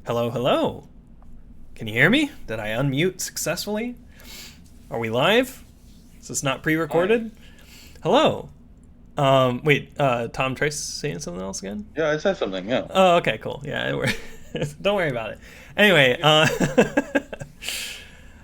Hello, hello. Can you hear me? Did I unmute successfully? Are we live? Is this not Hi. pre-recorded? Hello. Wait, Tom Trace saying something else again? Yeah, I said something. Yeah. Oh, okay, cool. Yeah, don't worry about it. Anyway,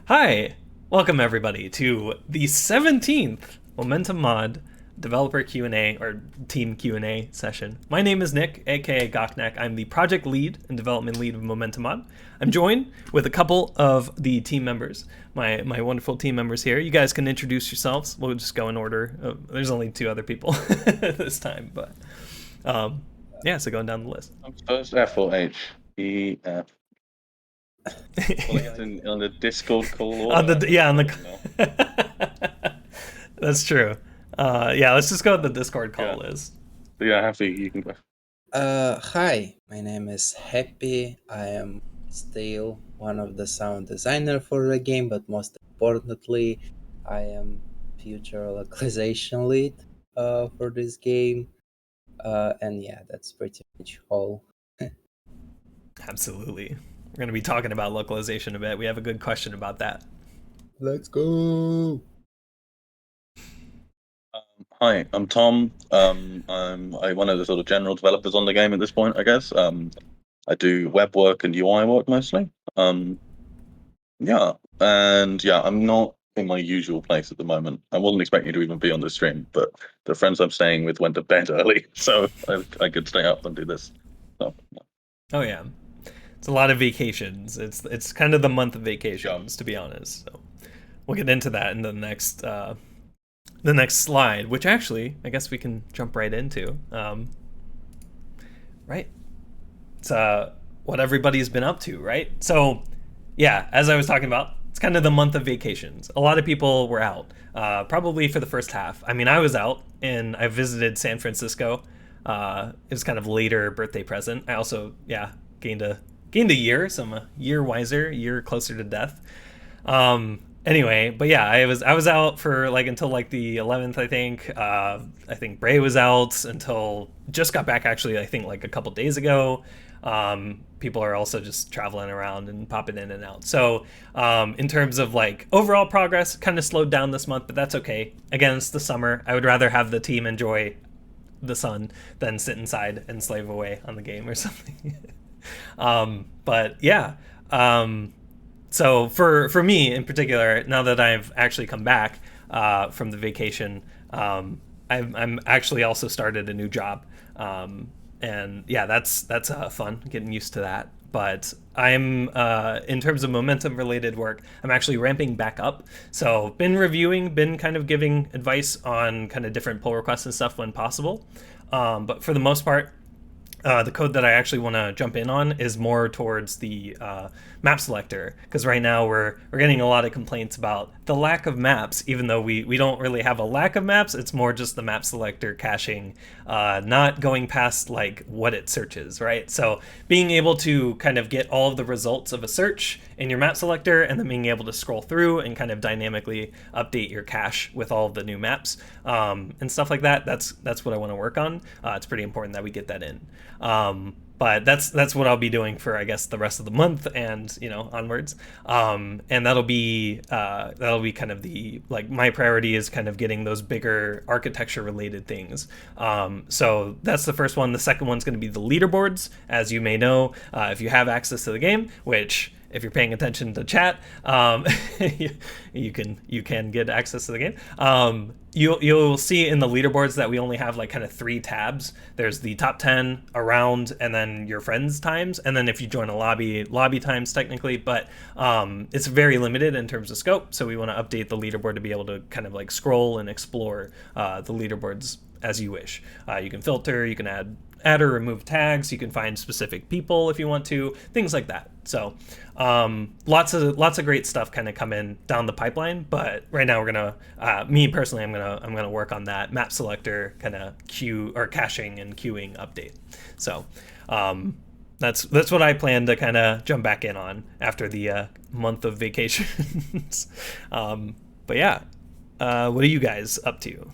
hi. Welcome everybody to the 17th Momentum Mod developer Q&A or team Q&A session. My name is Nick, aka Goknak. I'm the project lead and development lead of Momentum Mod. I'm joined with a couple of the team members, my wonderful team members here. You guys can introduce yourselves. We'll just go in order. There's only two other people this time, but yeah, so going down the list. I'm supposed F or H. E F. Well, as in on the Discord call On order. I the don't yeah, know on what email. the that's true. Yeah, let's just go with the Discord Yeah. call list. But yeah, happy you can go. Hi, my name is Happy. I am still one of the sound designer for the game, but most importantly, I am future localization lead for this game. And yeah, that's pretty much all. Absolutely. We're going to be talking about localization a bit. We have a good question about that. Let's go. Hi, I'm Tom. I'm one of the sort of general developers on the game at this point, I guess. I do web work and UI work mostly. Yeah, and yeah, I'm not in my usual place at the moment. I wasn't expecting to even be on the stream, but the friends I'm staying with went to bed early, so I could stay up and do this. So yeah. Oh yeah. It's a lot of vacations. It's kind of the month of Yeah. vacations, to be honest. So we'll get into that in the next slide, which actually I guess we can jump right into. Right? It's what everybody's been up to, right? So yeah, as I was talking about, it's kind of the month of vacations. A lot of people were out, probably for the first half. I mean, I was out and I visited San Francisco. It was kind of later birthday present. I also, yeah, gained a year, so I'm a year wiser, a year closer to death. Anyway, but yeah, I was out for like until like the 11th, I think. I think Bray was out until just got back actually. I think like a couple days ago. People are also just traveling around and popping in and out. So in terms of like overall progress, kind of slowed down this month, but that's okay. Again, it's the summer. I would rather have the team enjoy the sun than sit inside and slave away on the game or something. But yeah. So for me in particular, now that I've actually come back from the vacation, I'm actually also started a new job, and yeah, that's fun getting used to that. But I'm in terms of momentum related work, I'm actually ramping back up. So been reviewing, been kind of giving advice on kind of different pull requests and stuff when possible. But for the most part, the code that I actually want to jump in on is more towards the map selector, because right now we're getting a lot of complaints about the lack of maps, even though we don't really have a lack of maps. It's more just the map selector caching, not going past like what it searches, right? So being able to kind of get all of the results of a search in your map selector and then being able to scroll through and kind of dynamically update your cache with all of the new maps and stuff like that. That's what I want to work on. It's pretty important that we get that in. But that's what I'll be doing for I guess the rest of the month and onwards. And that'll be kind of the like my priority is kind of getting those bigger architecture related things. So that's the first one. The second one's going to be the leaderboards, as you may know, if you have access to the game, which if you're paying attention to chat, you can get access to the game. You'll see in the leaderboards that we only have like kind of three tabs. There's the top 10, around, and then your friends times, and then if you join a lobby times technically, but it's very limited in terms of scope. So we want to update the leaderboard to be able to kind of like scroll and explore the leaderboards as you wish. You can filter, you can add or remove tags, you can find specific people if you want to, things like that. So lots of great stuff kind of come in down the pipeline, but right now we're gonna me personally I'm gonna work on that map selector kind of queue or caching and queuing update. So that's what I plan to kind of jump back in on after the month of vacations. But yeah, what are you guys up to?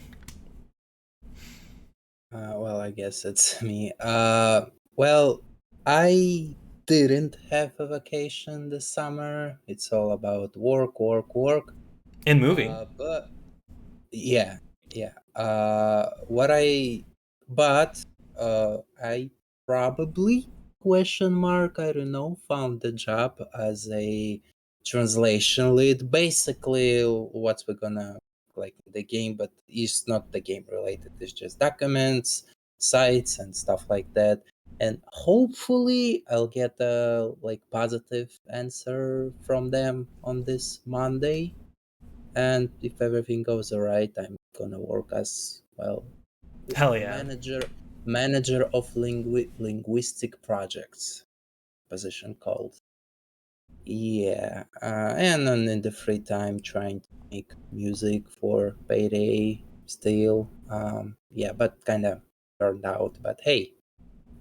Well, I guess it's me. Well, I didn't have a vacation this summer. It's all about work, work, work. And moving. But yeah, yeah. I probably question mark, I don't know, found the job as a translation lead. Basically, what we're gonna like in the game, but it's not the game related. It's just documents, sites, and stuff like that. And hopefully, I'll get a like positive answer from them on this Monday. And if everything goes alright, I'm gonna work as well Hell yeah. manager of linguistic projects position called. Yeah, and then in the free time trying to make music for payday still. Yeah, but kind of burned out. But hey,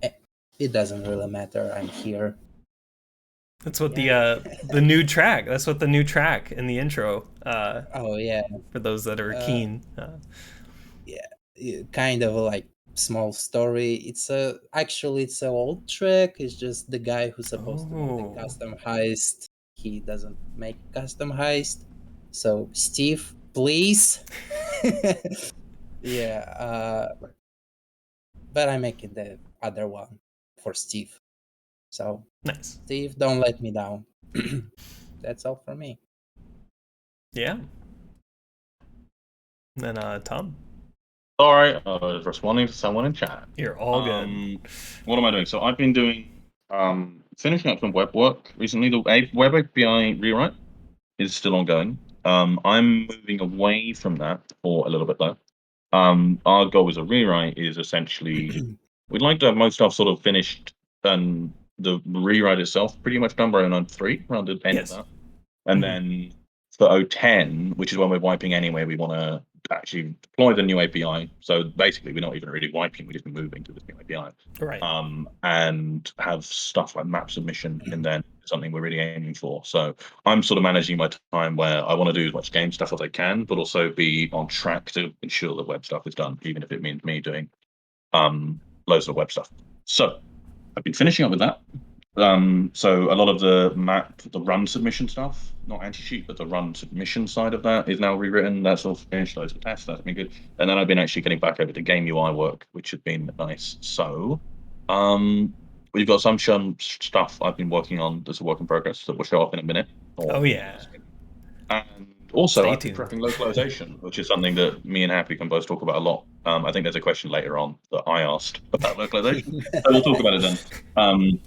eh, it doesn't really matter. I'm here. That's what Yeah. the new track. That's what the new track in the intro. Oh yeah. For those that are Uh, keen. Yeah, kind of like small story. It's an old track. It's just the guy who's supposed to make the Oh. custom heist. He doesn't make custom heist. So Steve, please. Yeah, but I'm making the other one for Steve. So Nice. Steve, don't let me down. That's all for me. Yeah. And then Tom, Sorry, I was responding to someone in chat. you're all good. What am I doing? So I've been doing finishing up some web work recently. The web API rewrite is still ongoing. I'm moving away from that for a little bit though. Our goal with a rewrite is essentially we'd like to have most stuff sort of finished and the rewrite itself pretty much done by 0.3 around the end Yes. of that. And then for 0.10, which is when we're wiping anyway, we want to actually deploy the new API. So basically, we're not even really wiping; we're just moving to this new API. Right. And have stuff like map submission, and then something we're really aiming for. So I'm sort of managing my time where I want to do as much game stuff as I can, but also be on track to ensure that web stuff is done, even if it means me doing loads of web stuff. So I've been finishing up with that. So a lot of the run submission stuff, not anti-cheat, but the run submission side of that is now rewritten. That's all finished. Loads of tests. That's been good. And then I've been actually getting back over to game UI work, which has been nice. So, we've got some stuff I've been working on that's a work in progress that will show up in a minute. Oh yeah. And also, Stay I've been tuned. prepping localization, which is something that me and Happy can both talk about a lot. I think there's a question later on that I asked about localization, so we'll talk about it then.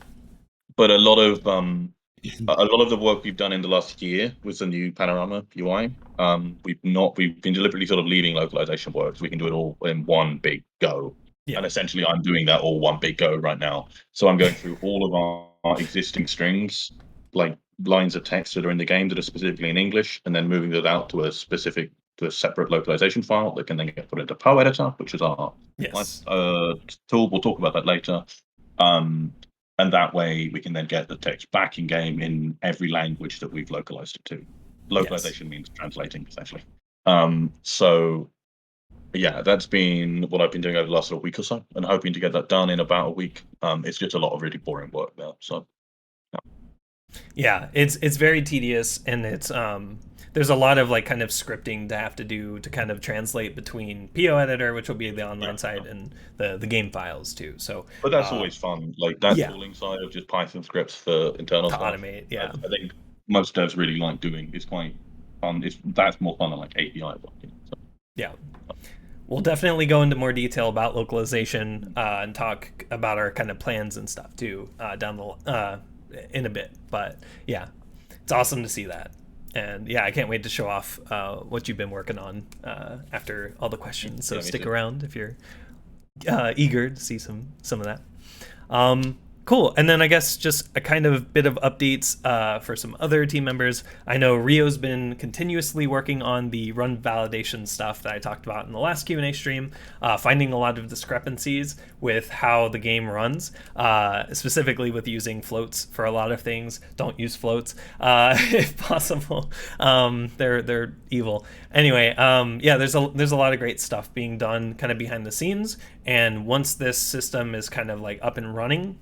But a lot of the work we've done in the last year with the new Panorama UI, we've been deliberately sort of leaving localization work so we can do it all in one big go. Yeah. And essentially, I'm doing that all one big go right now. So I'm going through all of our existing strings, like lines of text that are in the game that are specifically in English, and then moving those out to a separate localization file that can then get put into PoEditor, which is our Yes. tool. We'll talk about that later. And that way we can then get the text back in game in every language that we've localized it to. Localization means translating, essentially. So yeah, that's been what I've been doing over the last sort of week or so, and hoping to get that done in about a week. It's just a lot of really boring work now. So Yeah, it's very tedious, and it's there's a lot of like kind of scripting to have to do to kind of translate between PO editor, which will be the online side, and the game files too. So but that's always fun. Like that yeah. tooling side of just Python scripts for internal to stuff. automate. Yeah, I think most devs really like doing. It's quite fun. That's more fun than like API working. So. Yeah. We'll definitely go into more detail about localization and talk about our kind of plans and stuff too down the in a bit. But yeah, it's awesome to see that. And yeah, I can't wait to show off what you've been working on after all the questions. So stick around if you're eager to see some of that. Cool. And then I guess just a kind of bit of updates for some other team members. I know Rio's been continuously working on the run validation stuff that I talked about in the last Q&A stream, finding a lot of discrepancies with how the game runs, specifically with using floats for a lot of things. Don't use floats if possible. They're evil. Anyway, yeah, there's a lot of great stuff being done kind of behind the scenes. And once this system is kind of like up and running,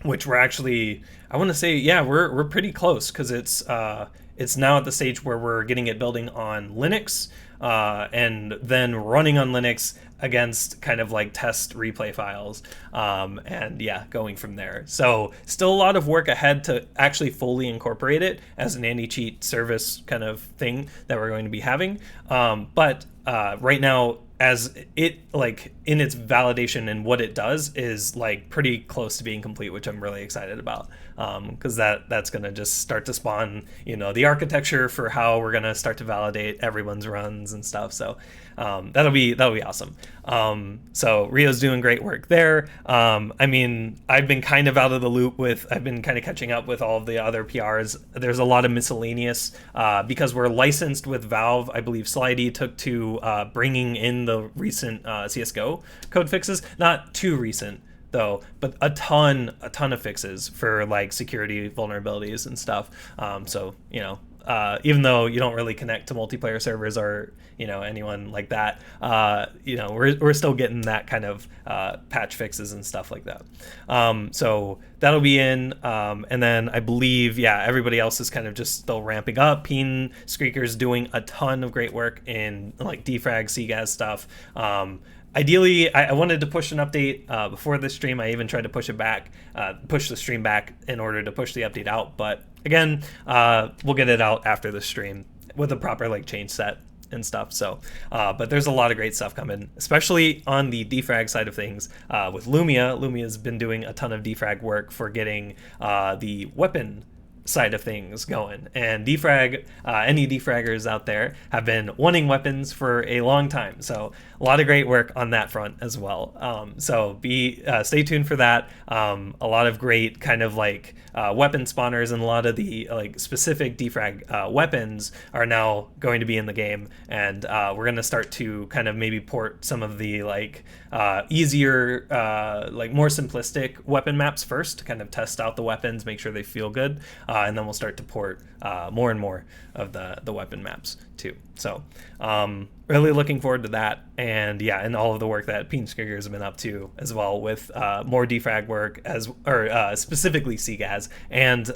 which we're actually, I want to say, yeah, we're pretty close, because it's now at the stage where we're getting it building on Linux, and then running on Linux against kind of like test replay files, and yeah, going from there. So still a lot of work ahead to actually fully incorporate it as an anti-cheat service kind of thing that we're going to be having. But right now, as it, like, in its validation and what it does is like pretty close to being complete, which I'm really excited about, because that's going to just start to spawn, the architecture for how we're going to start to validate everyone's runs and stuff. So that'll be awesome. So Rio's doing great work there. I mean, I've been kind of out of the loop I've been kind of catching up with all of the other PRs. There's a lot of miscellaneous, because we're licensed with Valve. I believe Slidey took to bringing in the recent CSGO code fixes, not too recent though, but a ton of fixes for like security vulnerabilities and stuff. So, even though you don't really connect to multiplayer servers or, anyone like that, we're still getting that kind of patch fixes and stuff like that. So that'll be in, and then I believe, everybody else is kind of just still ramping up. Peen Screaker's doing a ton of great work in like Defrag, CGAS stuff. Ideally, I wanted to push an update before this stream. I even tried to push the stream back in order to push the update out. But again, we'll get it out after the stream with a proper like change set and stuff. So, but there's a lot of great stuff coming, especially on the defrag side of things with Lumia. Lumia's been doing a ton of defrag work for getting the weapon side of things going, and defrag, any defraggers out there have been wanting weapons for a long time, so a lot of great work on that front as well. So stay tuned for that. A lot of great kind of like weapon spawners, and a lot of the like specific defrag weapons are now going to be in the game, and we're going to start to kind of maybe port some of the like easier, like more simplistic weapon maps first to kind of test out the weapons, make sure they feel good, and then we'll start to port more and more of the weapon maps too. So really looking forward to that, and and all of the work that Peen Skriger has been up to as well, with more defrag work specifically CGAS, and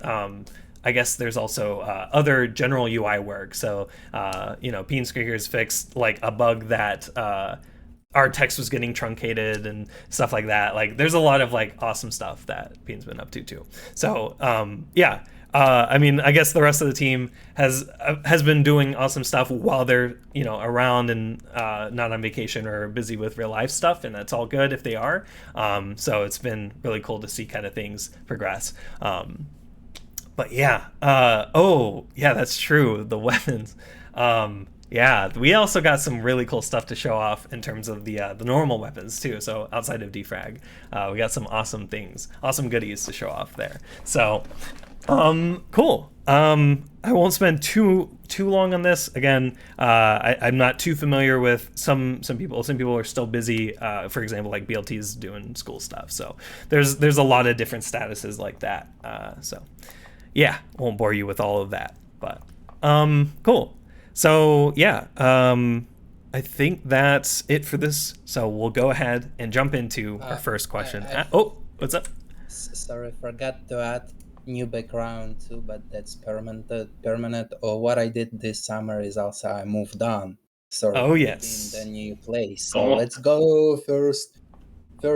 I guess there's also other general UI work. So Peen Skriger's fixed like a bug that our text was getting truncated and stuff like that. Like there's a lot of like awesome stuff that Peen's been up to too. So I mean, I guess the rest of the team has been doing awesome stuff while they're around and not on vacation or busy with real life stuff, and that's all good if they are. So it's been really cool to see kind of things progress. But that's true. The weapons. We also got some really cool stuff to show off in terms of the normal weapons too. So outside of defrag, we got some awesome things, awesome goodies to show off there. So cool. I won't spend too long on this. Again, I'm not too familiar with some people. Some people are still busy. For example, like BLT's doing school stuff. So there's a lot of different statuses like that. Won't bore you with all of that. But cool. So I think that's it for this. So we'll go ahead and jump into our first question. What's up? Sorry, forgot to add new background too, but that's permanent. Or what I did this summer is also I moved on. So in the new place. So let's go first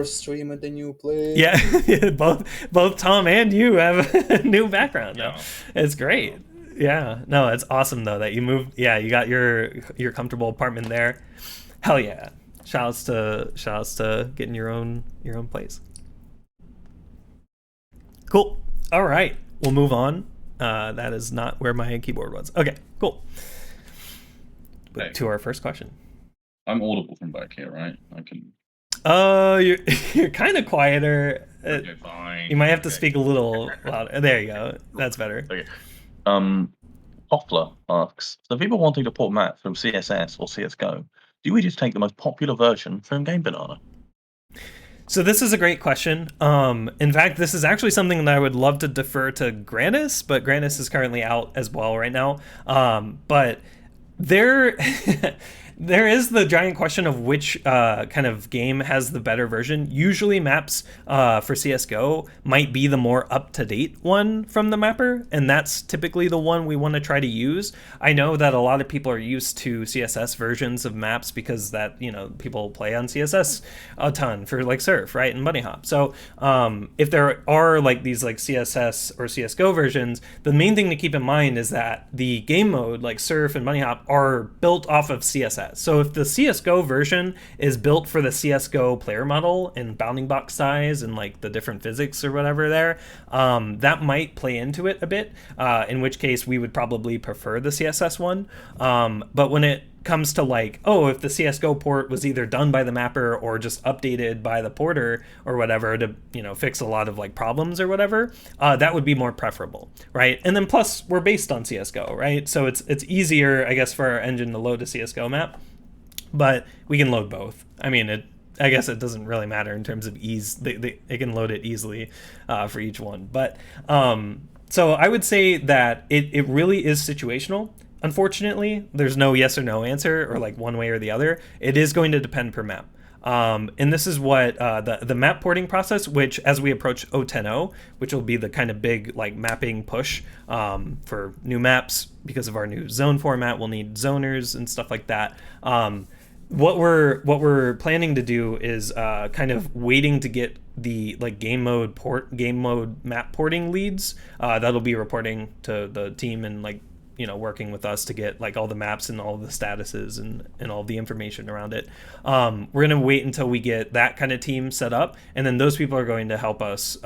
stream at the new place. Yeah, both Tom and you have a new background now. It's great. Yeah, no, it's awesome though that you moved. Yeah, you got your comfortable apartment there. Hell yeah! Shouts to getting your own place. Cool. All right, we'll move on. That is not where my keyboard was. Okay, cool. To our first question. I'm audible from back here, right? I can. You're kind of quieter. Okay, fine. You might have to speak a little louder. There you go. That's better. Okay. Pofler asks, so people wanting to port maps from CSS or CSGO, do we just take the most popular version from GameBanana? So this is a great question. In fact, this is actually something that I would love to defer to Granis, but Granis is currently out as well right now. But there, There is the giant question of which kind of game has the better version. Usually maps for CSGO might be the more up-to-date one from the mapper, and that's typically the one we want to try to use. I know that a lot of people are used to CSS versions of maps because that, people play on CSS a ton for like Surf, right, and Bunny Hop. So if there are like these like CSS or CSGO versions, the main thing to keep in mind is that the game mode like Surf and Bunny Hop are built off of CSS. So if the CSGO version is built for the CSGO player model and bounding box size and like the different physics or whatever there, that might play into it a bit, in which case we would probably prefer the CSS one. But when it comes to like, if the CSGO port was either done by the mapper or just updated by the porter or whatever to, fix a lot of like problems or whatever, that would be more preferable, right? And then plus we're based on CSGO, right? So it's easier, I guess, for our engine to load a CSGO map, but we can load both. I mean, I guess it doesn't really matter in terms of ease. They can load it easily for each one. But so I would say that it really is situational. Unfortunately, there's no yes or no answer or like one way or the other. It is going to depend per map. And this is what the map porting process, which as we approach 0.10.0, which will be the kind of big like mapping push for new maps because of our new zone format, we'll need zoners and stuff like that. What we're planning to do is kind of waiting to get the like game mode map porting leads that'll be reporting to the team and like working with us to get like all the maps and all the statuses and all the information around it. We're going to wait until we get that kind of team set up, and then those people are going to help us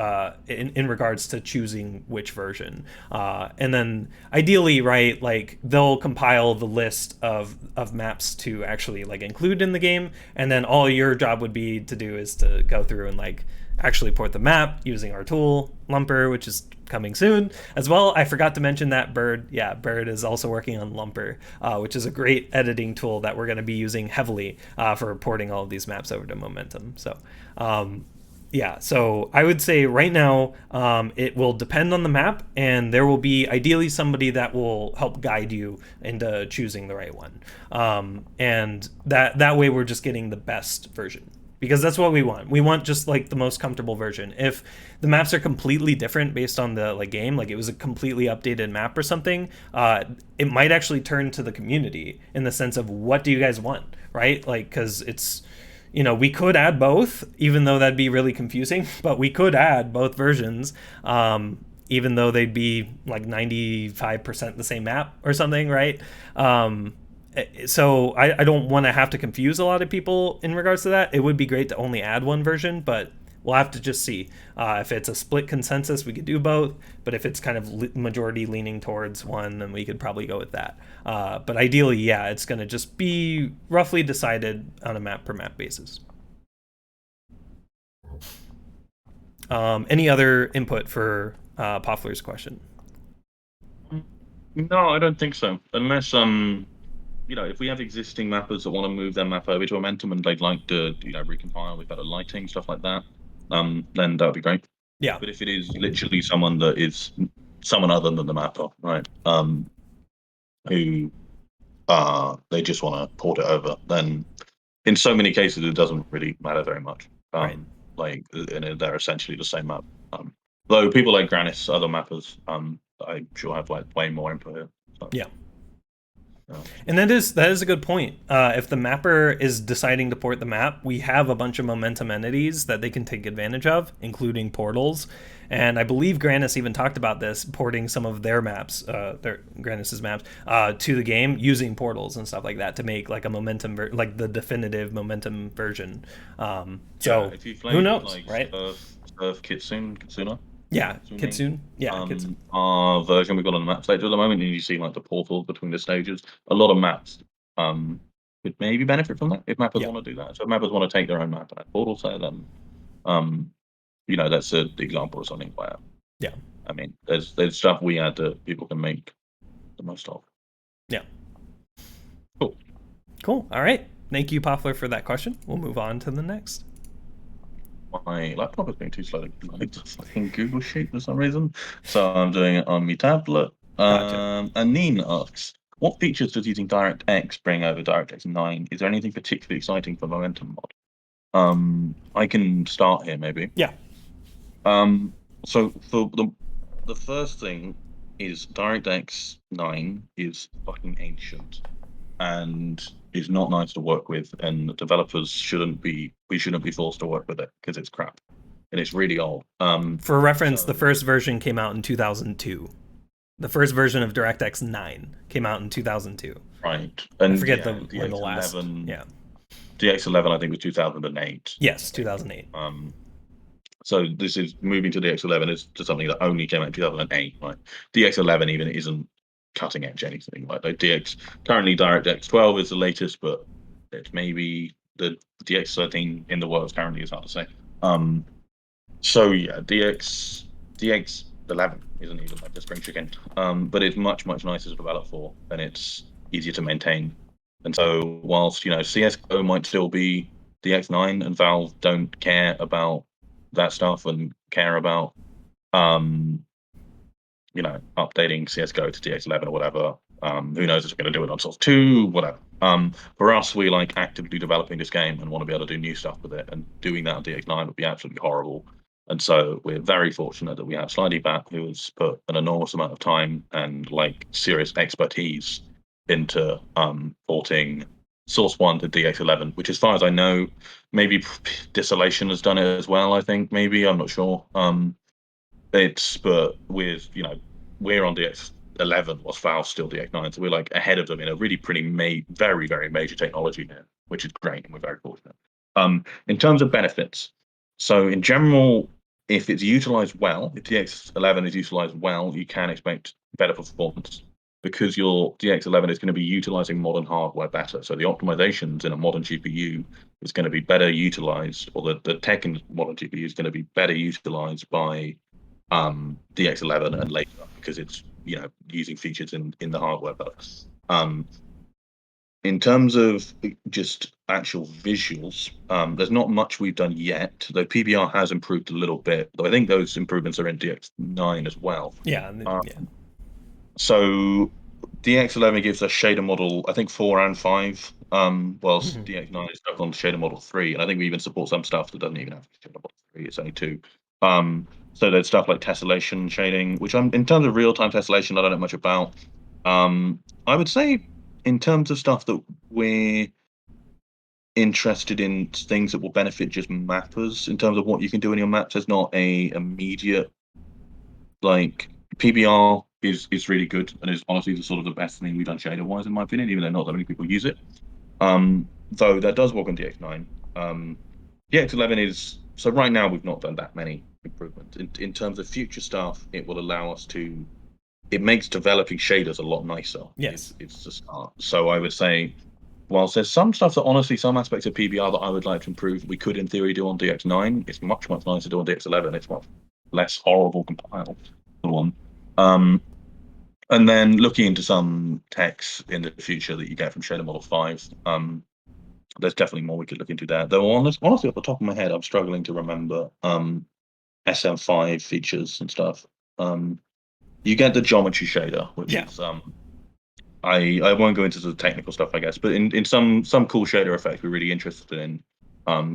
in regards to choosing which version. And then ideally, right, like they'll compile the list of maps to actually like include in the game, and then all your job would be to do is to go through and like actually port the map using our tool, Lumper, which is coming soon as well. I forgot to mention that Bird is also working on Lumper, which is a great editing tool that we're going to be using heavily for porting all of these maps over to Momentum. So so I would say right now it will depend on the map, and there will be ideally somebody that will help guide you into choosing the right one, and that way we're just getting the best version, because that's what we want. We want just like the most comfortable version. If the maps are completely different based on the like game, like it was a completely updated map or something, it might actually turn to the community in the sense of what do you guys want, right? Like, because it's, we could add both, even though that'd be really confusing, but we could add both versions, even though they'd be like 95% the same map or something, right? So I don't want to have to confuse a lot of people in regards to that. It would be great to only add one version, but we'll have to just see. If it's a split consensus, we could do both. But if it's kind of majority leaning towards one, then we could probably go with that. But ideally, it's going to just be roughly decided on a map per map basis. Any other input for Pofler's question? No, I don't think so. Unless if we have existing mappers that want to move their map over to Momentum and they'd like to, recompile with better lighting, stuff like that, then that would be great. Yeah. But if it is literally someone that is someone other than the mapper, right, who they just want to port it over, then in so many cases it doesn't really matter very much. Right. Like, and they're essentially the same map. Though people like Granis, other mappers, I'm sure have like way more input here. So. Yeah. And that is a good point. If the mapper is deciding to port the map, we have a bunch of Momentum entities that they can take advantage of, including portals. And I believe Granis even talked about this, porting some of their maps, Granis's maps, to the game using portals and stuff like that to make like a Momentum, like the definitive Momentum version. So if you who knows, like, right? Surf Kitsune. Yeah, Kitsune. Yeah, Kitsune. Our version we've got on the map stage at the moment, and you see like the portal between the stages. A lot of maps could maybe benefit from that if mappers want to do that. So if mappers want to take their own map and add portals there, then that's an example of something where I mean there's stuff we add that people can make the most of. Yeah. Cool. All right. Thank you, Pofler, for that question. We'll move on to the next. My laptop is being too slow to connect to fucking Google Sheet for some reason, so I'm doing it on my tablet. Gotcha. And Neen asks, what features does using DirectX bring over DirectX 9? Is there anything particularly exciting for Momentum mod? I can start here maybe. Yeah. So for the first thing is DirectX 9 is fucking ancient and is not nice to work with, and the developers shouldn't be forced to work with it because it's crap and it's really old. For reference, the first version came out in 2002. The first version of DirectX 9 came out in 2002. Right. And I forget DX11, when the last. Yeah. DX11 I think was 2008. Yes, 2008. So this is moving to DX11 is to something that only came out in 2008. Right. DX11 even isn't cutting edge anything. Right. Like currently DirectX 12 is the latest, but it's maybe the DX13 in the works currently is hard to say. So yeah, DX11 isn't even like the spring chicken. But it's much nicer to develop for, and it's easier to maintain. And so whilst CS:GO might still be DX9, and Valve don't care about that stuff and care about updating CS:GO to DX11 or whatever. Who knows if we're going to do it on Source 2, whatever. For us, we like actively developing this game and want to be able to do new stuff with it, and doing that on DX9 would be absolutely horrible. And so we're very fortunate that we have SlidyBat, who has put an enormous amount of time and like serious expertise into porting Source 1 to DX11, which as far as I know, maybe Desolation has done it as well, I think, maybe, I'm not sure. But with, we're on DX11 whilst Valve's still DX9, so we're like ahead of them in a really pretty very, very major technology here, which is great, and we're very fortunate. In terms of benefits, so in general, if it's utilized well, if DX11 is utilized well, you can expect better performance because your DX11 is going to be utilizing modern hardware better. So the optimizations in a modern GPU is going to be better utilized, or the tech in modern GPU is going to be better utilized by DX11 and later because it's using features in the hardware. But in terms of just actual visuals, there's not much we've done yet, though PBR has improved a little bit, though I think those improvements are in DX9 as well. Yeah. So DX11 gives a shader model, I think 4 and 5, whilst DX9 is stuck on shader model 3, and I think we even support some stuff that doesn't even have shader model 3, it's only 2. So there's stuff like tessellation shading, which in terms of real-time tessellation, I don't know much about. I would say in terms of stuff that we're interested in, things that will benefit just mappers in terms of what you can do in your maps. There's not a immediate, like, PBR is really good and is honestly the best thing we've done shader-wise, in my opinion, even though not that many people use it. Though that does work on DX9. DX11 is, so right now we've not done that many improvements. In terms of future stuff, it will allow us to, it makes developing shaders a lot nicer. Yes. It's the start. So I would say, whilst there's some stuff that honestly, some aspects of PBR that I would like to improve, we could in theory do on DX9. It's much nicer to do on DX11. It's much less horrible compile one. And then looking into some techs in the future that you get from shader model 5, there's definitely more we could look into there. Though honestly, off the top of my head, I'm struggling to remember SM5 features and stuff. You get the geometry shader, which is I won't go into the technical stuff, I guess, but in some cool shader effects we're really interested in,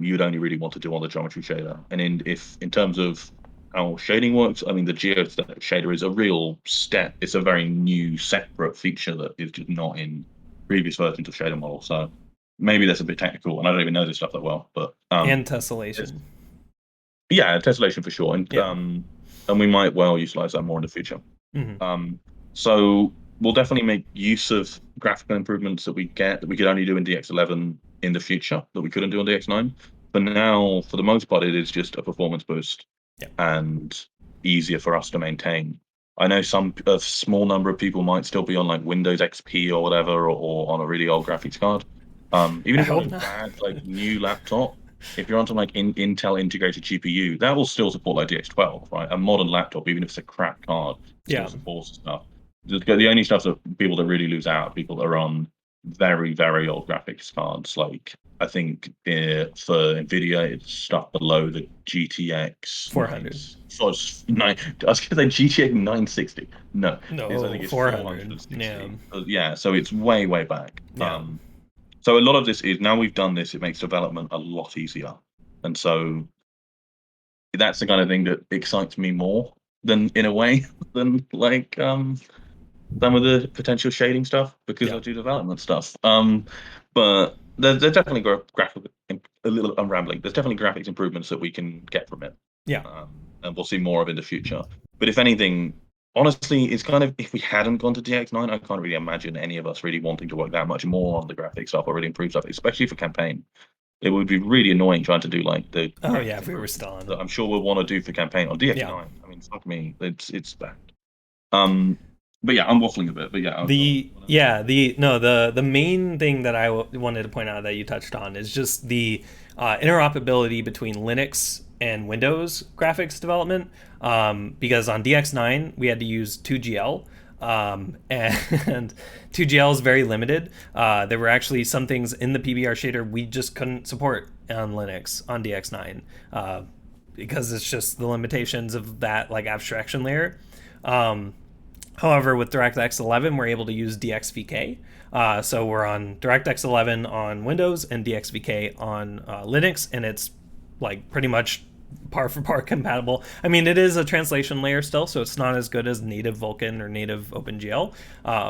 you'd only really want to do on the geometry shader. And in terms of how shading works, I mean, the geostatic shader is a real step. It's a very new, separate feature that is just not in previous versions of shader model. So maybe that's a bit technical, and I don't even know this stuff that well. But and tessellation. Yeah, tessellation for sure, and we might well utilize that more in the future. So we'll definitely make use of graphical improvements that we get that we could only do in DX11 in the future that we couldn't do on DX9. But now, for the most part, it is just a performance boost and easier for us to maintain. I know a small number of people might still be on like Windows XP or whatever, or on a really old graphics card. Even if you're on a bad like new laptop, if you're onto like Intel integrated GPU, that will still support like DX12, right? A modern laptop, even if it's a crap card, still supports stuff. The only stuff that people that really lose out are people that are on very, very old graphics cards, like I think for Nvidia, it's stuff below the GTX 400. So it's nine. I was going to say GTX 960. No, I No, think it's 400. 460. Yeah. Yeah, so it's way back. Yeah. So a lot of this is now we've done this, it makes development a lot easier, and so that's the kind of thing that excites me more than in a way than like some of the potential shading stuff because Yeah. I do development stuff. But there's definitely graphic a little. I'm rambling. There's definitely graphics improvements that we can get from it. Yeah. And we'll see more of in the future. But if anything, honestly, it's kind of if we hadn't gone to DX9, I can't really imagine any of us really wanting to work that much more on the graphic stuff or really improve stuff, especially for campaign. It would be really annoying trying to do like the if we were still on that I'm sure we'll want to do for campaign on DX9. Yeah. I mean, fuck me, it's bad. But yeah, I'm waffling a bit. But yeah, the main thing that I wanted to point out that you touched on is just the interoperability between Linux and Windows graphics development. Because on DX9 we had to use 2GL. And 2GL is very limited. There were actually some things in the PBR shader we just couldn't support on Linux on DX9 because it's just the limitations of that like abstraction layer. However, with DirectX 11, we're able to use DXVK. So we're on DirectX 11 on Windows and DXVK on Linux, and it's like pretty much par for par compatible. I mean, it is a translation layer still, so it's not as good as native Vulkan or native OpenGL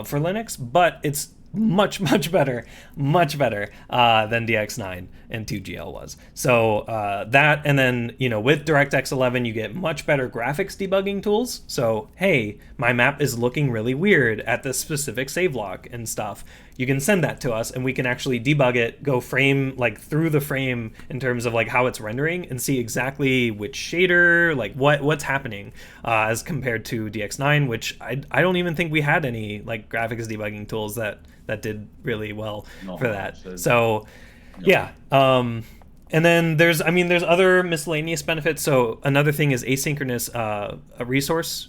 for Linux, but it's much better than DX9 and 2GL was. So that, and then with DirectX 11 you get much better graphics debugging tools. So hey, my map is looking really weird at this specific save lock and stuff. You can send that to us and we can actually debug it, go frame like through the frame in terms of like how it's rendering and see exactly which shader, like what's happening as compared to DX9, which I don't even think we had any like graphics debugging tools that did really well for that. So yeah. And then there's other miscellaneous benefits. So another thing is asynchronous resource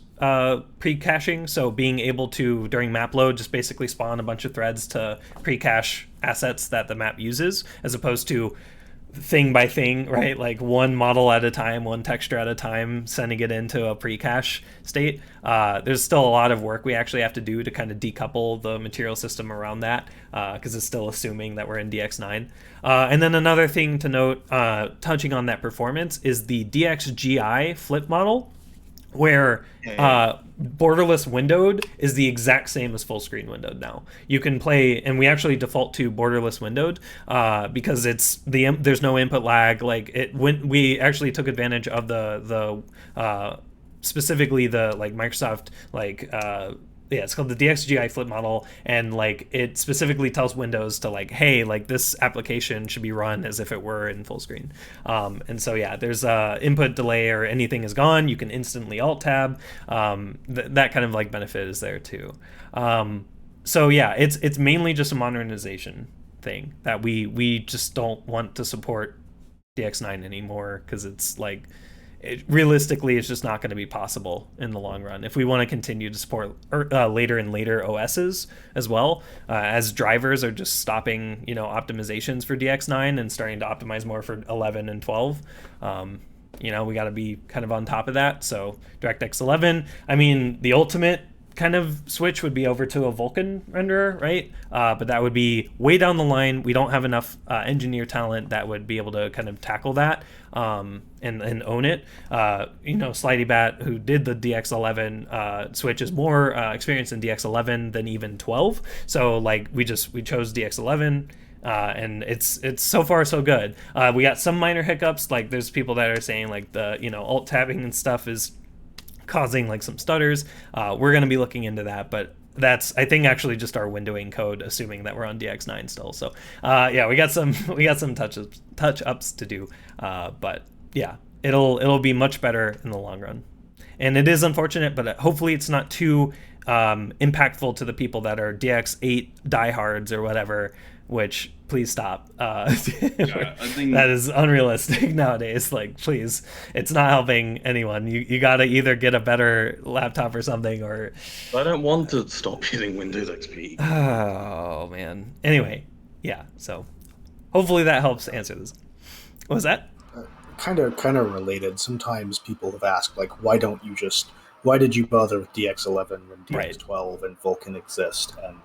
pre-caching. So being able to, during map load, just basically spawn a bunch of threads to pre-cache assets that the map uses, as opposed to thing by thing, right? Like one model at a time, one texture at a time, sending it into a pre-cache state. There's still a lot of work we actually have to do to kind of decouple the material system around that, because it's still assuming that we're in DX9. And then another thing to note, touching on that performance, is the DXGI flip model, where borderless windowed is the exact same as full screen windowed now. You can play, and we actually default to borderless windowed because there's no input lag. Like we actually took advantage of the specifically the like Microsoft like it's called the DXGI flip model, and like it specifically tells Windows to like, hey, like this application should be run as if it were in full screen. And so yeah, there's input delay or anything is gone, you can instantly alt tab. That kind of like benefit is there too. So yeah, it's mainly just a modernization thing that we just don't want to support DX9 anymore, because it's like realistically it's just not going to be possible in the long run if we want to continue to support later and later OSs as well, as drivers are just stopping optimizations for DX9 and starting to optimize more for 11 and 12. We got to be kind of on top of that. So DirectX 11, I mean, the ultimate kind of switch would be over to a Vulkan renderer, right? But that would be way down the line. We don't have enough engineer talent that would be able to kind of tackle that and own it. Slidybat, who did the DX11 switch, is more experienced in DX11 than even 12. So like we chose DX11. And it's so far so good. We got some minor hiccups. Like there's people that are saying like the alt tabbing and stuff is causing like some stutters. We're going to be looking into that, but that's, I think, actually just our windowing code, assuming that we're on DX9 still. So yeah, we got some touch ups to do, but yeah, it'll be much better in the long run. And it is unfortunate, but hopefully it's not too impactful to the people that are DX8 diehards or whatever, which please stop. I think that is unrealistic nowadays. Like, please, it's not helping anyone. You gotta either get a better laptop or something, or I don't want to stop using Windows XP. Oh man. Anyway, yeah. So hopefully that helps answer this. What was that? Kind of related. Sometimes people have asked, like, why did you bother with DX11 when DX12 and Vulkan exist? And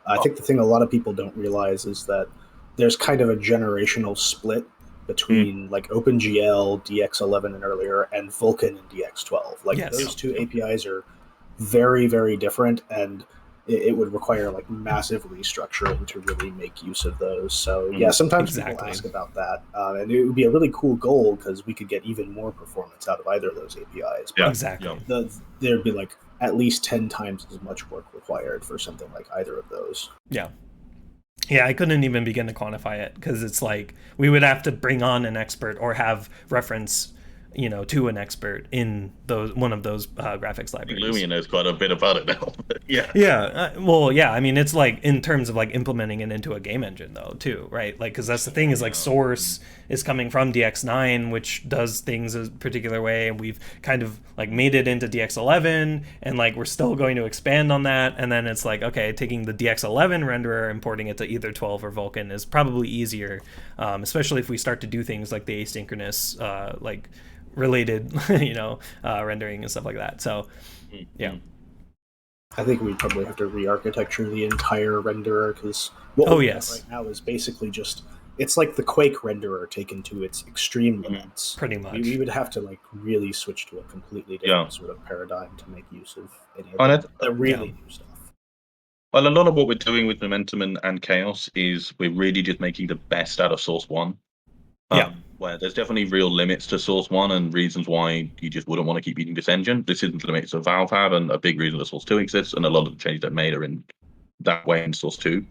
I think the thing a lot of people don't realize is that there's kind of a generational split between like OpenGL, DX11 and earlier, and Vulkan and DX12. Like those two APIs are very, very different, and it would require like massive restructuring to really make use of those. So yeah, sometimes people ask about that, and it would be a really cool goal because we could get even more performance out of either of those APIs. But exactly. There'd be like at least 10 times as much work required for something like either of those. Yeah. Yeah, I couldn't even begin to quantify it because it's like we would have to bring on an expert or have reference, to an expert in one of those graphics libraries. Lumion knows quite a bit about it now. I mean, it's like in terms of like implementing it into a game engine though too, right? Like, because that's the thing is like Source is coming from DX9, which does things a particular way, and we've kind of like made it into DX11, and like we're still going to expand on that. And then it's like, okay, taking the DX11 renderer, importing it to either 12 or Vulkan is probably easier, especially if we start to do things like the asynchronous like related rendering and stuff like that. So yeah, I think we probably have to re-architecture the entire renderer because what we have right now is basically just, it's like the Quake renderer taken to its extreme limits. Pretty much. We would have to like really switch to a completely different sort of paradigm to make use of any of the really new stuff. Well, a lot of what we're doing with Momentum and Chaos is we're really just making the best out of Source 1. Where there's definitely real limits to Source 1 and reasons why you just wouldn't want to keep using this engine. This isn't the limits that Valve have, and a big reason that Source 2 exists, and a lot of the changes they've made are in that way in Source 2.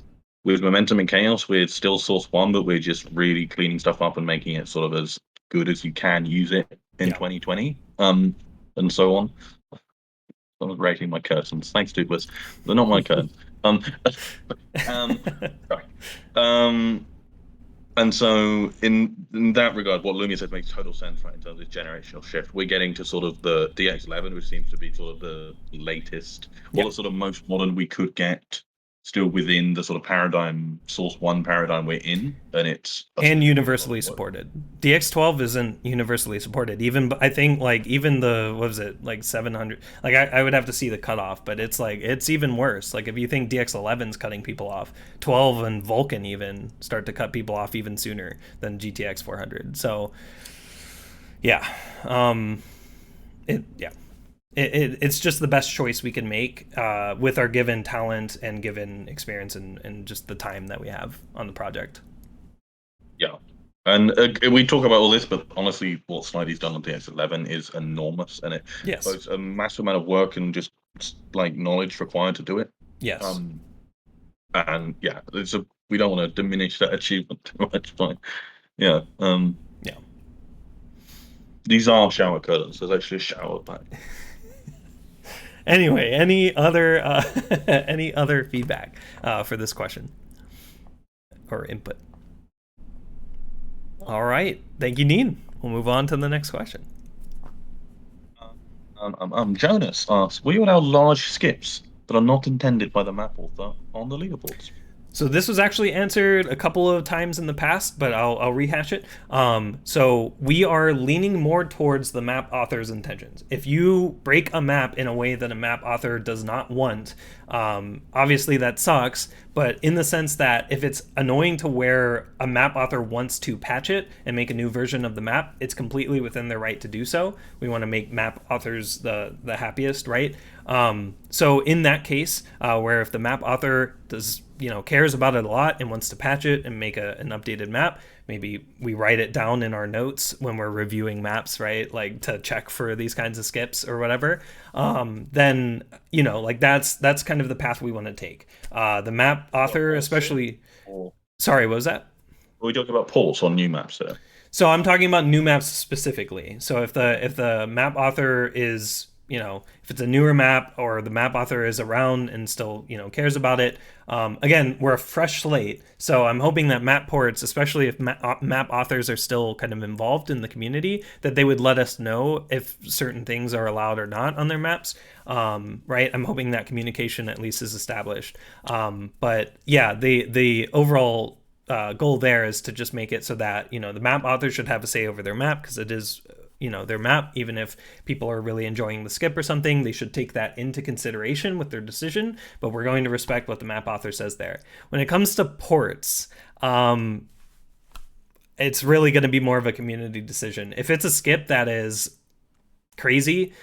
With Momentum and Chaos, we're still Source 1, but we're just really cleaning stuff up and making it sort of as good as you can use it in 2020, and so on. I'm rating my curtains. Thanks, Douglas. They're not my curtains. Sorry. And so in that regard, what Lumia says makes total sense, right, in terms of this generational shift. We're getting to sort of the DX11, which seems to be sort of the latest, or the sort of most modern we could get, still within the sort of paradigm, Source 1 paradigm we're in, and it's... And universally supported. DX12 isn't universally supported. Even, I think, like, even the, what was it, like 700, like, I would have to see the cutoff, but it's like, it's even worse. Like, if you think DX11's cutting people off, 12 and Vulkan even start to cut people off even sooner than GTX 400. So, yeah. It's just the best choice we can make with our given talent and given experience and just the time that we have on the project. Yeah. And we talk about all this, but honestly, what Slidy's done on DX11 is enormous, and it boasts a massive amount of work and just like knowledge required to do it. Yes. And yeah, we don't want to diminish that achievement too much, but yeah. These are shower curtains. There's actually a shower back. Anyway, any other feedback for this question or input? All right, thank you, Neen. We'll move on to the next question. Jonas asks, will you allow large skips that are not intended by the map author on the leaderboards? So this was actually answered a couple of times in the past, but I'll rehash it. So we are leaning more towards the map author's intentions. If you break a map in a way that a map author does not want, obviously that sucks, but in the sense that if it's annoying to where a map author wants to patch it and make a new version of the map, it's completely within their right to do so. We want to make map authors the happiest, right? So in that case, where if the map author cares about it a lot and wants to patch it and make an updated map, maybe we write it down in our notes when we're reviewing maps, right? Like to check for these kinds of skips or whatever. Then, like that's kind of the path we want to take. The map author, especially. Sorry, what was that? Are we talking about ports on new maps there? So I'm talking about new maps specifically. So if the map author is, if it's a newer map or the map author is around and still, cares about it. Again, we're a fresh slate. So I'm hoping that map ports, especially if map authors are still kind of involved in the community, that they would let us know if certain things are allowed or not on their maps. Right. I'm hoping that communication at least is established. But yeah, the overall goal there is to just make it so that, the map authors should have a say over their map, because it is, their map. Even if people are really enjoying the skip or something, they should take that into consideration with their decision, but we're going to respect what the map author says there. When it comes to ports, it's really going to be more of a community decision. If it's a skip that is crazy,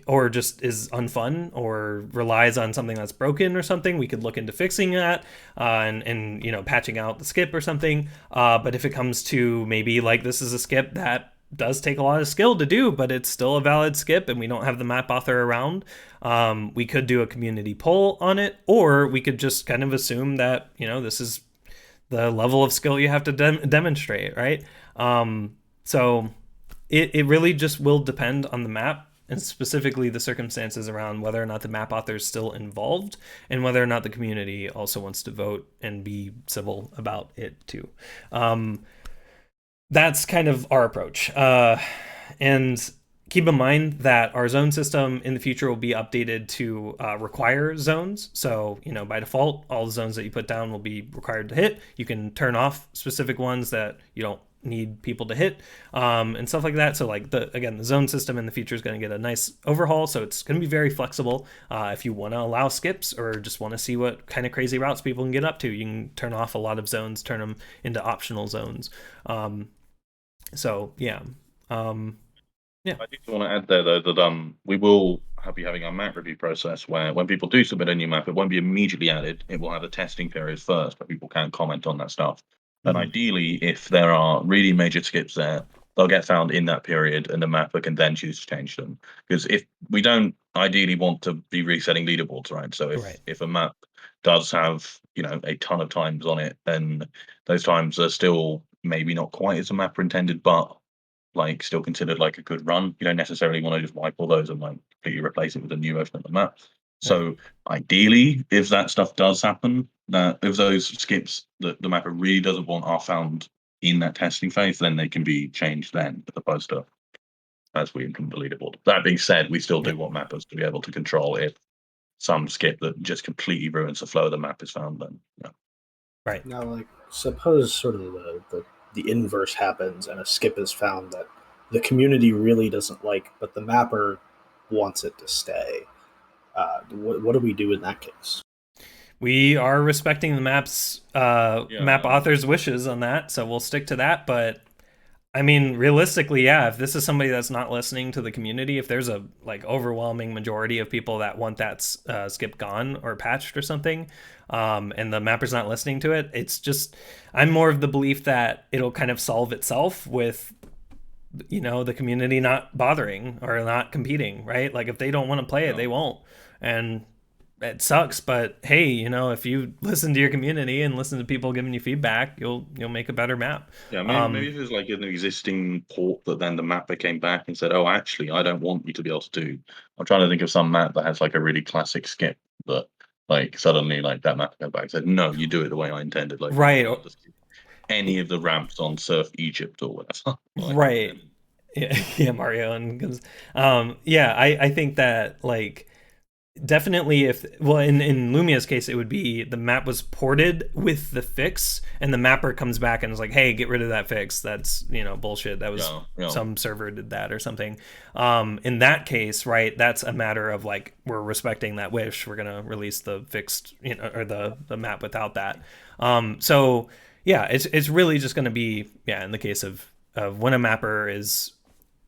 or just is unfun, or relies on something that's broken or something, we could look into fixing that, and patching out the skip or something. But if it comes to maybe this is a skip that does take a lot of skill to do, but it's still a valid skip and we don't have the map author around, we could do a community poll on it, or we could just kind of assume that, this is the level of skill you have to demonstrate, right? So it really just will depend on the map, and specifically the circumstances around whether or not the map author is still involved, and whether or not the community also wants to vote and be civil about it too. That's kind of our approach. And keep in mind that our zone system in the future will be updated to require zones. So, by default, all the zones that you put down will be required to hit. You can turn off specific ones that you don't need people to hit, and stuff like that. So the zone system in the future is going to get a nice overhaul. So it's going to be very flexible. If you want to allow skips or just want to see what kind of crazy routes people can get up to, you can turn off a lot of zones, turn them into optional zones. Yeah. I do want to add there, though, that we will be having our map review process where when people do submit a new map, it won't be immediately added. It will have a testing period first, but people can comment on that stuff. And ideally, if there are really major skips there, they'll get found in that period, and the mapper can then choose to change them. Because if we don't ideally want to be resetting leaderboards, right? So if a map does have a ton of times on it, then those times are still maybe not quite as the mapper intended, but still considered a good run. You don't necessarily want to just wipe all those and completely replace it with a new version of the map. So ideally, if that stuff does happen, that if those skips that the mapper really doesn't want are found in that testing phase, then they can be changed then, as opposed to as we implement the leaderboard. That being said, we still do want mappers to be able to control if some skip that just completely ruins the flow of the map is found. Then, right now, suppose sort of the inverse happens and a skip is found that the community really doesn't like, but the mapper wants it to stay. What do we do in that case? We are respecting the map author's wishes on that, so we'll stick to that. But I mean, realistically, if this is somebody that's not listening to the community, if there's a overwhelming majority of people that want that skip gone or patched or something, and the mapper's not listening to it, it's just, I'm more of the belief that it'll kind of solve itself with the community not bothering or not competing, right? If they don't want to play it, they won't. And it sucks, but hey, if you listen to your community and listen to people giving you feedback, you'll make a better map. Yeah, maybe if there's an existing port that then the mapper came back and said, "Oh, actually, I don't want you to be able to do." I'm trying to think of some map that has a really classic skip that suddenly that mapper came back and said, "No, you do it the way I intended." Right. Any of the ramps on Surf Egypt or whatever. Right. Yeah, Mario and I think that definitely in Lumia's case, it would be the map was ported with the fix and the mapper comes back and is like, hey, get rid of that fix. That's, bullshit. That was some server did that or something. In that case, right, that's a matter of we're respecting that wish. We're going to release the fixed, or the map without that. So yeah, it's really just going to be, in the case of when a mapper is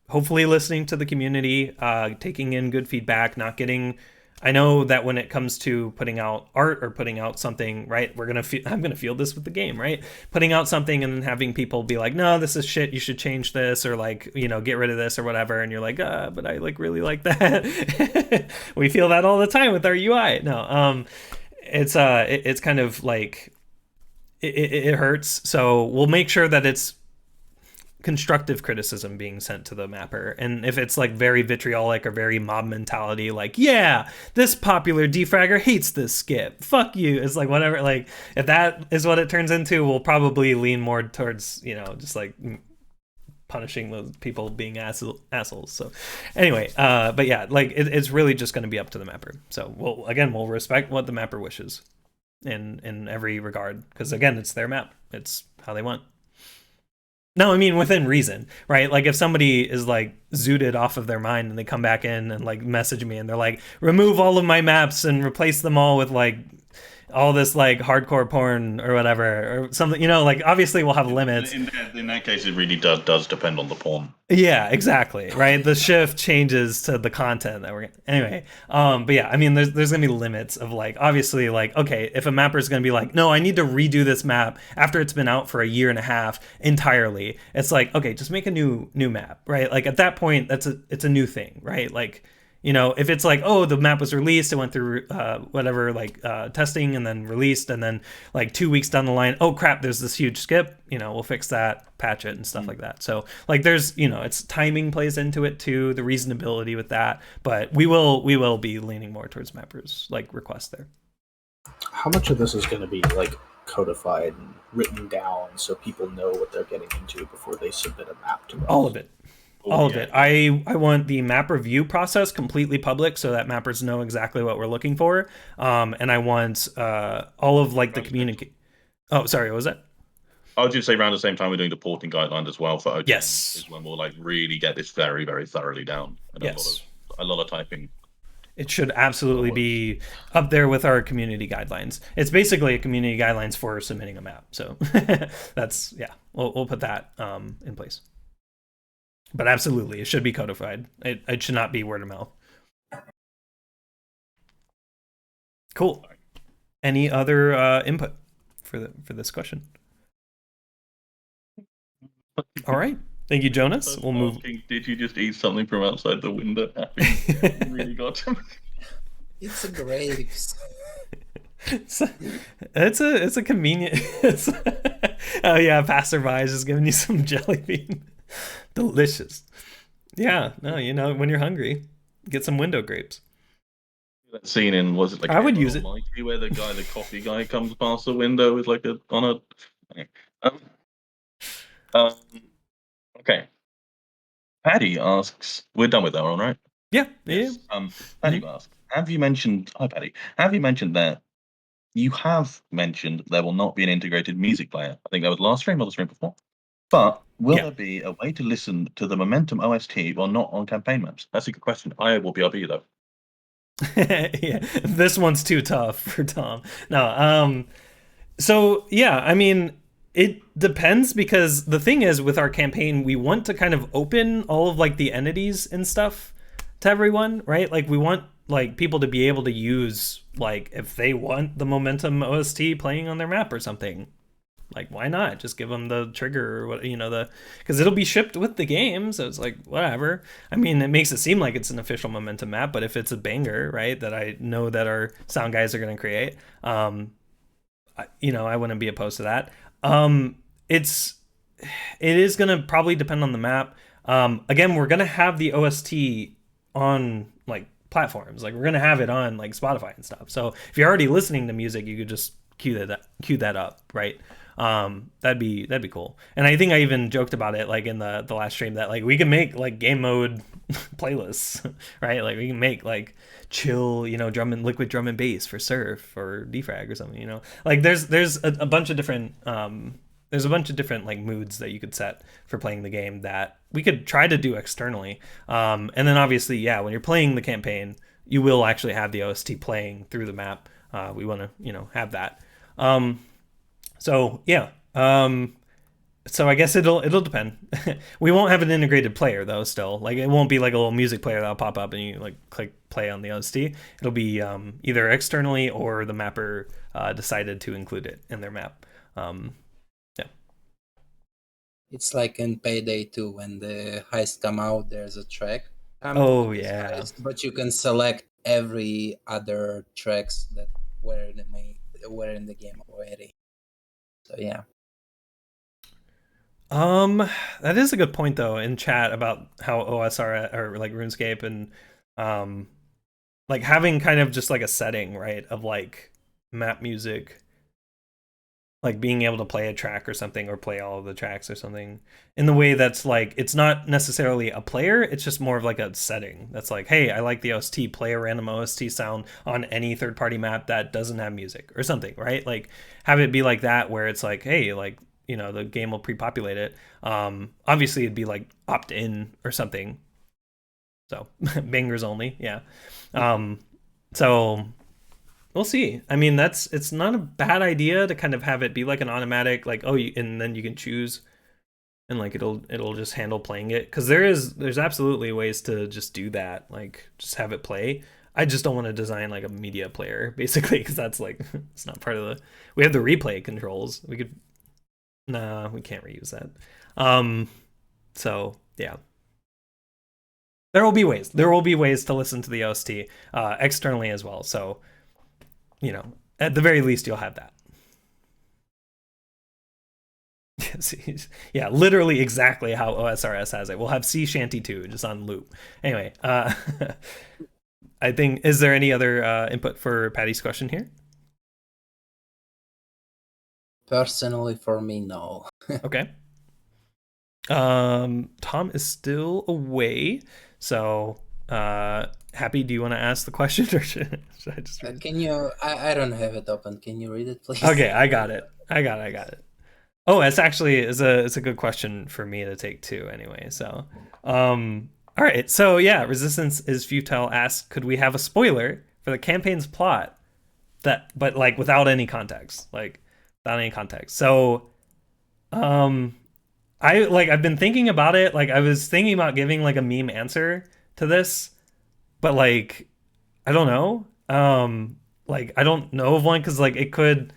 hopefully listening to the community, taking in good feedback, not getting, I know that when it comes to putting out art or putting out something, right, I'm gonna feel this with the game, right? Putting out something and then having people be like, no, this is shit, you should change this, or get rid of this or whatever, and you're like, but I really like that. We feel that all the time with our UI. No, it's kind of it hurts. So we'll make sure that it's constructive criticism being sent to the mapper, and if it's very vitriolic or very mob mentality, this popular defragger hates this skip, fuck you, it's whatever, if that is what it turns into, we'll probably lean more towards just punishing those people being assholes. So anyway, but yeah, it's really just going to be up to the mapper. So we'll respect what the mapper wishes. in every regard, because again, it's their map, it's how they want. No, I mean within reason, right? Like if somebody is like zooted off of their mind and they come back in and like message me and they're like, remove all of my maps and replace them all with like all this like hardcore porn or whatever or something, you know, like obviously we'll have limits. In that case, it really does depend on the porn. Yeah, exactly. Right. The shift changes to the content that we're getting. Anyway. But yeah, I mean, there's gonna be limits of like, obviously, like, okay, if a mapper is gonna be like, no, I need to redo this map after it's been out for a year and a half entirely. It's like, okay, just make a new map, right? Like at that point, it's a new thing, right? Like, you know, if it's like, oh, the map was released, it went through whatever, like testing and then released, and then like 2 weeks down the line, oh crap, there's this huge skip, you know, we'll fix that, patch it and stuff like that. So like there's, you know, it's timing plays into it too, the reasonability with that, but we will be leaning more towards mappers like requests there. How much of this is going to be like codified and written down so people know what they're getting into before they submit a map to us? All of it. All of it. I want the map review process completely public so that mappers know exactly what we're looking for. And I want all of like the community. Oh, sorry, what was that? I would just say around the same time we're doing the porting guidelines as well for OGN. Yes. Is when we'll like really get this very, very thoroughly down. And yes. A lot of typing. It should absolutely be up there with our community guidelines. It's basically a community guidelines for submitting a map. So that's, yeah, we'll put that in place. But absolutely, it should be codified. It should not be word of mouth. Cool. Any other input for this question? All right. Thank you, Jonas. We'll move. Did you just eat something from outside the window? Really got him. It's a grapes. It's a convenient. Oh yeah, passerby is just giving you some jelly bean. Delicious. Yeah, no, you know, when you're hungry, get some window grapes. That scene in, was it like I would use it, where the coffee guy comes past the window with like okay. Paddy asks, we're done with that one, right? Yeah. Yes. Paddy asks, hi Paddy, have you mentioned that you have mentioned there will not be an integrated music player? I think that was last stream or the stream before. But will there be a way to listen to the Momentum OST while not on campaign maps? That's a good question. I will BRB though. Yeah, this one's too tough for Tom. No, so yeah, I mean, it depends, because the thing is with our campaign, we want to kind of open all of like the entities and stuff to everyone, right? Like we want like people to be able to use, like if they want the Momentum OST playing on their map or something, like why not just give them the trigger or what, you know, because it'll be shipped with the game, so it's like whatever. I mean, it makes it seem like it's an official Momentum map, but if it's a banger, right, that I know that our sound guys are going to create, you know, I wouldn't be opposed to that. It is going to probably depend on the map. Again, we're going to have the OST on like platforms, like we're going to have it on like Spotify and stuff, so if you're already listening to music, you could just cue that up, right? That'd be cool. And I think I even joked about it like in the last stream that like we can make like game mode playlists, right? Like we can make like chill, you know, liquid drum and bass for surf or defrag or something, you know, like there's a bunch of different like moods that you could set for playing the game that we could try to do externally. And then obviously, yeah, when you're playing the campaign, you will actually have the OST playing through the map. We want to, you know, have that. So yeah, so I guess it'll depend. We won't have an integrated player though. Still, like it won't be like a little music player that'll pop up and you like click play on the OST. It'll be either externally or the mapper decided to include it in their map. Yeah. It's like in Payday 2 when the heist come out. There's a track. Oh yeah. Heist, but you can select every other tracks that were in the game already. So yeah. That is a good point though in chat about how OSR or like RuneScape and like having kind of just like a setting, right, of like map music like being able to play a track or something, or play all of the tracks or something in the way that's like, it's not necessarily a player, it's just more of like a setting that's like, hey, I like the OST, play a random OST sound on any third-party map that doesn't have music or something, right? Like have it be like that, where it's like, hey, like, you know, the game will pre-populate it. Obviously it'd be like opt-in or something, so bangers only, yeah. So we'll see. I mean, it's not a bad idea to kind of have it be like an automatic, like, oh, and then you can choose, and like it'll just handle playing it, because there's absolutely ways to just do that, like just have it play. I just don't want to design like a media player, basically, because that's like, it's not part of the. We have the replay controls. We could, nah, we can't reuse that. So yeah. There will be ways. There will be ways to listen to the OST externally as well. So, you know, at the very least, you'll have that. Yeah, literally exactly how OSRS has it. We'll have Sea Shanty 2 just on loop. Anyway, I think, is there any other input for Paddy's question here? Personally, for me, no. Okay. Tom is still away, so Happy, do you want to ask the question, or should I just read it? Can you? I don't have it open. Can you read it, please? Okay, I got it. Oh, it's actually it's a good question for me to take too. Anyway, so all right. So yeah, Resistance is Futile asks, could we have a spoiler for the campaign's plot but like without any context, So, I've been thinking about it. Like I was thinking about giving like a meme answer to this, but like I don't know. Like I don't know of one, because like it could,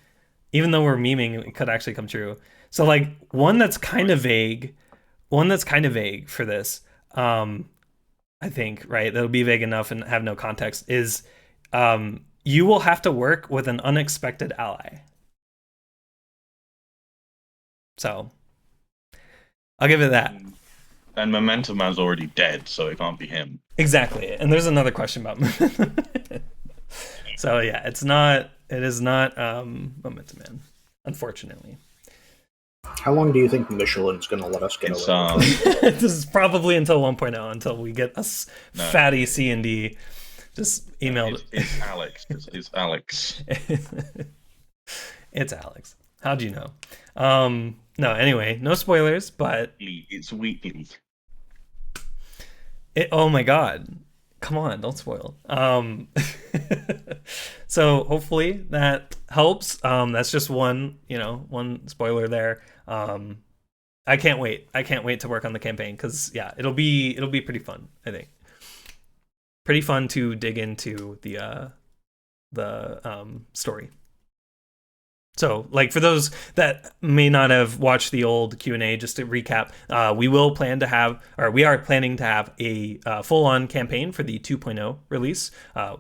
even though we're memeing, it could actually come true. So like one that's kind of vague for this, I think, right, that'll be vague enough and have no context, is you will have to work with an unexpected ally. So I'll give it that. And Momentum Man's already dead, so it can't be him. Exactly. And there's another question about Momentum. So yeah, it is not Momentum Man, unfortunately. How long do you think Michelin's going to let us get away? This is probably until 1.0, until we get us fatty C&D. Just email. It's Alex. It's Alex. It's Alex. How'd you know? No, anyway, no spoilers, but it's weekly. Oh my god. Come on, don't spoil. So hopefully that helps. That's just one spoiler there. I can't wait. I can't wait to work on the campaign, because yeah, it'll be pretty fun, I think. Pretty fun to dig into the story. So, like, for those that may not have watched the old Q&A, just to recap, we are planning to have a full-on campaign for the 2.0 release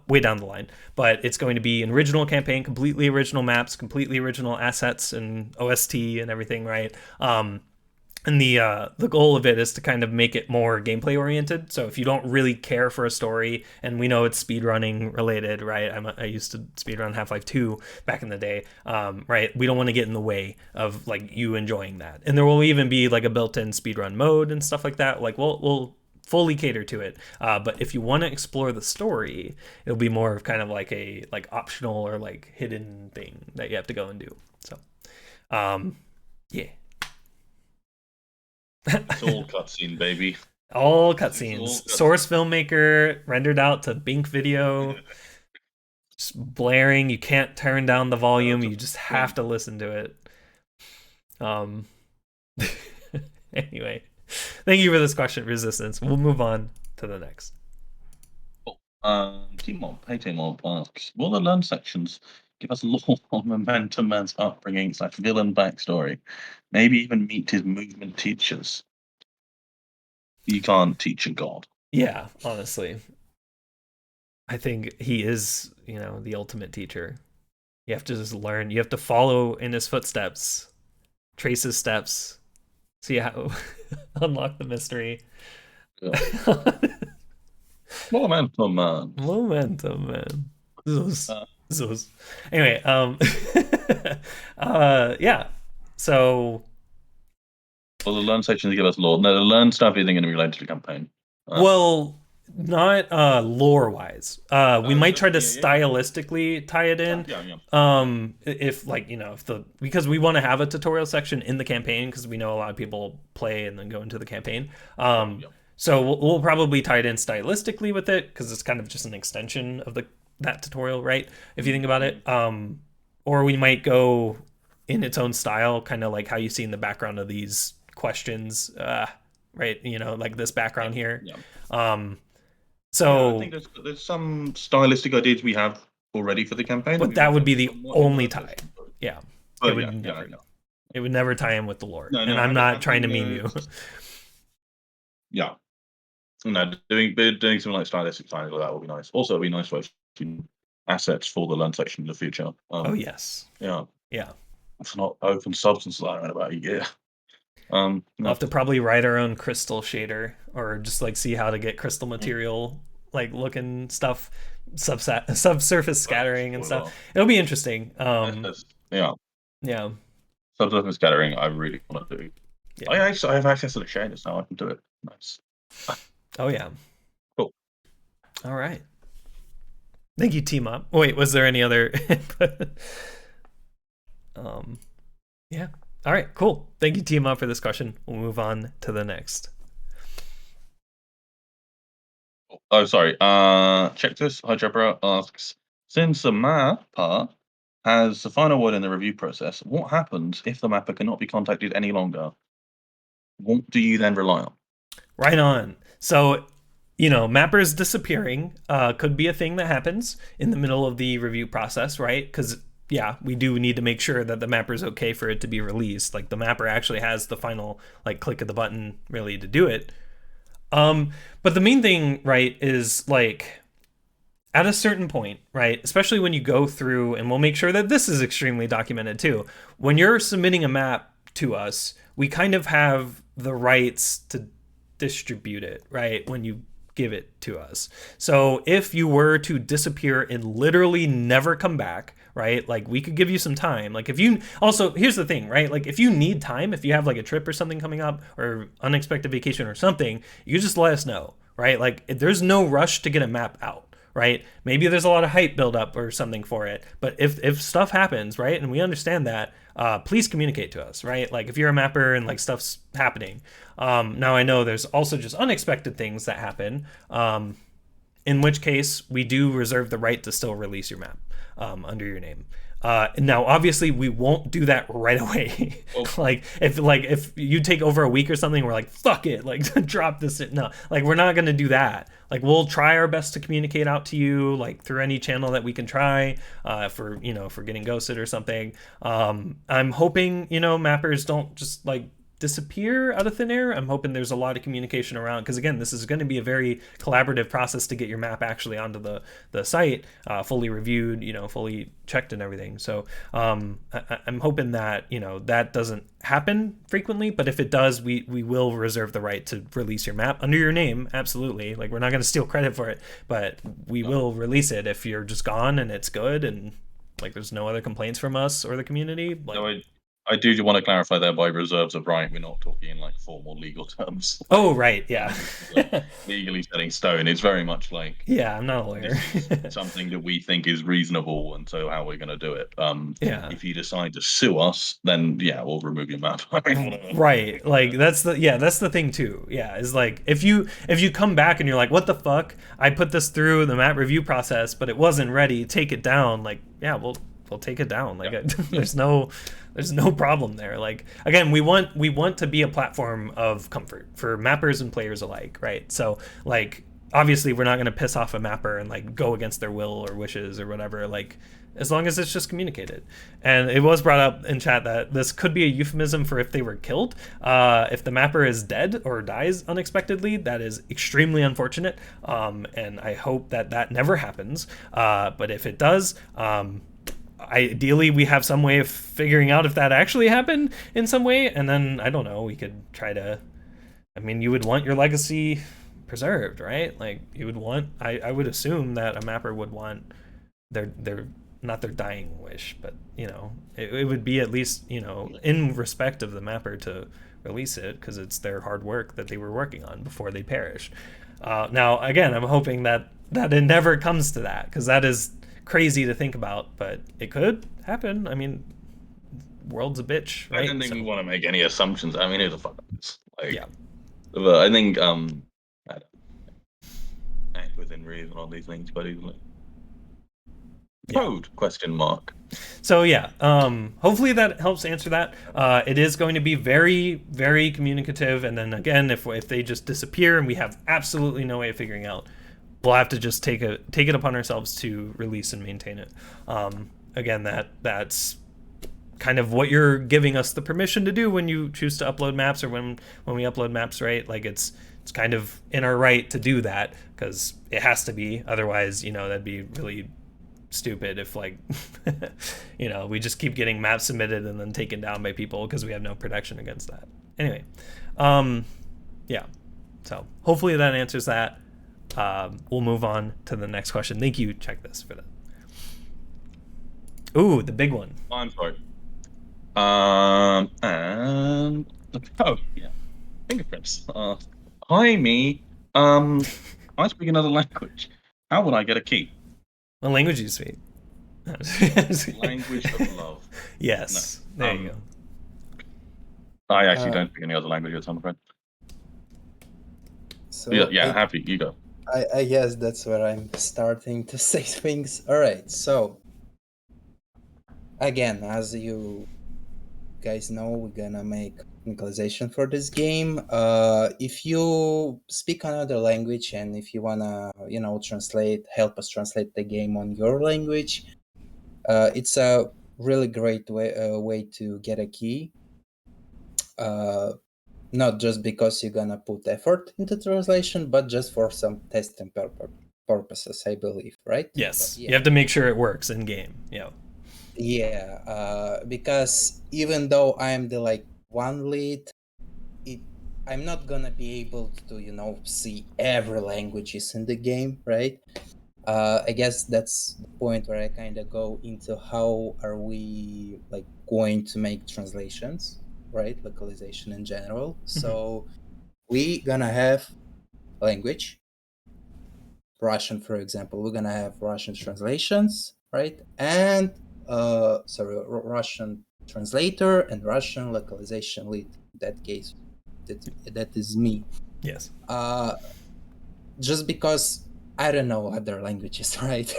way down the line. But it's going to be an original campaign, completely original maps, completely original assets and OST and everything, right? And the goal of it is to kind of make it more gameplay oriented. So if you don't really care for a story, and we know it's speedrunning related, right? I used to speedrun Half-Life 2 back in the day, right? We don't want to get in the way of like you enjoying that. And there will even be like a built-in speedrun mode and stuff like that. Like we'll fully cater to it. But if you want to explore the story, it'll be more of kind of like a optional or like hidden thing that you have to go and do. So, yeah. It's all cutscene, baby. All cutscenes. Source filmmaker, rendered out to Bink video. Just blaring. You can't turn down the volume. You just have to listen to it. Anyway, thank you for this question, Resistance. We'll move on to the next. TMob. Hey, TMob asks, will the learn sections give us lore on Momentum Man's upbringing / villain backstory? Maybe even meet his movement teachers. You can't teach a god. Yeah, honestly. I think he is, the ultimate teacher. You have to just learn. You have to follow in his footsteps, trace his steps, see how unlock the mystery. Yeah. Momentum Man. Momentum Man. Zeus. Anyway, yeah. So. Well, the learn section to give us lore. No, the learn stuff isn't going to be related to the campaign. Well, not lore wise. We might try to stylistically tie it in. If like, you know, because we want to have a tutorial section in the campaign, because we know a lot of people play and then go into the campaign. So we'll probably tie it in stylistically with it, because it's kind of just an extension of that tutorial, right? If you think about it. Or we might go in its own style, kind of like how you see in the background of these questions, right? You know, like this background here. So I think there's some stylistic ideas we have already for the campaign, but that would be the only tie. Yeah, but it would never tie in with the lore. No, and I'm not trying to meme you. Yeah, no, doing something like stylistic signs like that would be nice. Also, it'd be nice for assets for the learn section in the future. Oh yes. Yeah. Yeah. It's not open substance like in about a year. We'll have to probably write our own crystal shader, or just like see how to get crystal material like looking stuff, subsurface scattering and stuff. It'll be interesting. Yeah. Subsurface scattering I really want to do. I have access to the shaders now. I can do it. Nice. Oh yeah. Cool. All right. Thank you, TMob. Wait, was there any other input? Yeah. All right, cool. Thank you, TMob, for this question. We'll move on to the next. Oh, sorry. Checkthis Hydrebra asks, since the mapper has the final word in the review process, what happens if the mapper cannot be contacted any longer? What do you then rely on? Right on. So, you know, mappers disappearing could be a thing that happens in the middle of the review process, right? Because yeah, we do need to make sure that the mapper is okay for it to be released. Like the mapper actually has the final like click of the button really to do it. But the main thing, right, is like at a certain point, right, especially when you go through, and we'll make sure that this is extremely documented too. When you're submitting a map to us, we kind of have the rights to distribute it, right, when you give it to us. So if you were to disappear and literally never come back, right, like we could give you some time. Like if you also, here's the thing, right, like if you need time, if you have like a trip or something coming up or unexpected vacation or something, you just let us know, right? Like there's no rush to get a map out, right? Maybe there's a lot of hype buildup or something for it, but if stuff happens, right, and we understand that, please communicate to us, right? Like if you're a mapper and like stuff's happening. Now I know there's also just unexpected things that happen, in which case we do reserve the right to still release your map under your name. Now obviously we won't do that right away. like if you take over a week or something, we're like, fuck it, like drop this. No, like we're not gonna do that. Like we'll try our best to communicate out to you like through any channel that we can try, for getting ghosted or something. I'm hoping mappers don't just like disappear out of thin air. I'm hoping there's a lot of communication around, because again, this is going to be a very collaborative process to get your map actually onto the site, fully reviewed, fully checked and everything. So I'm hoping that that doesn't happen frequently, but if it does, we will reserve the right to release your map under your name. Absolutely. Like we're not going to steal credit for it, but we will release it if you're just gone and it's good and like there's no other complaints from us or the community. Like, no, I do want to clarify there, by reserves of right, we're not talking in like formal legal terms. Oh, right, yeah. Like, legally set in stone. It's very much like, yeah, I'm not a lawyer. Something that we think is reasonable, and so how we're going to do it. Yeah. If you decide to sue us, then yeah, we'll remove your map. Right, like that's the thing too. Yeah, is like if you come back and you're like, what the fuck? I put this through the map review process, but it wasn't ready. Take it down. Like, yeah, we'll take it down. Like there's no problem there. Like again, we want to be a platform of comfort for mappers and players alike, right? So like obviously we're not going to piss off a mapper and like go against their will or wishes or whatever, like as long as it's just communicated. And it was brought up in chat that this could be a euphemism for if they were killed. If the mapper is dead or dies unexpectedly, that is extremely unfortunate, and I hope that never happens, but if it does, ideally we have some way of figuring out if that actually happened in some way, and then I don't know, we could try to, I mean, you would want your legacy preserved, right? Like you would want, I would assume that a mapper would want their not their dying wish, but it would be at least in respect of the mapper to release it, because it's their hard work that they were working on before they perished. Now again, I'm hoping that it never comes to that, because that is crazy to think about, but it could happen. I mean, world's a bitch, right? I don't think we want to make any assumptions. I mean, it's a fuck. Yeah. But I think act within reason on these things, but isn't it? Code ? So yeah, hopefully that helps answer that. It is going to be very, very communicative, and then again, if they just disappear and we have absolutely no way of figuring out, we'll have to just take it upon ourselves to release and maintain it. Again, that's kind of what you're giving us the permission to do when you choose to upload maps, or when we upload maps, right? Like it's kind of in our right to do that, because it has to be. Otherwise, that'd be really stupid if we just keep getting maps submitted and then taken down by people because we have no protection against that. Anyway, yeah. So hopefully that answers that. We'll move on to the next question. Thank you, Checkthis, for that. Ooh, the big one. I'm sorry. Yeah. Fingerprince. Hi, me. I speak another language. How would I get a key? What language do you speak? Language of love. Yes. No. There you go. I actually don't speak any other languages, I'm afraid. So happy. You go. I guess that's where I'm starting to say things. All right. So again, as you guys know, we're gonna make localization for this game. If you speak another language, and if you wanna help us translate the game on your language, it's a really great way to get a key. Not just because you're gonna put effort into translation, but just for some testing purposes, I believe, right? Yes. You have to make sure it works in game. Because even though I'm the one lead, I'm not gonna be able to see every languages in the game, right? I guess that's the point where I kind of go into how are we going to make translations, right? Localization in general. So we gonna have language, Russian, for example. We're gonna have Russian translations, right? And Russian translator and Russian localization lead. In that case, that is me. Yes. Just because I don't know other languages, right?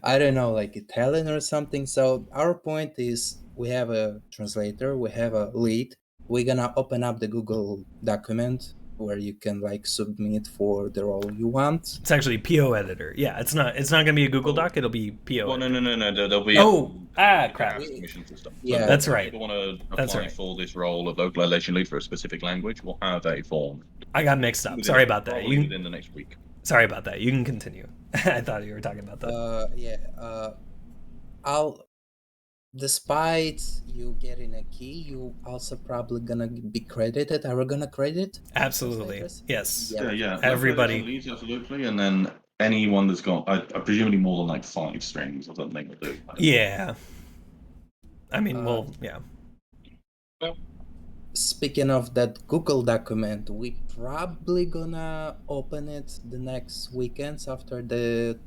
I don't know Italian or something. So our point is we have a translator, we have a lead. We're gonna open up the Google document where you can submit for the role you want. It's actually PO editor. Yeah, it's not gonna be a Google Doc. It'll be PO. Well, no. There'll be. Crap. Submission system. Yeah, so that's right. If people want to apply for this role of localization lead for a specific language, we'll have a form. I got mixed up. Sorry about that. Within the next week. Sorry about that. You can continue. I thought you were talking about that. Despite you getting a key, you also probably gonna be credited. Are we gonna credit? Absolutely. Yes. Yeah. Everybody. Leads, absolutely, and then anyone that's got, presumably more than 5 strings or something will do. Yeah. I mean, Speaking of that Google document, we probably gonna open it the next weekends after the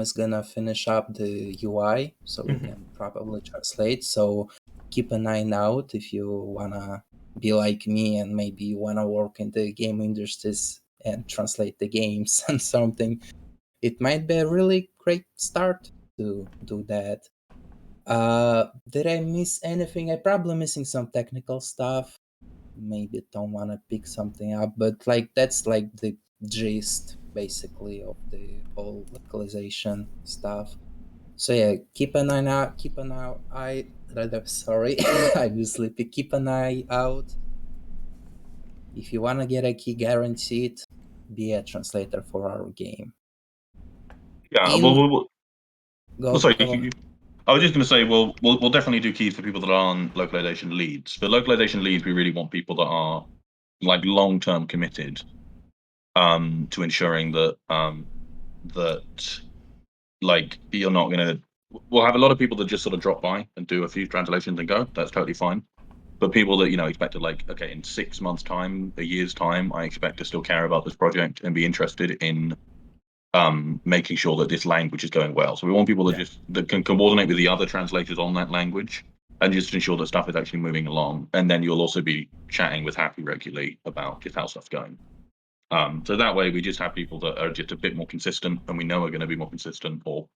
is gonna finish up the UI, so we can probably translate. So keep an eye out if you wanna be like me and maybe you wanna work in the game industries and translate the games and something. It might be a really great start to do that. Did I miss anything? I'm probably missing some technical stuff. Maybe don't want to pick something up, but that's the gist basically of the whole localization stuff. So yeah, keep an eye out. Sorry, I'm sleepy. Keep an eye out. If you want to get a key guaranteed, be a translator for our game. Yeah, sorry. I was just going to say, we'll definitely do keys for people that aren't localization leads. For localization leads, we really want people that are long-term committed to ensuring that that you're not going to we'll have a lot of people that just sort of drop by and do a few translations and go. That's totally fine. But people that expect to, like, okay, in 6 months' time, a year's time, I expect to still care about this project and be interested in making sure that this language is going well. So we want people that can coordinate with the other translators on that language and just ensure that stuff is actually moving along. And then you'll also be chatting with Happy regularly about just how stuff's going. So that way we just have people that are just a bit more consistent, and we know are going to be more consistent, or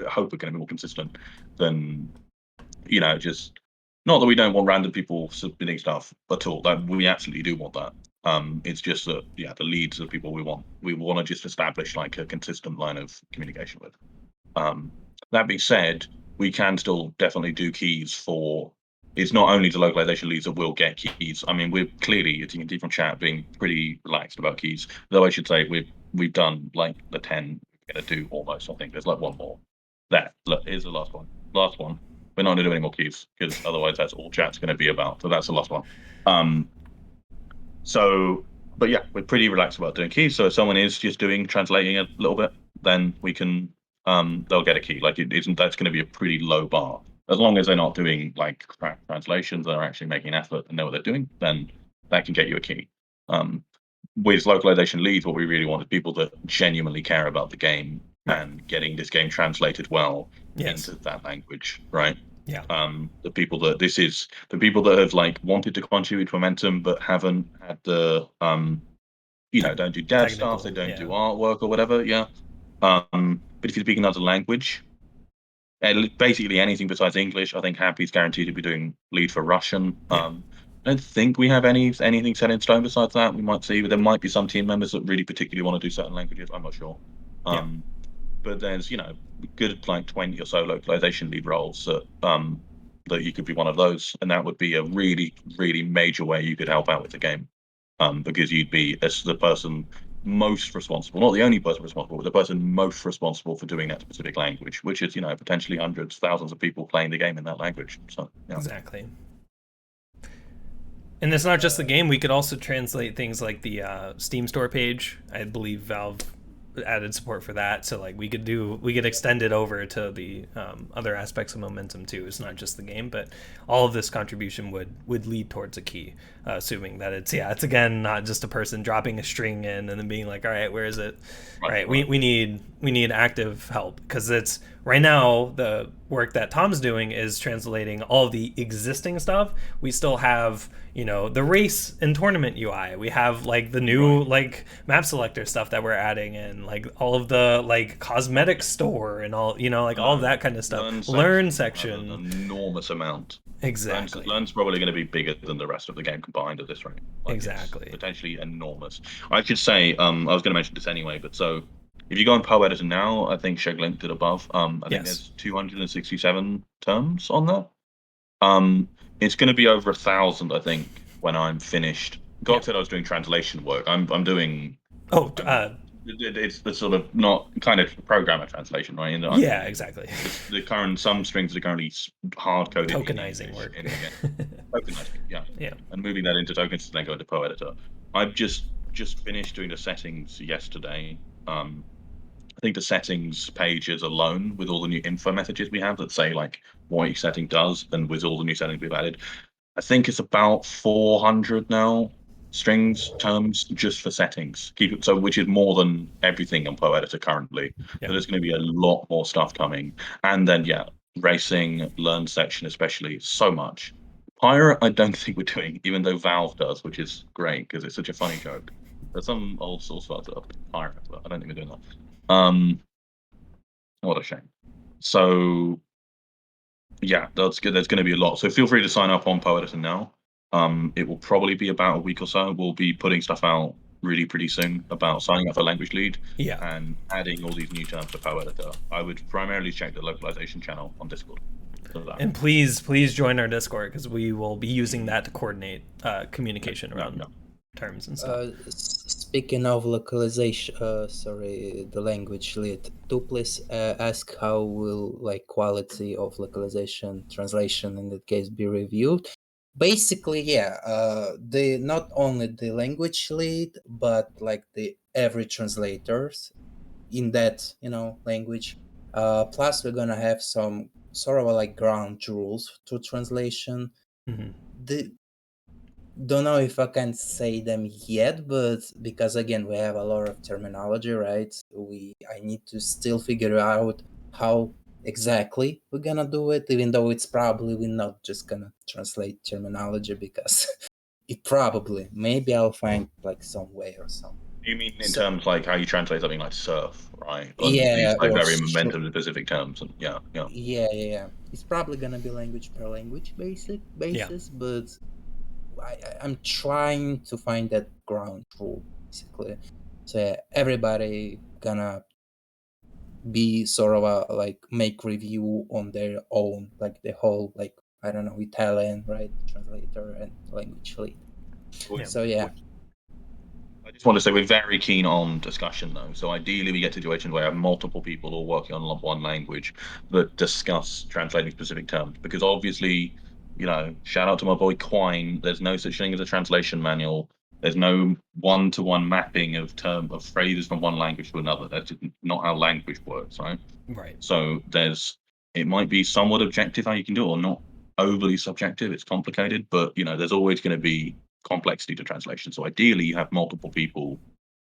hope are going to be more consistent than, just not that we don't want random people submitting stuff at all. That we absolutely do want that. It's just that, the leads are people we want. We want to just establish like a consistent line of communication with. That being said, we can still definitely do keys for. It's not only the localization leads that will get keys. I mean, we're clearly, as you can see from chat, being pretty relaxed about keys. Though I should say we've done like the 10 we're gonna do almost. I think there's like one more. Look, here's the last one. Last one. We're not gonna do any more keys because otherwise that's all chat's gonna be about. So that's the last one. But yeah, we're pretty relaxed about doing keys. So if someone is just translating a little bit, then we can they'll get a key. Like that's going to be a pretty low bar. As long as they're not doing like crap translations, they're actually making an effort and know what they're doing, then that can get you a key. With localization leads, what we really want is people that genuinely care about the game and getting this game translated well into that language, right? Yeah. The people that have like wanted to contribute to Momentum but haven't had the don't do dev stuff, they don't do artwork or whatever. Yeah. But if you speak another language, basically anything besides English, I think Happy's guaranteed to be doing lead for Russian. I don't think we have anything set in stone besides that. We might see, but there might be some team members that really particularly want to do certain languages. I'm not sure. But there's good like 20 or so localization lead roles that you could be one of those, and that would be a really, really major way you could help out with the game, because you'd be as the person most responsible, not the only person responsible, but the person most responsible for doing that specific language, which is potentially hundreds, thousands of people playing the game in that language. So exactly. And it's not just the game. We could also translate things like the Steam store page. I believe Valve added support for that, so like we could extend it over to the other aspects of Momentum too. It's not just the game, but all of this contribution would lead towards a key, assuming that it's again not just a person dropping a string in and then being like, all right, where is it? Right. We need active help, because it's right now the work that Tom's doing is translating all the existing stuff. We still have the race and tournament UI. We have like the new like map selector stuff that we're adding in, like all of the like cosmetic store and all like all of that kind of stuff. Learn section. An enormous amount. Exactly. Learn's probably going to be bigger than the rest of the game combined at this rate. Exactly. Potentially enormous. I should say, I was going to mention this anyway, but so if you go on PoE Editor now, I think Sheg linked it above. I think there's 267 terms on there. It's going to be over 1,000, I think, when I'm finished. God said I was doing translation work. I'm doing. It's the sort of not kind of programmer translation, right? Exactly. The current some strings are currently hard coded. Tokenizing work. Tokenizing, and moving that into tokens to then go into PoE Editor. I've just finished doing the settings yesterday. I think the settings pages alone, with all the new info messages we have that say like what each setting does, and with all the new settings we've added, I think it's about 400 now strings terms just for settings. Which is more than everything on PoE Editor currently. So there's going to be a lot more stuff coming, and then racing, learn section especially, so much. Pirate, I don't think we're doing, even though Valve does, which is great because it's such a funny joke. There's some old source files that are Pirate, but I don't think we're doing that. What a shame. So that's good. There's going to be a lot. So feel free to sign up on PoE Editor now. It will probably be about a week or so. We'll be putting stuff out really pretty soon about signing up for language lead and adding all these new terms to PoE Editor. I would primarily check the localization channel on Discord. And please join our Discord, because we will be using that to coordinate communication around terms and stuff. Speaking of localization, the language lead, do please ask how will like quality of localization translation in that case be reviewed? Basically, the not only the language lead, but like the every translators in that language Plus, we're gonna have some sort of like ground rules to translation. Don't know if I can say them yet, but because again we have a lot of terminology, right? I need to still figure out how exactly we're gonna do it, even though it's probably we're not just gonna translate terminology because it probably maybe I'll find like some way or something. You mean in terms like how you translate something like surf, right? On Yeah, these like or very momentum specific terms, and yeah. Yeah. It's probably gonna be language per language basis, but I'm trying to find that ground rule basically. So yeah, everybody gonna be sort of a like make review on their own, like the whole like I don't know Italian right translator and language lead. So yeah. I just want to say we're very keen on discussion though. So ideally we get situations where I have multiple people all working on one language that discuss translating specific terms. Because obviously, you know, shout out to my boy Quine, there's no such thing as a translation manual. There's no one-to-one mapping of phrases from one language to another. That's not how language works, right? Right. So it might be somewhat objective how you can do it, or not overly subjective. It's complicated, but you know, there's always going to be complexity to translation. So ideally, you have multiple people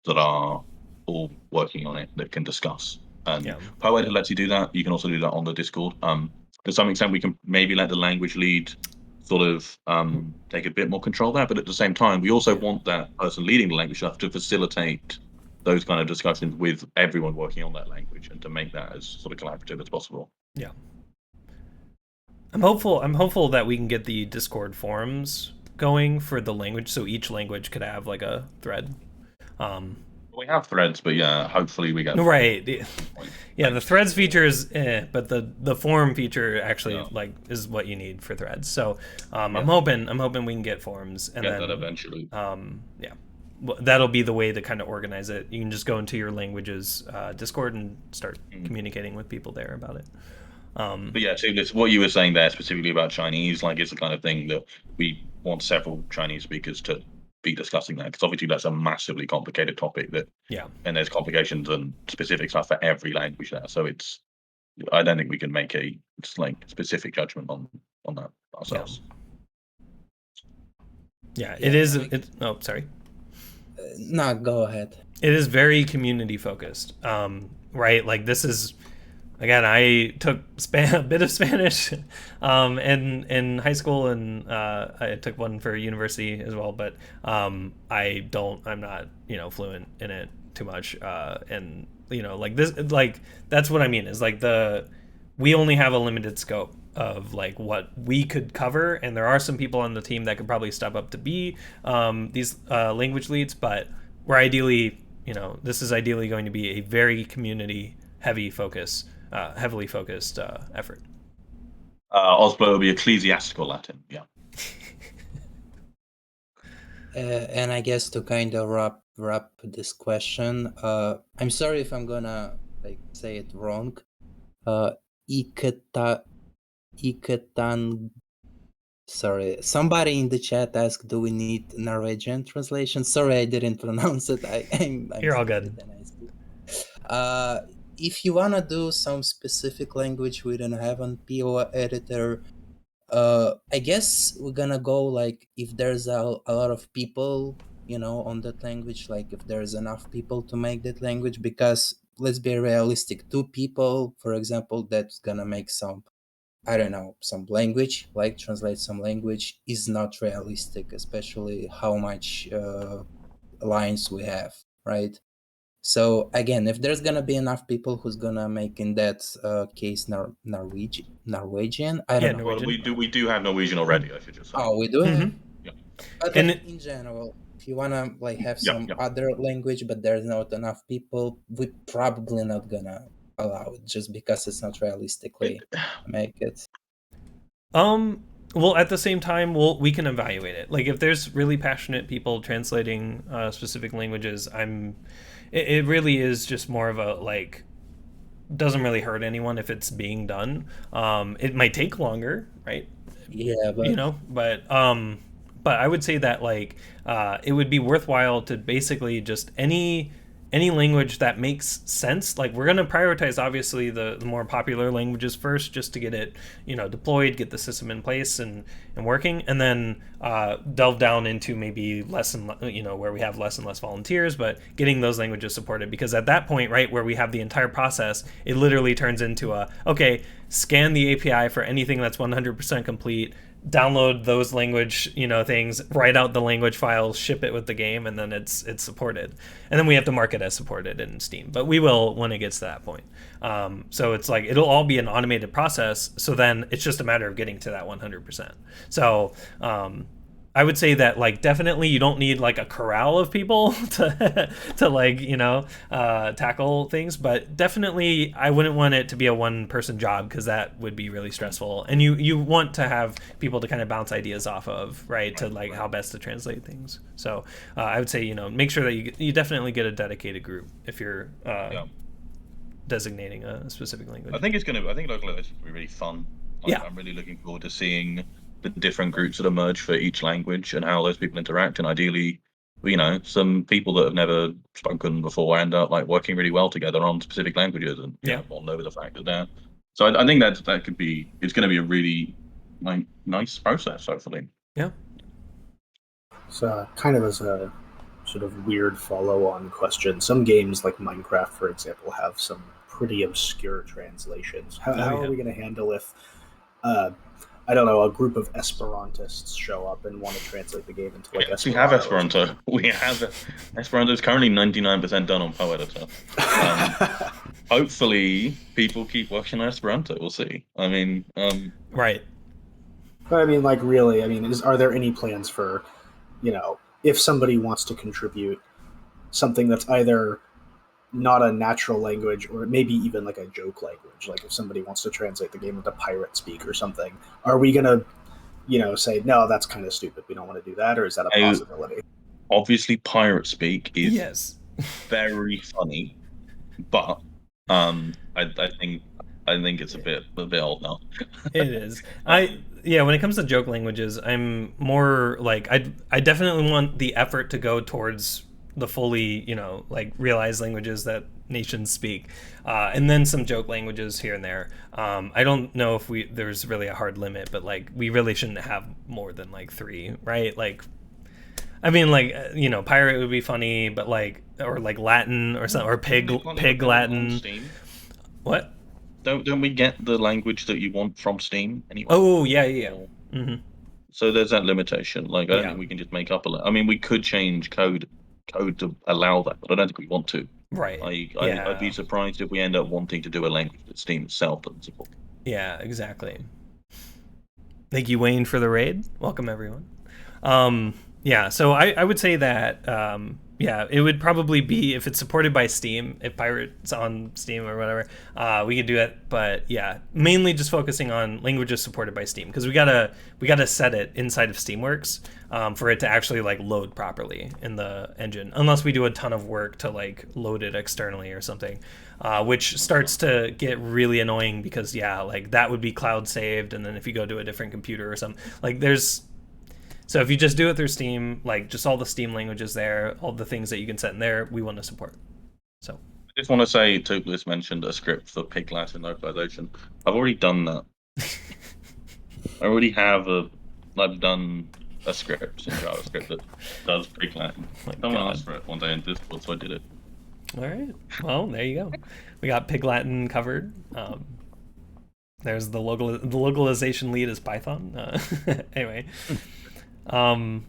that are all working on it that can discuss. And PoEd lets you do that. You can also do that on the Discord. To some extent, we can maybe let the language lead sort of take a bit more control there, but at the same time, we also want that person leading the language stuff to facilitate those kind of discussions with everyone working on that language and to make that as sort of collaborative as possible. Yeah. I'm hopeful that we can get the Discord forums going for the language, so each language could have like a thread. We have threads, but yeah, hopefully we get right. Yeah, the threads feature is, but the forum feature actually like is what you need for threads. So I'm hoping we can get forums and get then that eventually. That'll be the way to kind of organize it. You can just go into your language's Discord and start communicating with people there about it. But yeah, so this what you were saying there specifically about Chinese, like it's the kind of thing that we want several Chinese speakers to be discussing that, because obviously that's a massively complicated topic and there's complications and specific stuff for every language there. So I don't think we can make a specific judgment on that ourselves. It is. Oh, sorry. No, go ahead. It is very community focused, right? Like this is. Again, I took a bit of Spanish in high school, and I took one for university as well. But I'm not fluent in it too much. And like this, like that's what I mean is like we only have a limited scope of like what we could cover, and there are some people on the team that could probably step up to be these language leads. But we're ideally, this is ideally going to be a very community heavily focused effort. Oslo will be ecclesiastical Latin, yeah. And I guess to kind of wrap this question, I'm sorry if I'm gonna say it wrong. Iketan. Sorry, somebody in the chat asked, "Do we need Norwegian translation?" Sorry, I didn't pronounce it. I'm You're all good. If you wanna do some specific language we don't have on PO editor, I guess we're gonna go like if there's a lot of people, on that language, like if there's enough people to make that language, because let's be realistic, 2 people, for example, that's gonna make some language, like translate some language is not realistic, especially how much lines we have, right? So again, if there's gonna be enough people who's gonna make in that case Norwegian, I don't know. Well, we do have Norwegian already, I should just say. Oh, we do? Mm-hmm. Yeah. But in general, if you wanna have some other language, but there's not enough people, we're probably not gonna allow it just because it's not realistically make it. Well, at the same time, we can evaluate it. Like if there's really passionate people translating specific languages, it really is just more of a doesn't really hurt anyone if it's being done. It might take longer, right? Yeah, but but I would say that it would be worthwhile to basically just any any language that makes sense. Like, we're going to prioritize obviously the more popular languages first, just to get it, deployed, get the system in place and working, and then delve down into maybe less and where we have less and less volunteers, but getting those languages supported, because at that point, right, where we have the entire process, it literally turns into okay, scan the API for anything that's 100% complete, download those language things, write out the language files, ship it with the game, and then it's supported, and then we have to mark it as supported in Steam, but we will when it gets to that point. So it's like it'll all be an automated process, so then it's just a matter of getting to that 100%. So I would say that, like, definitely you don't need like a corral of people to like tackle things, but definitely I wouldn't want it to be a one-person job, because that would be really stressful, and you want to have people to kind of bounce ideas off of, right, to like how best to translate things. So I would say make sure that you definitely get a dedicated group if you're designating a specific language. I think localization will be really fun. I'm really looking forward to seeing the different groups that emerge for each language and how those people interact, and ideally, some people that have never spoken before end up like working really well together on specific languages and bond over the fact that they're. So I think it's going to be a really nice process, hopefully. Yeah. So kind of as a sort of weird follow-on question, some games like Minecraft, for example, have some pretty obscure translations. How are we going to handle if I don't know, a group of Esperantists show up and want to translate the game into like Esperanto? We have Esperanto. Esperanto is currently 99% done on Poe Editor. Hopefully, people keep working on Esperanto. We'll see. Right. But like, really, are there any plans for, if somebody wants to contribute something that's either not a natural language or maybe even like a joke language, like if somebody wants to translate the game into pirate speak or something, are we gonna say no, that's kind of stupid, we don't want to do that, or is that a possibility? Obviously pirate speak is very funny, but I think it's a bit old now. It is. When it comes to joke languages, I'm more like I definitely want the effort to go towards the fully, like realized languages that nations speak, and then some joke languages here and there. I don't know if there's really a hard limit, but like we really shouldn't have more than like 3, right? Like, pirate would be funny, but like, or like Latin or something, or pig Latin. What? Don't we get the language that you want from Steam anyway? Oh yeah. Mm-hmm. So there's that limitation. Like, I don't think we can just make up we could change code to allow that, but I don't think we want to. Right. I'd be surprised if we end up wanting to do a language that Steam itself doesn't support. Yeah, exactly. Thank you, Wayne, for the raid. Welcome, everyone. So I would say that it would probably be, if it's supported by Steam, if Pirate's on Steam or whatever, we could do it. But yeah, mainly just focusing on languages supported by Steam, because we gotta set it inside of Steamworks for it to actually like load properly in the engine, unless we do a ton of work to like load it externally or something, which starts to get really annoying, because like that would be cloud saved, and then if you go to a different computer or something, like so if you just do it through Steam, like just all the Steam languages there, all the things that you can set in there, we want to support. So I just want to say, Toothless mentioned a script for pig Latin localization. I've already done that. I've done a script in JavaScript that does pig Latin. Someone asked for it one day in Discord, so I did it. All right. Well, there you go. We got pig Latin covered. There's the localization lead is Python. Anyway. I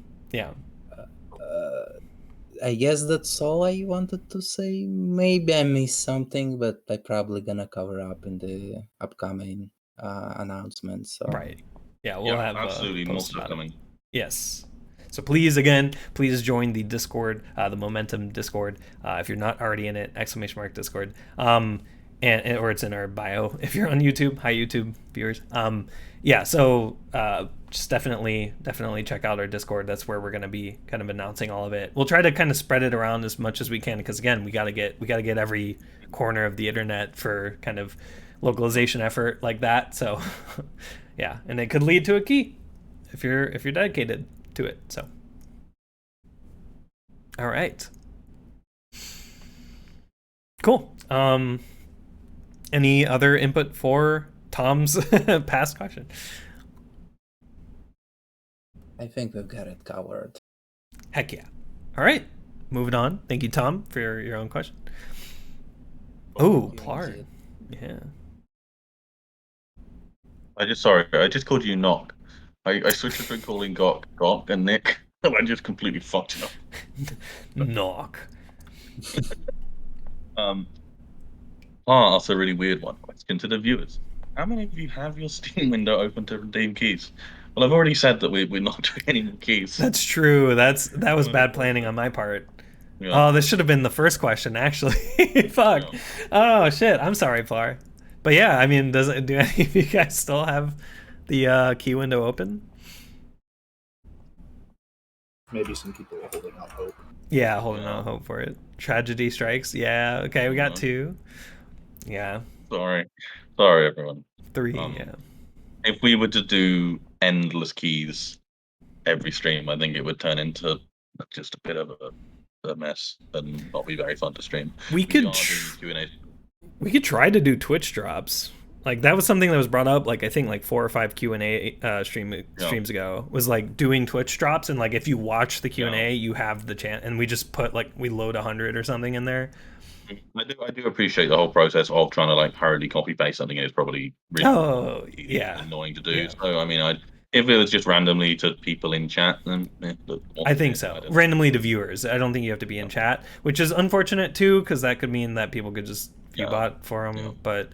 guess that's all I wanted to say. Maybe I missed something, but I'm probably gonna cover up in the upcoming announcements. So. Right. Yeah, we'll have absolutely more stuff coming. Yes. So please join the Discord, the Momentum Discord. If you're not already in it, !Discord. Or it's in our bio if you're on YouTube. Hi, YouTube viewers. So just definitely check out our Discord. That's where we're going to be kind of announcing all of it. We'll try to kind of spread it around as much as we can, because again, we got to get every corner of the internet for kind of localization effort like that. So yeah, and it could lead to a key if you're dedicated to it. So all right. Cool. Any other input for Tom's past question? I think we've got it covered. Heck yeah. All right. Moving on. Thank you, Tom, for your own question. Oh, Plar. Yeah. I just called you Knock. I switched between calling Gok and Nick, and I just completely fucked it up. Knock. That's a really weird one. Question to the viewers: how many of you have your Steam window open to redeem keys? Well, I've already said that we're not doing any more keys. That's true. That was bad planning on my part. Yeah. Oh, this should have been the first question, actually. Fuck. Yeah. Oh shit. I'm sorry, Plar. But yeah, I mean, do any of you guys still have the key window open? Maybe some people are holding out hope. Yeah, holding out hope for it. Tragedy strikes. Yeah. Okay, we got 2. Yeah. Sorry, everyone. 3. Yeah. If we were to do endless keys every stream, I think it would turn into just a bit of a mess and not be very fun to stream. We could try to do Twitch drops. Like that was something that was brought up, like I think like 4 or 5 Q&A streams ago, was like doing Twitch drops, and like if you watch the Q&A, you have the chance, and we just put like we load 100 or something in there. I do appreciate the whole process of trying to like hurriedly copy paste something. It's probably really annoying to do. Yeah. So I mean, if it was just randomly to people in chat, then I think so. Randomly to viewers. I don't think you have to be in chat, which is unfortunate too, because that could mean that people could just bot for them. Yeah. But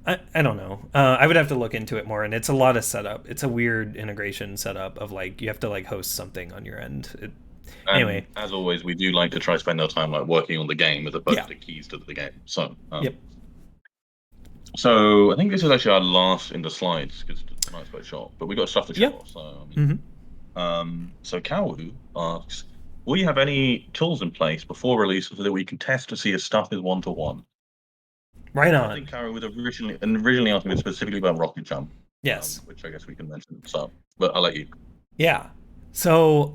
I don't know. I would have to look into it more, and it's a lot of setup. It's a weird integration setup of like you have to like host something on your end. Anyway, as always, we do like to try to spend our time like working on the game as opposed to keys to the game. So yep. So I think this is actually our last in the slides because tonight's quite short, but we got stuff to show off. So I mean, so CaWu asks, will you have any tools in place before release so that we can test to see if stuff is 1-to-1? Right on. I think CaWu was originally asked me specifically about Rocket Jump. Yes. Which I guess we can mention. So, but I'll let you. Yeah. So,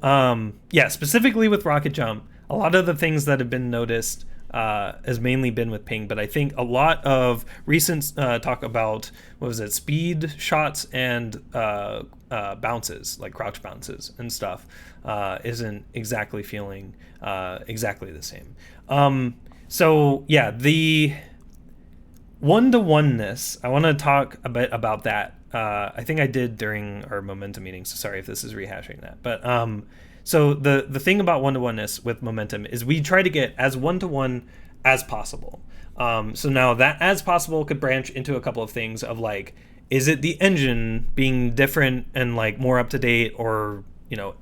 specifically with Rocket Jump, a lot of the things that have been noticed has mainly been with ping, but I think a lot of recent talk about, speed shots and bounces, like crouch bounces and stuff, isn't exactly feeling exactly the same. So, yeah, the one-to-oneness, I want to talk a bit about that. I think I did during our Momentum meeting, so sorry if this is rehashing that. But so the thing about one-to-oneness with Momentum is we try to get as one-to-one as possible. So now that as possible could branch into a couple of things of like, is it the engine being different and like more up to date, or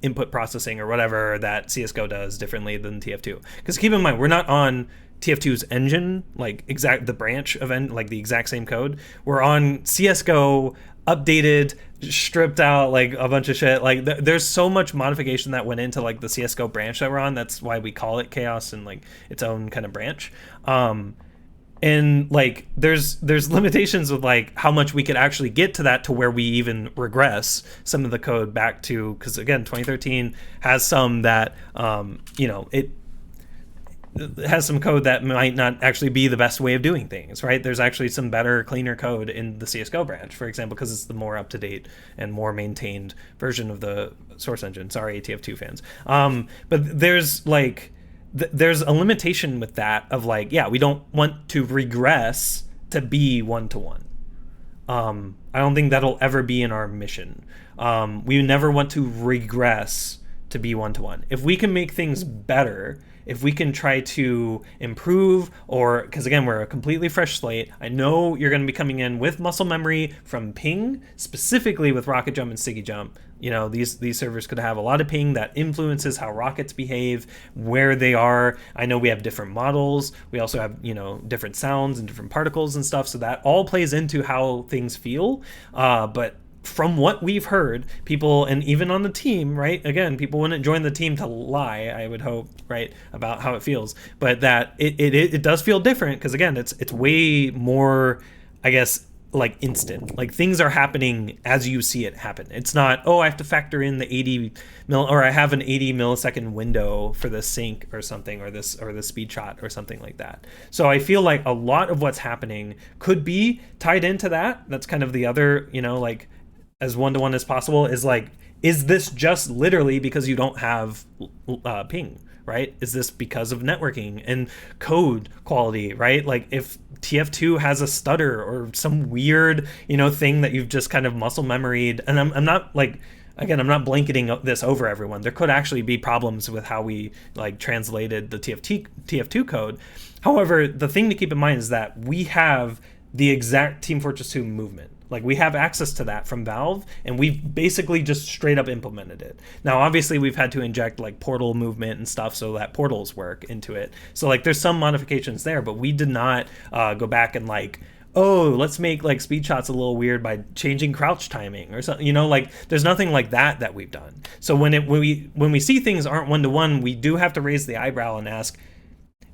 input processing or whatever that CSGO does differently than TF2? Because keep in mind, we're not on TF2's engine, like the branch of like the exact same code. We're on CSGO updated, stripped out, like a bunch of shit. Like there's so much modification that went into like the CSGO branch that we're on. That's why we call it Chaos and like its own kind of branch. And like there's limitations with like how much we could actually get to that to where we even regress some of the code back to, because again 2013 has some that it has some code that might not actually be the best way of doing things, right? There's actually some better, cleaner code in the CSGO branch, for example, because it's the more up-to-date and more maintained version of the source engine. Sorry, TF2 fans. But there's like, there's a limitation with that of like, yeah, we don't want to regress to be one-to-one. I don't think that'll ever be in our mission. We never want to regress to be one-to-one. If we can make things better, if we can try to improve, or because again we're a completely fresh slate, I know you're going to be coming in with muscle memory from ping, specifically with Rocket Jump and Siggy Jump. These servers could have a lot of ping that influences how rockets behave, where they are. I know we have different models, we also have different sounds and different particles and stuff, so that all plays into how things feel. But from what we've heard, people, and even on the team, right? Again, people wouldn't join the team to lie, I would hope, right, about how it feels. But that it does feel different, because again, it's way more, I guess, like instant. Like things are happening as you see it happen. It's not, oh, I have to factor in the 80 or I have an 80 millisecond window for the sync or something, or the speed shot or something like that. So I feel like a lot of what's happening could be tied into that. That's kind of the other, like as one-to-one as possible, is like, is this just literally because you don't have ping, right? Is this because of networking and code quality, right? Like if TF2 has a stutter or some weird, thing that you've just kind of muscle memoried, and I'm not like, again, I'm not blanketing this over everyone. There could actually be problems with how we like translated the TF2 code. However, the thing to keep in mind is that we have the exact Team Fortress 2 movement. Like we have access to that from Valve, and we've basically just straight up implemented it. Now, obviously, we've had to inject like portal movement and stuff so that portals work into it. So like there's some modifications there, but we did not go back and like, oh, let's make like speed shots a little weird by changing crouch timing or something. Like there's nothing like that we've done. So when we see things aren't one-to-one, we do have to raise the eyebrow and ask,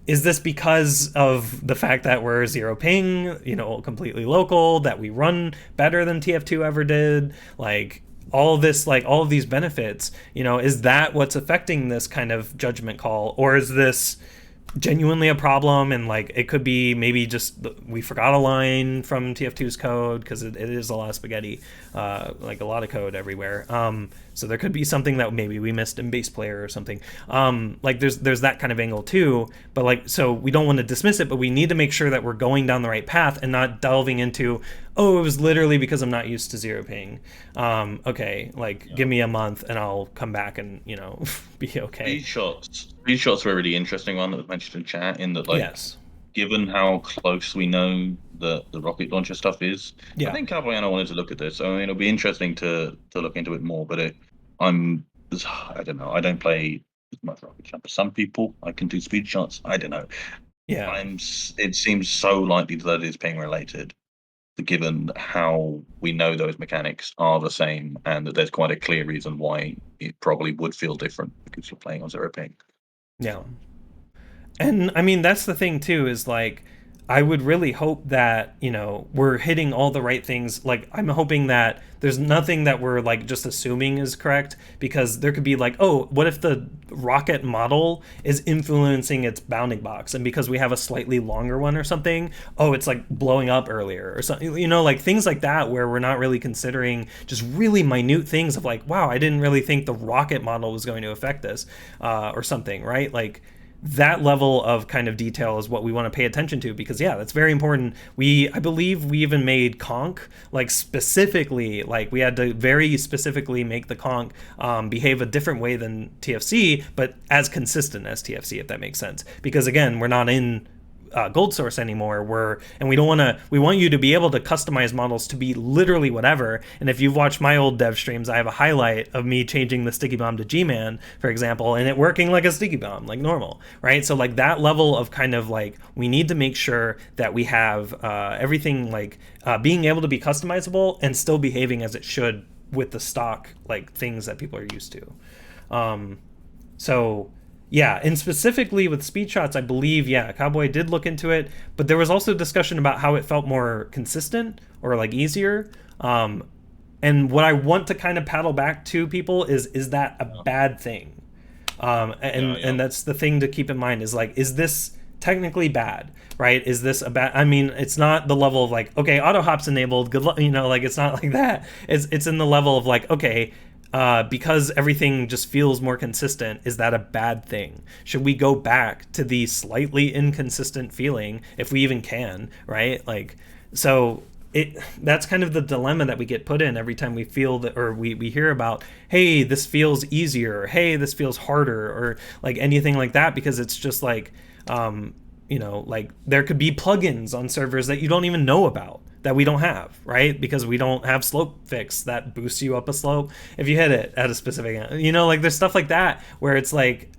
is this because of the fact that we're zero ping, completely local, that we run better than TF2 ever did? Like all of these benefits, is that what's affecting this kind of judgment call? Or is this genuinely a problem, and like it could be maybe just we forgot a line from TF2's code, because it is a lot of spaghetti, like a lot of code everywhere. So there could be something that maybe we missed in base player or something. Like there's that kind of angle too, but like, so we don't want to dismiss it, but we need to make sure that we're going down the right path and not delving into, oh, it was literally because I'm not used to zero ping. Okay, like give me a month and I'll come back and be okay. Speed shots were a really interesting one that was mentioned in chat, in that like, yes, given how close we know the rocket launcher stuff is, yeah. I think CaWu wanted to look at this. I mean, it'll be interesting to look into it more. But I don't know. I don't play as much rocket jump as some people. I can do speed shots. I don't know. Yeah. It seems so likely that it is ping related, given how we know those mechanics are the same, and that there's quite a clear reason why it probably would feel different because you're playing on zero ping. Yeah. And I mean, that's the thing too, is like, I would really hope that, we're hitting all the right things. Like, I'm hoping that there's nothing that we're like just assuming is correct, because there could be like, oh, what if the rocket model is influencing its bounding box, and because we have a slightly longer one or something, oh, it's like blowing up earlier or something, like things like that, where we're not really considering just really minute things of like, wow, I didn't really think the rocket model was going to affect this, or something, right? Like, that level of kind of detail is what we want to pay attention to, because that's very important. I believe we even made Conc like specifically, like we had to very specifically make the Conc behave a different way than TFC, but as consistent as TFC, if that makes sense. Because again, we're not in gold source anymore, and we want you to be able to customize models to be literally whatever. And if you've watched my old dev streams, I have a highlight of me changing the sticky bomb to G-Man, for example, and it working like a sticky bomb, like normal, right? So like that level of kind of like, we need to make sure that we have everything like being able to be customizable and still behaving as it should with the stock like things that people are used to. So yeah, and specifically with speed shots, I believe, CaWu did look into it, but there was also discussion about how it felt more consistent or like easier. And what I want to kind of paddle back to people is that a bad thing? And that's the thing to keep in mind, is like, is this technically bad, right? Is this a bad? I mean, it's not the level of like, okay, auto hop's enabled, good luck, like it's not like that. It's in the level of like, okay, because everything just feels more consistent, is that a bad thing? Should we go back to the slightly inconsistent feeling, if we even can, right? Like, so that's kind of the dilemma that we get put in every time we feel that, or we hear about, hey, this feels easier, or hey, this feels harder, or like anything like that, because it's just like, like there could be plugins on servers that you don't even know about, that we don't have, right? Because we don't have slope fix that boosts you up a slope if you hit it at a specific, like there's stuff like that where it's like,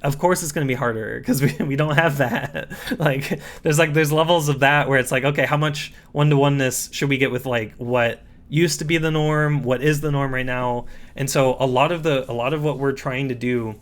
of course it's going to be harder because we don't have that. Like there's levels of that where it's like, okay, how much one-to-oneness should we get with like what used to be the norm, what is the norm right now? And so a lot of what we're trying to do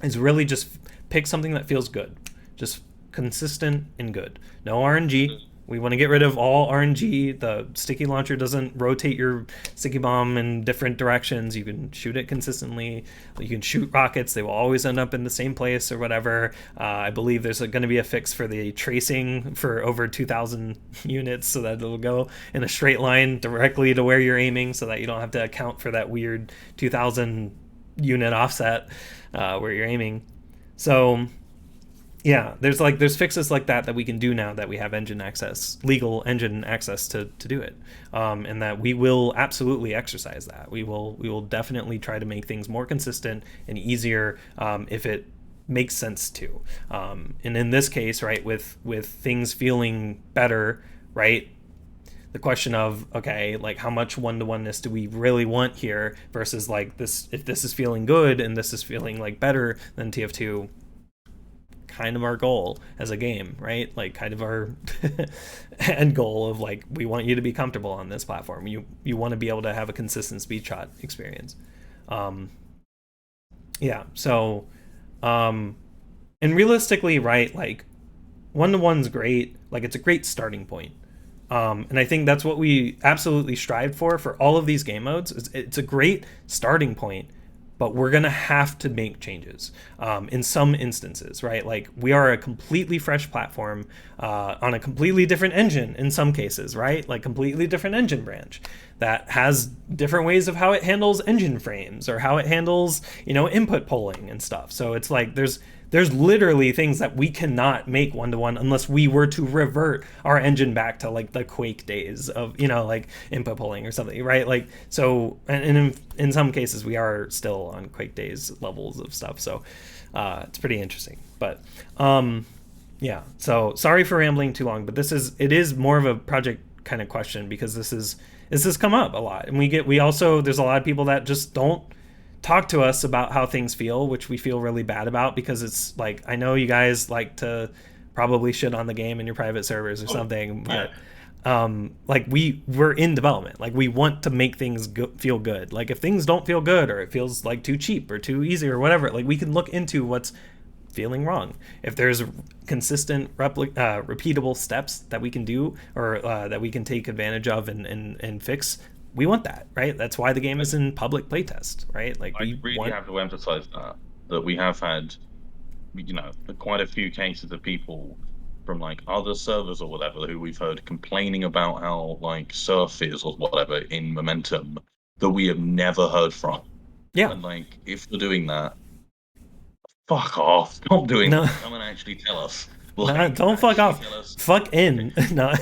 is really just pick something that feels good, just consistent and good. No RNG, We want to get rid of all RNG. The sticky launcher doesn't rotate your sticky bomb in different directions. You can shoot it consistently. You can shoot rockets. They will always end up in the same place or whatever. I believe there's going to be a fix for the tracing for over 2,000 units so that it'll go in a straight line directly to where you're aiming so that you don't have to account for that weird 2,000 unit offset where you're aiming. So yeah, there's fixes like that we can do now that we have engine access, legal engine access to do it, and that we will absolutely exercise that. We will definitely try to make things more consistent and easier if it makes sense to. And in this case, right, with things feeling better, right, the question of, okay, like how much one-to-oneness do we really want here versus like this, if this is feeling good and this is feeling like better than TF2, kind of our goal as a game, right? Like kind of our end goal of like, we want you to be comfortable on this platform. You want to be able to have a consistent speed shot experience. Yeah, so and realistically, right, like one-to-one's great, like it's a great starting point. And I think that's what we absolutely strived for all of these game modes. It's a great starting point, but we're going to have to make changes in some instances, right? Like we are a completely fresh platform on a completely different engine in some cases, right? Like completely different engine branch that has different ways of how it handles engine frames or how it handles, input polling and stuff. So it's like there's literally things that we cannot make one-to-one unless we were to revert our engine back to like the Quake days of, like input polling or something, right? Like, so, and in some cases we are still on Quake days levels of stuff. So it's pretty interesting, but yeah, so sorry for rambling too long, but it is more of a project kind of question because this has come up a lot. And there's a lot of people that just don't talk to us about how things feel, which we feel really bad about because it's like, I know you guys like to probably shit on the game in your private servers or something, but like we're in development. Like we want to make things feel good. Like if things don't feel good or it feels like too cheap or too easy or whatever, like we can look into what's feeling wrong. If there's consistent repeatable steps that we can do or that we can take advantage of and fix, we want that, right? That's why the game is in public playtest, right? Like I really have to emphasize that we have had, quite a few cases of people from like other servers or whatever who we've heard complaining about how like surf is or whatever in Momentum that we have never heard from. Yeah. And like, if we're doing that, fuck off. Stop doing that. Come and actually tell us. Like, don't fuck off. Fuck in. No.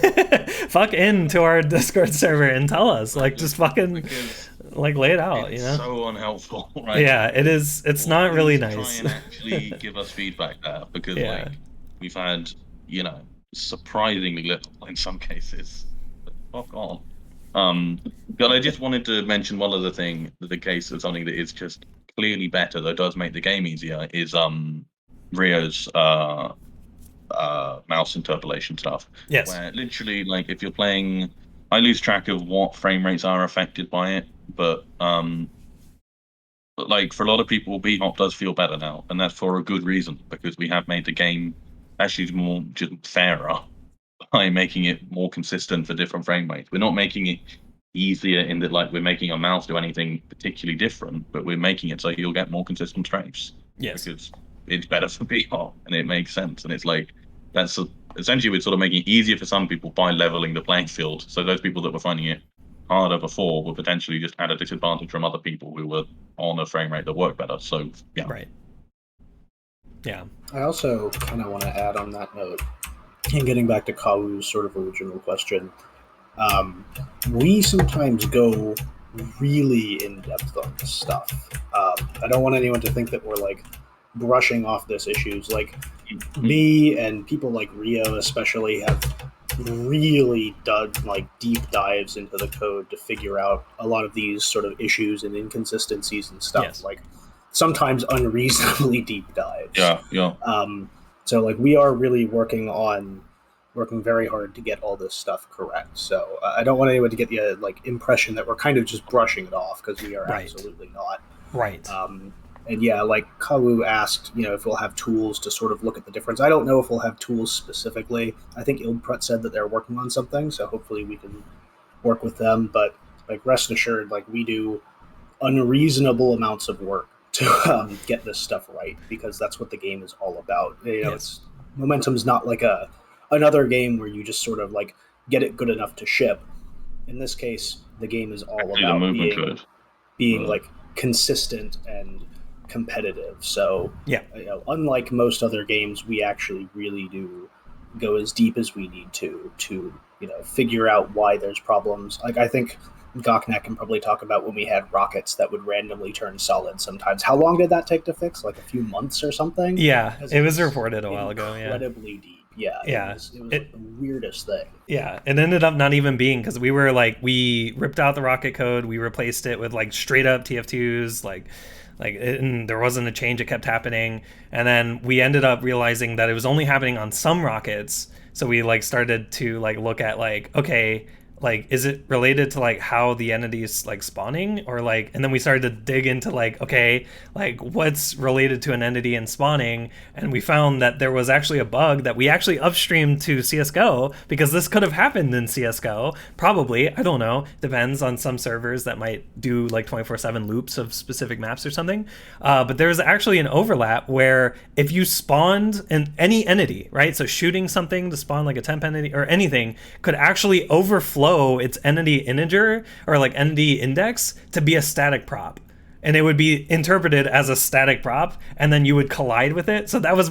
Fuck in to our Discord server and tell us. Like, just fucking like lay it out, It's so unhelpful, right? Yeah, it is. It's not really nice. Try and actually give us feedback there because like we've had, surprisingly little in some cases. But fuck on. But I just wanted to mention one other thing, the case of something that is just clearly better, that does make the game easier, is Rio's mouse interpolation stuff. Yes. Where literally, like, if you're playing, I lose track of what frame rates are affected by it, but like for a lot of people, B-hop does feel better now, and that's for a good reason because we have made the game actually more just fairer by making it more consistent for different frame rates. We're not making it easier in that like we're making our mouse do anything particularly different, but we're making it so you'll get more consistent strafes. Yes. Because it's better for B-hop and it makes sense, and it's like essentially we're sort of making it easier for some people by leveling the playing field. So those people that were finding it harder before will potentially just at a disadvantage from other people who were on a frame rate that worked better. So yeah. Right. Yeah. I also kind of want to add on that note, and getting back to CaWu's sort of original question, we sometimes go really in depth on this stuff. I don't want anyone to think that we're like brushing off this issues. Like me and people like Rio especially have really done like deep dives into the code to figure out a lot of these sort of issues and inconsistencies and stuff. Yes. Like sometimes unreasonably deep dives. Yeah. So like we are really working very hard to get all this stuff correct. So I don't want anyone to get the like impression that we're kind of just brushing it off, because we are Right. absolutely not. Right. And yeah, like CaWu asked, if we'll have tools to sort of look at the difference. I don't know if we'll have tools specifically. I think Ildprut said that they're working on something, so hopefully we can work with them. But like, rest assured, like, we do unreasonable amounts of work to get this stuff right, because that's what the game is all about. It's Momentum's not like another game where you just sort of like get it good enough to ship. In this case, the game is all about being like consistent and competitive. So unlike most other games, we actually really do go as deep as we need to figure out why there's problems. Like, I think Goknak can probably talk about when we had rockets that would randomly turn solid sometimes. How long did that take to fix? Like a few months or something? Yeah, it was reported a while ago. Incredibly deep. Yeah. It was like the weirdest thing. Yeah, it ended up not even being, because we ripped out the rocket code, we replaced it with like straight up TF2s, and there wasn't a change, it kept happening, and then we ended up realizing that it was only happening on some rockets. So we like started to like look at like, okay, like, is it related to like how the entity is like spawning, or like, and then we started to dig into like, okay, like what's related to an entity and spawning, and we found that there was actually a bug that we actually upstreamed to CSGO, because this could have happened in CSGO, probably, I don't know, depends on some servers that might do like 24/7 loops of specific maps or something, but there's actually an overlap where if you spawned in any entity, right, so shooting something to spawn like a temp entity or anything could actually overflow its entity integer or like entity index to be a static prop, and it would be interpreted as a static prop, and then you would collide with it. So that was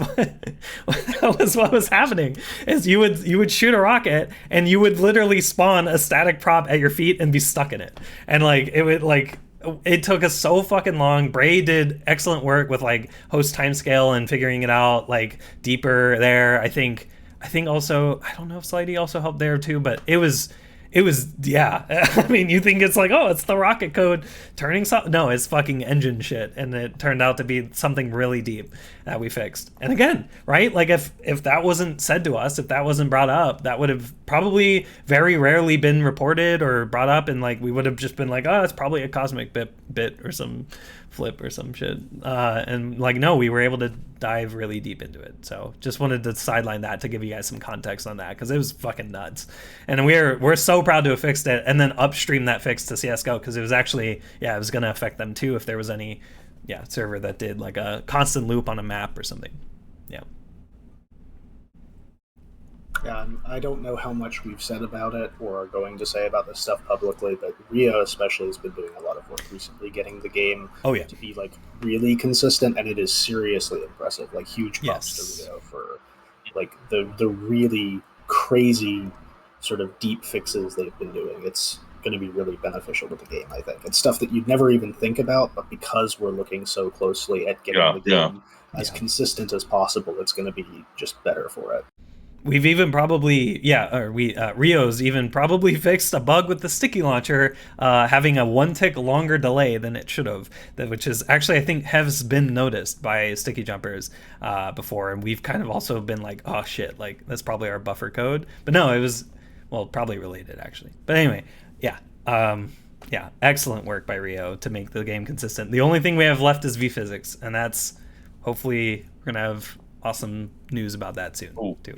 what was happening, is you would shoot a rocket and you would literally spawn a static prop at your feet and be stuck in it, and like it would like, it took us so fucking long. Bray did excellent work with like host timescale and figuring it out like deeper there. I think also, I don't know if Slidey also helped there too, but it was yeah. I mean, you think it's like, oh, it's the rocket code turning something. No, it's fucking engine shit, and it turned out to be something really deep that we fixed. And again, right, like if that wasn't said to us, if that wasn't brought up, that would have probably very rarely been reported or brought up, and like we would have just been like, oh, it's probably a cosmic bit or some flip or some shit, and like, no, we were able to dive really deep into it. So just wanted to sideline that to give you guys some context on that, because it was fucking nuts, and we're so proud to have fixed it and then upstream that fix to CSGO, because it was actually, it was going to affect them too if there was any server that did like a constant loop on a map or something. Yeah, I don't know how much we've said about it or are going to say about this stuff publicly, but Rio especially has been doing a lot of work recently getting the game to be like really consistent, and it is seriously impressive. Like, huge props to Rio for like the really crazy sort of deep fixes they've been doing. It's going to be really beneficial to the game, I think. It's stuff that you'd never even think about, but because we're looking so closely at getting the game as consistent as possible, it's going to be just better for it. We've even probably, Rio's even probably fixed a bug with the sticky launcher, having a 1 tick longer delay than it should have, which is actually, I think, has been noticed by sticky jumpers before, and we've kind of also been like, oh shit, like that's probably our buffer code. But no, it was, well, probably related actually. But anyway, excellent work by Rio to make the game consistent. The only thing we have left is vPhysics, and that's, hopefully we're gonna have awesome news about that soon too.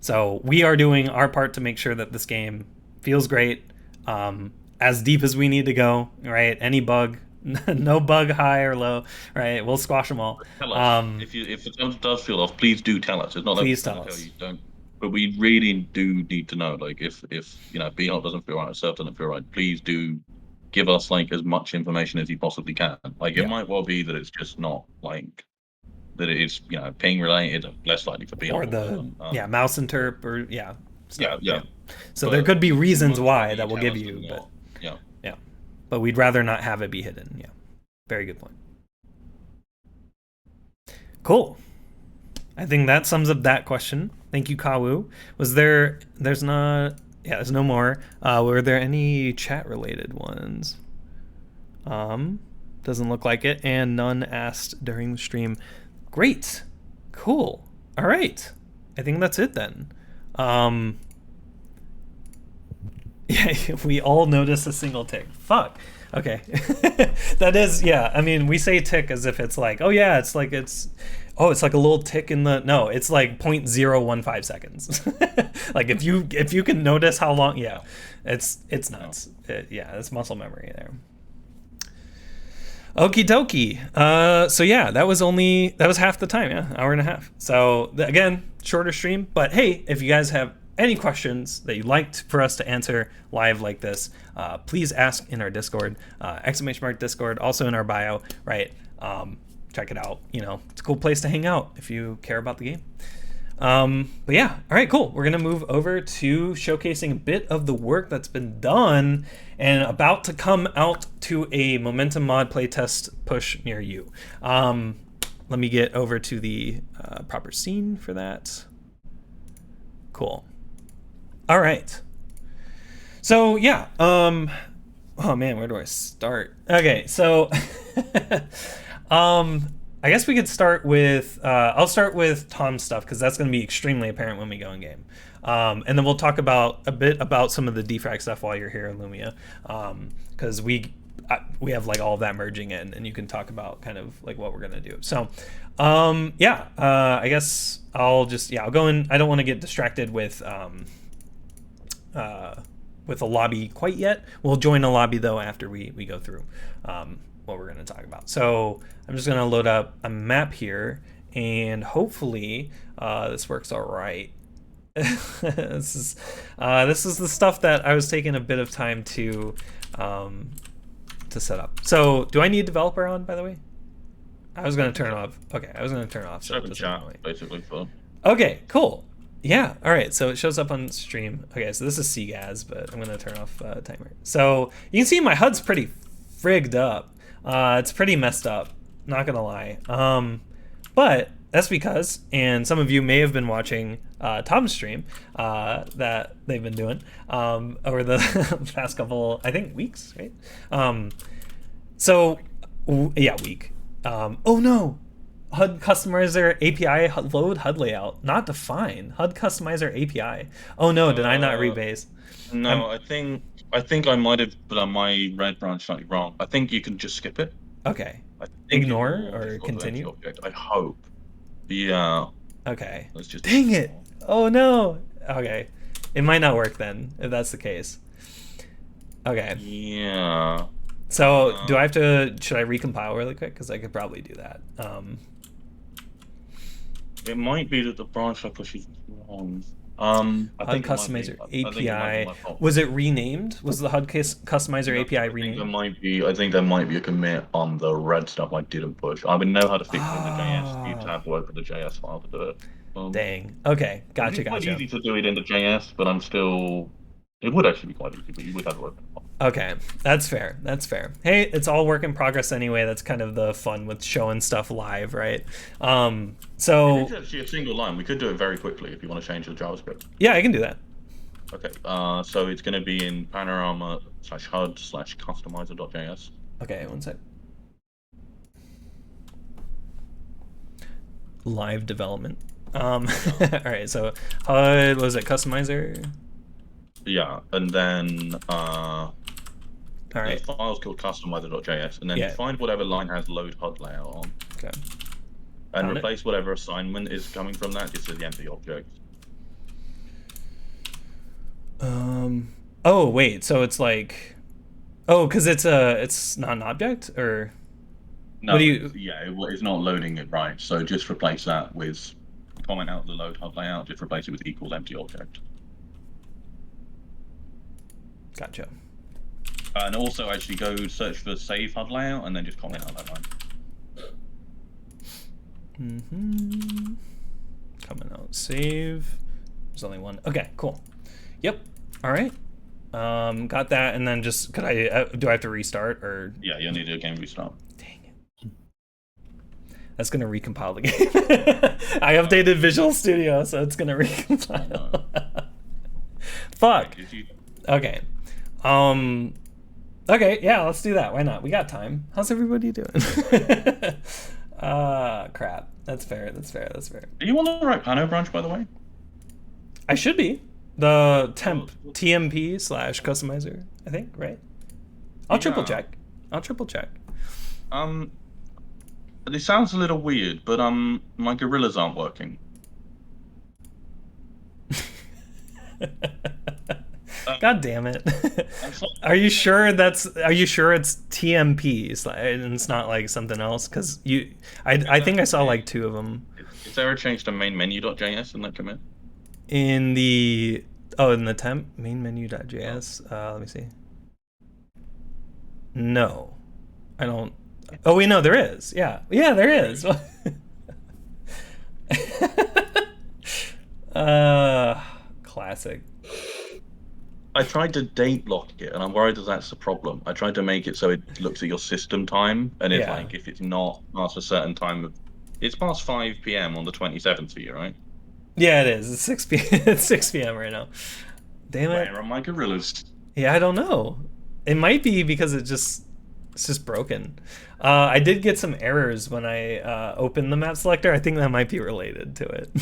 So we are doing our part to make sure that this game feels great, as deep as we need to go, right? Any bug, no bug high or low, right? We'll squash them all. Tell us if it does feel off, please do tell us. It's not please tell us. You don't, but we really do need to know. Like if B-Hop doesn't feel right, Surf doesn't feel right, please do give us like as much information as you possibly can. Like it might well be that it's just not like that. It's ping related, less likely for B-Hop, or the mouse interp or So but there could be reasons why that we'll give you, but but we'd rather not have it be hidden. Very good point. Cool. I think that sums up that question. Thank you, CaWu. There's no more. Were there any chat related ones? Doesn't look like it, and none asked during the stream. Great. Cool. All right. I think that's it then. Yeah, we all notice a single tick. Fuck. Okay. That is, yeah. I mean, we say tick as if it's like, oh yeah, it's like it's a little tick in the, no, it's like 0.015 seconds. Like if you can notice how long, yeah, it's nuts. Yeah, it's muscle memory there. Okie dokie. So yeah, that was half the time, yeah, hour and a half. So again, shorter stream, but hey, if you guys have any questions that you'd like for us to answer live like this, please ask in our Discord, !Discord, also in our bio, right? Check it out. You know, it's a cool place to hang out if you care about the game. But yeah, all right, cool. We're gonna move over to showcasing a bit of the work that's been done and about to come out to a Momentum mod playtest push near you. Let me get over to the proper scene for that. Cool. All right. So yeah, oh man, where do I start? Okay, so I guess we could start with I'll start with Tom's stuff because that's going to be extremely apparent when we go in game, and then we'll talk a bit about some of the Defrag stuff while you're here, Lumia, because we have like all of that merging in, and you can talk about kind of like what we're gonna do. So yeah, I guess I'll go in. I don't want to get distracted with a lobby quite yet. We'll join a lobby though after we go through what we're going to talk about. So I'm just going to load up a map here, and hopefully this works all right. This is the stuff that I was taking a bit of time to set up. So do I need developer on, by the way? I was going to turn off. Okay, I was going to turn off. So basically fun. Okay, cool. Yeah, all right, so it shows up on stream. Okay, so this is CGAS, but I'm gonna turn off timer. So you can see my HUD's pretty frigged up. It's pretty messed up, not gonna lie. But that's because, and some of you may have been watching Tom's stream that they've been doing over the past couple, I think, weeks, right? Week. Oh no! HUD customizer API load HUD layout not defined. HUD customizer API. Oh no, did I not rebase? No, I think I might have done my red branch slightly wrong. I think you can just skip it. Okay. Ignore or continue? Object. I hope. Yeah. Okay. Let's just dang it. Oh no. Okay. It might not work then, if that's the case. Okay. Yeah. So should I recompile really quick? Because I could probably do that. It might be that the branch I push is wrong. I think customizer API. Was it renamed? Was the HUD customizer API renamed? I think there might be a commit on the red stuff I didn't push. I would know how to fix it in the JS. You'd have to work with the JS file to do it. Dang. Okay. Gotcha. It's quite easy to do it in the JS, but it would actually be quite easy, but you would have to work. Okay, that's fair. That's fair. Hey, it's all work in progress anyway. That's kind of the fun with showing stuff live, right? So it's actually a single line. We could do it very quickly if you want to change the JavaScript. Yeah, I can do that. Okay. So it's going to be in Panorama /HUD/customizer.js. Okay, one sec. Live development. All right. So HUD, was it customizer? Yeah, and then all right. the file's called customizer.js, and then find whatever line has load HUD layout on. Okay. And replace whatever assignment is coming from that just to the empty object. Oh wait, so it's like, because it's not an object, or no? It's not loading it right. So just replace that with comment out the load HUD layout. Just replace it with equals empty object. Gotcha. And also actually go search for save HUD layout and then just comment out that line. Coming out save. There's only one. Okay, cool. Yep. All right. Got that, and then just do I have to restart or? Yeah, you'll need to do a game restart. Dang it. That's gonna recompile the game. I updated Visual Studio, so it's gonna recompile. Fuck. Okay. Okay, yeah, let's do that. Why not? We got time. How's everybody doing? Crap. That's fair. Are you on the right Pano branch, by the way? I should be. The temp TMP / customizer, I think, right? I'll triple check. This sounds a little weird, but my gorillas aren't working. God damn it. Are you sure it's TMP and it's not like something else? Because I think I saw like 2 of them. Is there a change to main menu.js in that commit? In the temp main menu.js. Let me see. No, I don't. Oh wait, no, there is. Yeah, there is. Classic. I tried to date lock it, and I'm worried that that's the problem. I tried to make it so it looks at your system time, and it's like if it's not past a certain time, it's past 5 p.m. on the 27th for you, right? Yeah, it is. It's 6 p.m. It's 6 p.m. right now. Damn it. Where are my gorillas? Yeah, I don't know. It might be because it's just broken. I did get some errors when I opened the map selector. I think that might be related to it.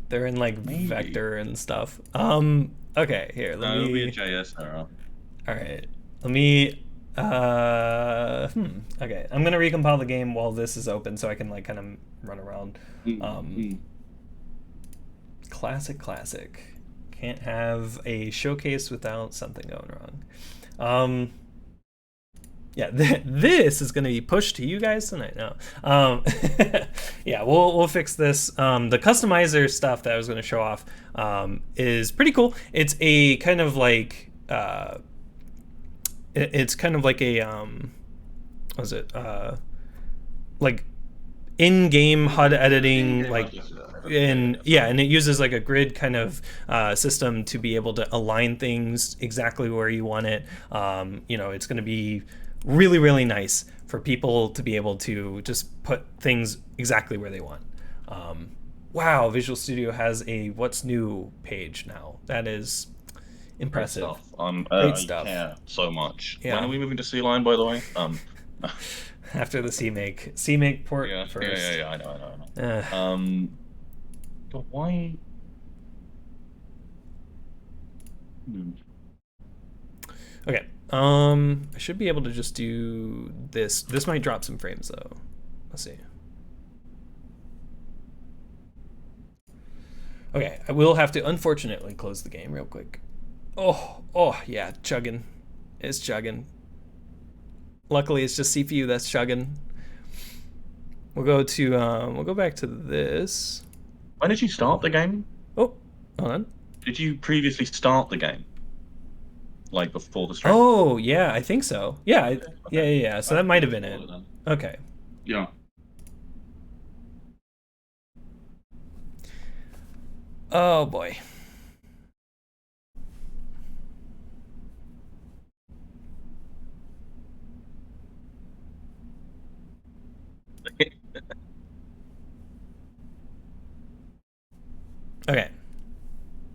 They're in like maybe. Vector and stuff. Okay, here. Let me. It'll be a JS error. All right. Let me. Okay, I'm gonna recompile the game while this is open, so I can like kind of run around. Classic. Can't have a showcase without something going wrong. Yeah, this is gonna be pushed to you guys tonight now. Yeah, we'll fix this. The customizer stuff that I was gonna show off is pretty cool. It's a kind of like it's kind of like a what is it? Like in-game HUD editing, like and it uses like a grid kind of system to be able to align things exactly where you want it. It's going to be really nice for people to be able to just put things exactly where they want. Wow, Visual Studio has a what's new page now. That is impressive. Great stuff. Yeah, so much. Yeah. When are we moving to C-Line, by the way? After the CMake port first. Yeah, I know. But why? Okay. I should be able to just do this. This might drop some frames though. Let's see. Okay, I will have to unfortunately close the game real quick. Oh yeah, chugging. It's chugging. Luckily, it's just CPU that's chugging. We'll go back to this. When did you start the game? Oh, hold on. Did you previously start the game? Like before the stream? Oh, yeah, I think so. Yeah, yeah. So that might have been it. Okay. Yeah. Oh boy. Okay,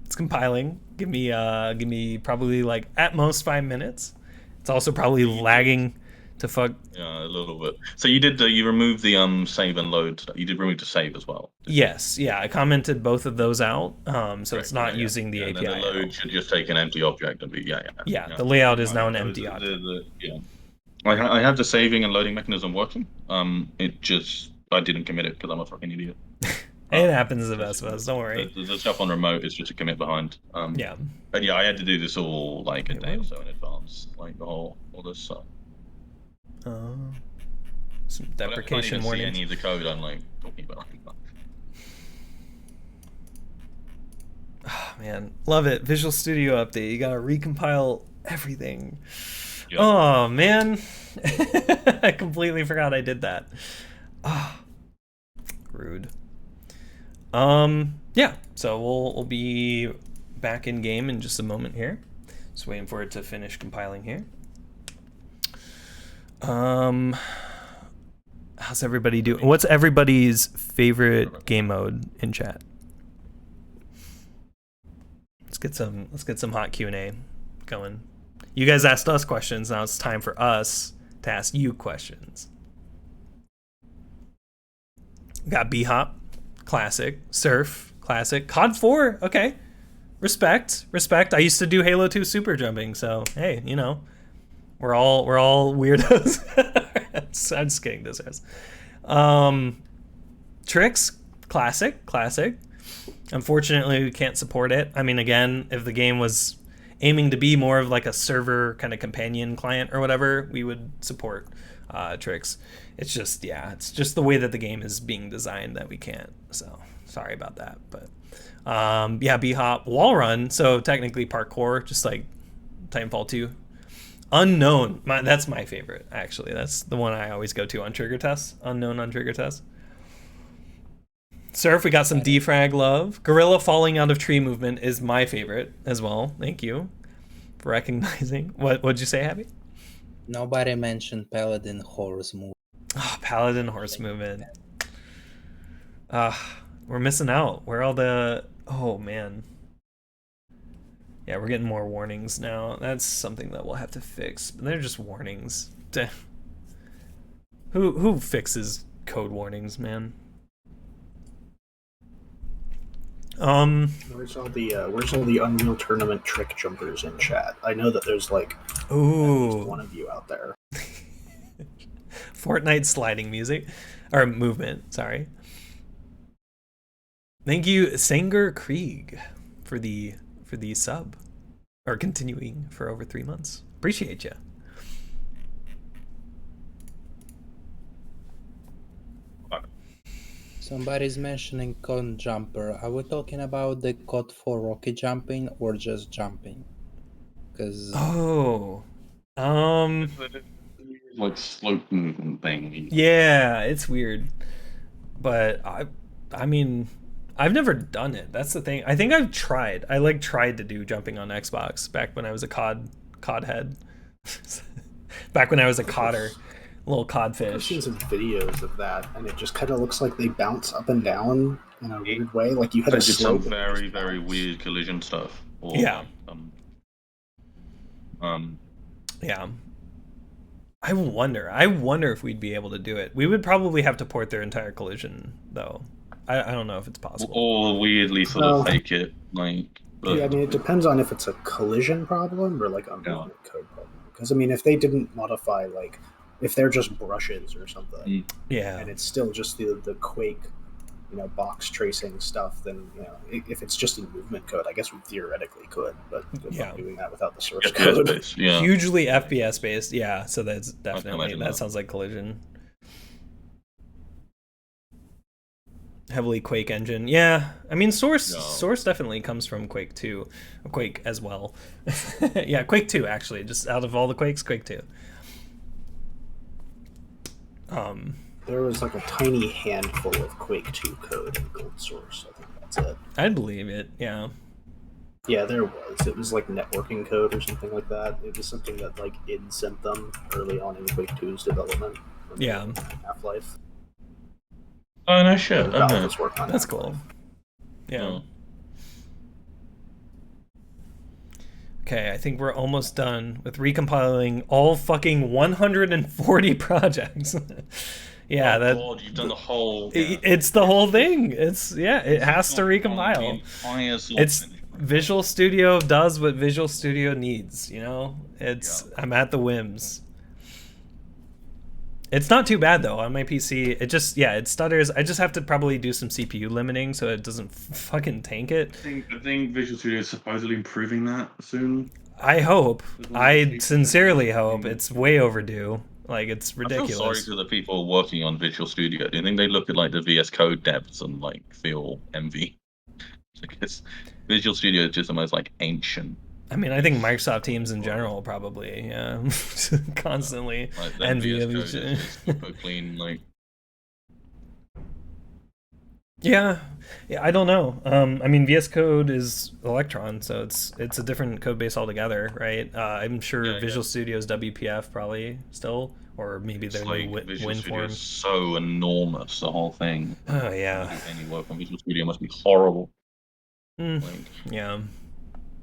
it's compiling. Give me probably like at most 5 minutes. It's also probably lagging to fuck. Yeah, a little bit. So you removed the save and load. You did remove the save as well. Yes, yeah, I commented both of those out. So it's not using the API. And then the load should just take an empty object and be Yeah, the layout is now an empty object. I have the saving and loading mechanism working. I didn't commit it because I'm a fucking idiot. It happens to the best of us. Don't worry. The stuff on remote is just a commit behind. Yeah. But yeah, I had to do this all like a day or so in advance, like all this stuff. Some deprecation warning. See any of the code I'm like talking about. Oh, man, love it. Visual Studio update. You gotta recompile everything. Yep. Oh man, I completely forgot I did that. Rude. Yeah, so we'll be back in game in just a moment here. Just waiting for it to finish compiling here. How's everybody doing? What's everybody's favorite game mode in chat? Let's get some hot Q&A going. You guys asked us questions, now it's time for us to ask you questions. Got B-Hop, classic. Surf, classic. COD 4, okay. Respect. I used to do Halo 2 super jumping, so hey, you know, we're all weirdos. I'm just kidding, this is. Tricks, classic. Unfortunately, we can't support it. I mean, again, if the game was aiming to be more of like a server kind of companion client or whatever, we would support Tricks. It's just, yeah, it's just the way that the game is being designed that we can't. So sorry about that, but yeah, B-Hop, Wall Run, so technically parkour, just like Titanfall 2. Unknown, that's my favorite, actually. That's the one I always go to on trigger tests. Unknown on trigger tests. Surf, we got some Defrag love. Gorilla falling out of tree movement is my favorite as well. Thank you for recognizing. What'd you say, Happy? Nobody mentioned Paladin horse movement. Oh, Paladin horse movement. We're missing out. Where all the... Oh, man. Yeah, we're getting more warnings now. That's something that we'll have to fix. But they're just warnings. Who fixes code warnings, man? Where's all the Unreal Tournament trick jumpers in chat? I know that there's like at least one of you out there. Fortnite sliding music or movement, sorry. Thank you, Sanger Krieg, for the sub, or continuing for over 3 months. Appreciate you. Somebody's mentioning con jumper. Are we talking about the code for rocket jumping or just jumping? Because like slope movement thing. Yeah, it's weird, but I mean, I've never done it. That's the thing. I think I've tried. I like tried to do jumping on Xbox back when I was a cod head. Back when I was a codder. Little codfish. I've seen some videos of that, and it just kind of looks like they bounce up and down in a weird way. Like you had a slope. Some very weird collision stuff. Or yeah. Yeah. I wonder if we'd be able to do it. We would probably have to port their entire collision, though. I don't know if it's possible. Or weirdly sort of fake it, like. Yeah, I mean, it depends on if it's a collision problem or like a movement code problem. Because I mean, if they didn't modify like. If they're just brushes or something, yeah, and it's still just the Quake, box tracing stuff, then if it's just in movement code, I guess we theoretically could, but good luck doing that without the source code. Based, yeah. Hugely FPS based, yeah. So that's definitely that sounds like collision. Heavily Quake engine, yeah. I mean, source definitely comes from Quake 2, Quake as well. Yeah, Quake 2 actually. Just out of all the Quakes, Quake 2. There was like a tiny handful of Quake 2 code in Gold Source. I think that's it. I'd believe it, yeah. Yeah, there was. It was like networking code or something like that. It was something that like id sent them early on in Quake 2's development. Yeah. Half-Life. Oh, no shit. That's cool. Yeah. Oh. Okay, I think we're almost done with recompiling all fucking 140 projects. Yeah, God, you've done the whole. It's the whole thing. It has to recompile. It's Visual Studio does what Visual Studio needs. I'm at the whims. It's not too bad though on my PC. It stutters. I just have to probably do some CPU limiting so it doesn't fucking tank it. I think Visual Studio is supposedly improving that soon. I hope. I sincerely hope. It's way overdue. Like, it's ridiculous. I feel sorry to the people working on Visual Studio. Do you think they look at like the VS Code devs and like feel envy? Because Visual Studio is just the most like ancient. I mean, I think Microsoft teams in general probably, yeah, constantly envy of each other. Super clean, like. Yeah, I don't know. I mean, VS Code is Electron, so it's a different code base altogether, right? I'm sure Visual Studio's WPF probably still, or maybe their new WinForm. Is so enormous, the whole thing. Oh yeah. Any work on Visual Studio must be horrible. Yeah.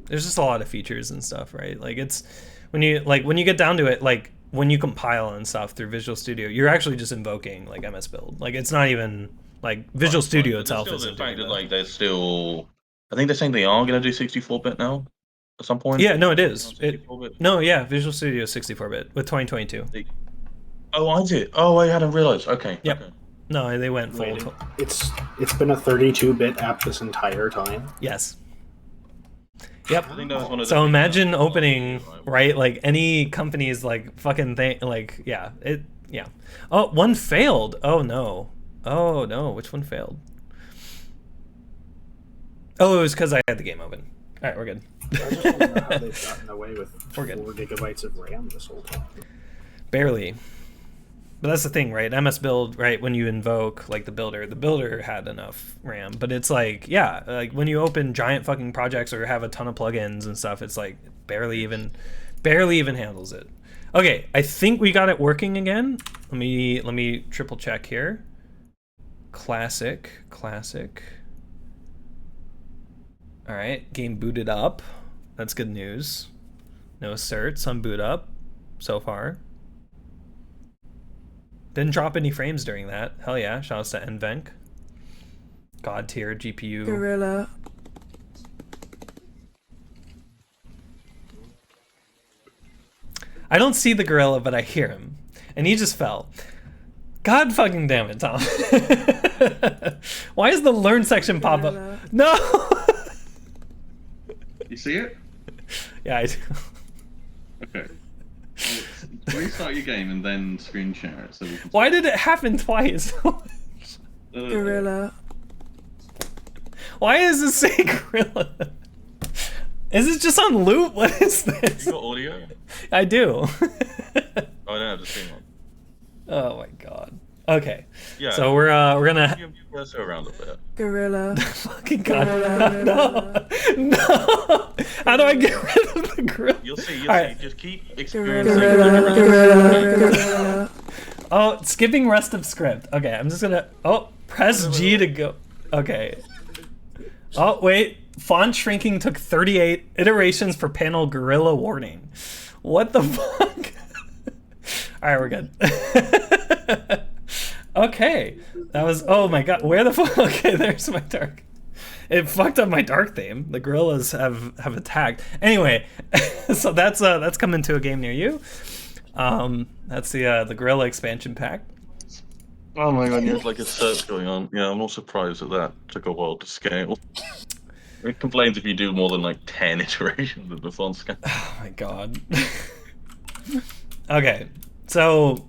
There's just a lot of features and stuff, right? Like it's when you get down to it, like when you compile and stuff through Visual Studio, you're actually just invoking like MS Build. Like it's not even Like Visual Studio But there's itself still isn't the fact doing that that. like there's still. I think they're saying they are going to do 64-bit now at some point. Yeah, no, it is. 64-bit. No, yeah, Visual Studio 64-bit with 2022. Oh, I did. Oh, I hadn't realized. Okay. Yep. Okay. No, they went full. Wait, it's been a 32-bit app this entire time. Yes. Yep. I think that was one of the So big imagine announcements opening, last year, right? Like any company's like fucking thing, like yeah, it yeah. Oh, one failed. Oh no. Oh no, which one failed? Oh, it was because I had the game open. All right, we're good. I just don't know how they've gotten away with We're 4 good. gigabytes of RAM this whole time. Barely. But that's the thing, right? MS Build, right? When you invoke like the builder had enough RAM. But it's like, yeah, like when you open giant fucking projects or have a ton of plugins and stuff, it's like barely even handles it. Okay, I think we got it working again. Let me triple check here. Classic. All right, game booted up. That's good news. No certs on boot up so far. Didn't drop any frames during that. Hell yeah, shoutouts to NVenc. God tier GPU. Gorilla. I don't see the gorilla, but I hear him. And he just fell. God fucking damn it, Tom. Why is the learn section pop up? No! You see it? Yeah, I do. Okay. Restart your game and then screen share it so we can. Why did it happen twice? Gorilla. Why is this saying gorilla? Is it just on loop? What is this? You got audio? I do. Oh, I don't have the stream on. Oh my god. Okay. Yeah. So we're gonna You go around a bit. Gorilla. fucking god. No. How do I get rid of the gorilla? You'll see. Alright. Just keep Gorilla. experiencing. Gorilla. Oh, skipping rest of script. Okay, I'm just gonna. Oh, press G to go. Okay. Oh wait, font shrinking took 38 iterations for panel gorilla warning. What the fuck? All right, we're good. Okay, that was. Oh my god, where the fuck? Okay, there's my dark. It fucked up my dark theme. The gorillas have attacked. Anyway, so that's coming to a game near you. That's the gorilla expansion pack. Oh my god, there's like a search going on. Yeah, I'm not surprised that that took a while to scale. It complains if you do more than like 10 iterations of the font scan. Oh my god. Okay, so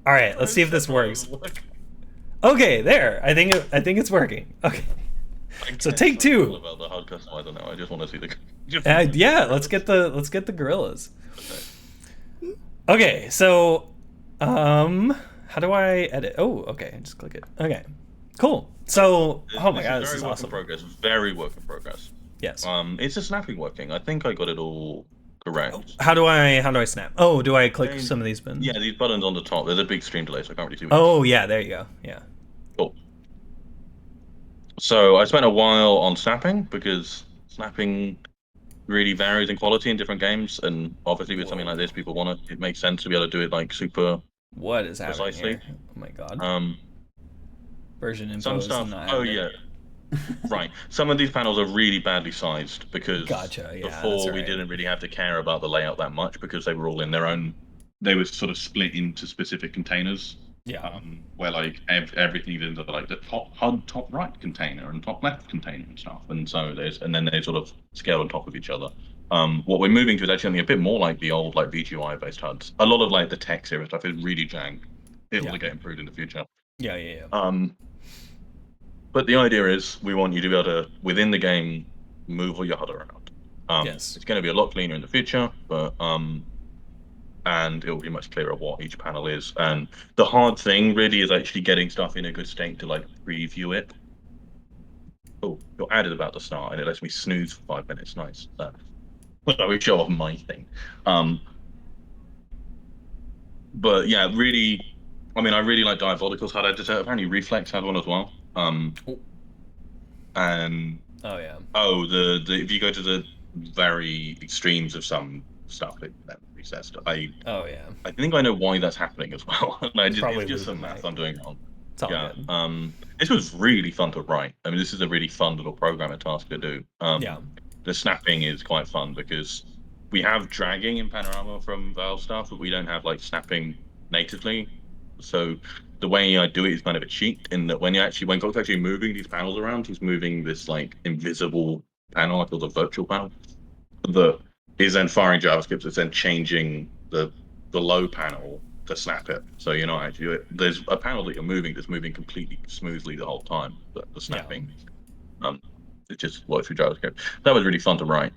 all right, let's see if this works. Okay, there. I think it's working. Okay. So take two. About the hard custom, I don't know. I just want to see the. Yeah, let's get the gorillas. Okay, so how do I edit? Oh, okay, just click it. Okay, cool. So, oh my god, this is awesome. Very work in progress. Yes. It's a snapping working. I think I got it all correct. How do I snap? Oh, do I click some of these buttons? Yeah, these buttons on the top. There's a big stream delay, so I can't really see. What Oh yeah, there you go. Yeah. Cool. So I spent a while on snapping because snapping really varies in quality in different games, and obviously with something like this, people want it. It makes sense to be able to do it like super. What is happening Precisely. here? Oh my god. Version info Some is stuff. not Oh happening. yeah. Right. Some of these panels are really badly sized because Gotcha, yeah, before that's we right. didn't really have to care about the layout that much because they were all in their own. They were sort of split into specific containers. Yeah. Where like everything is into like the top right container and top left container and stuff, and so and then they sort of scale on top of each other. What we're moving to is actually something a bit more like the old like VGUI based HUDs. A lot of like the tech series stuff is really jank. It will get improved in the future. Yeah. But the idea is we want you to be able to within the game move all your HUD around. Yes. It's going to be a lot cleaner in the future, but and it will be much clearer what each panel is. And the hard thing really is actually getting stuff in a good state to like preview it. Oh, your ad is about to start, and it lets me snooze for 5 minutes. Nice. I will show off my thing. But yeah, really, I mean, I really like Diabolical's HUD editor. Apparently, Reflex had one as well. And Oh yeah. the if you go to the very extremes of some stuff, that recessed. Oh yeah. I think I know why that's happening as well. Probably it's just some losing math I'm doing wrong. It's all good. This was really fun to write. I mean, this is a really fun little programming task to do. Yeah. The snapping is quite fun because we have dragging in Panorama from Valve stuff, but we don't have like snapping natively. So the way I do it is kind of a cheat in that when Conc's actually moving these panels around, he's moving this like invisible panel, I call the virtual panel, that is then firing JavaScript. It's then changing the low panel to snap it. So you're not actually, there's a panel that you're moving that's moving completely smoothly the whole time. The snapping, it just works through JavaScript. That was really fun to write.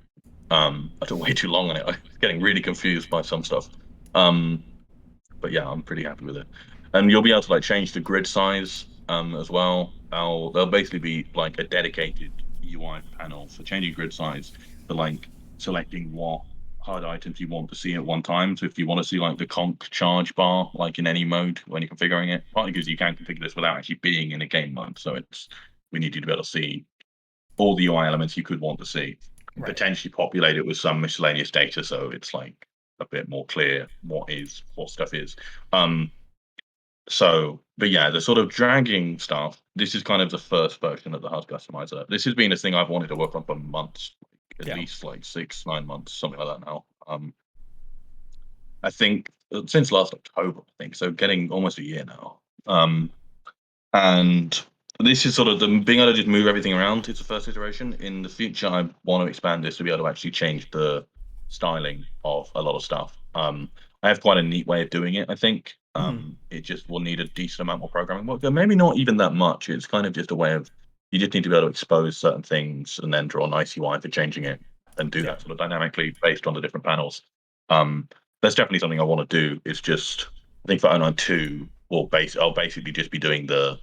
I took way too long on it. I was getting really confused by some stuff. But yeah, I'm pretty happy with it. And you'll be able to like change the grid size as well. There'll basically be like a dedicated UI panel for changing grid size, for like selecting what HUD items you want to see at one time. So if you want to see like the Conc charge bar, like in any mode when you're configuring it, partly because you can configure this without actually being in a game mode. So we need you to be able to see all the UI elements you could want to see, potentially populate it with some miscellaneous data. So it's like a bit more clear what stuff is. But yeah, the sort of dragging stuff, this is kind of the first version of the HUD customizer. This has been a thing I've wanted to work on for months, at least like 6-9 months, something like that now. I think since last October, I think, so getting almost a year now. And this is sort of being able to just move everything around. It's the first iteration. In the future, I want to expand this to be able to actually change the styling of a lot of stuff. I have quite a neat way of doing it, I think. It just will need a decent amount more programming work. Maybe not even that much. It's kind of just a way of, you just need to be able to expose certain things and then draw a nice UI for changing it and do that sort of dynamically based on the different panels. That's definitely something I want to do. It's just, I think for 092, I'll basically just be doing the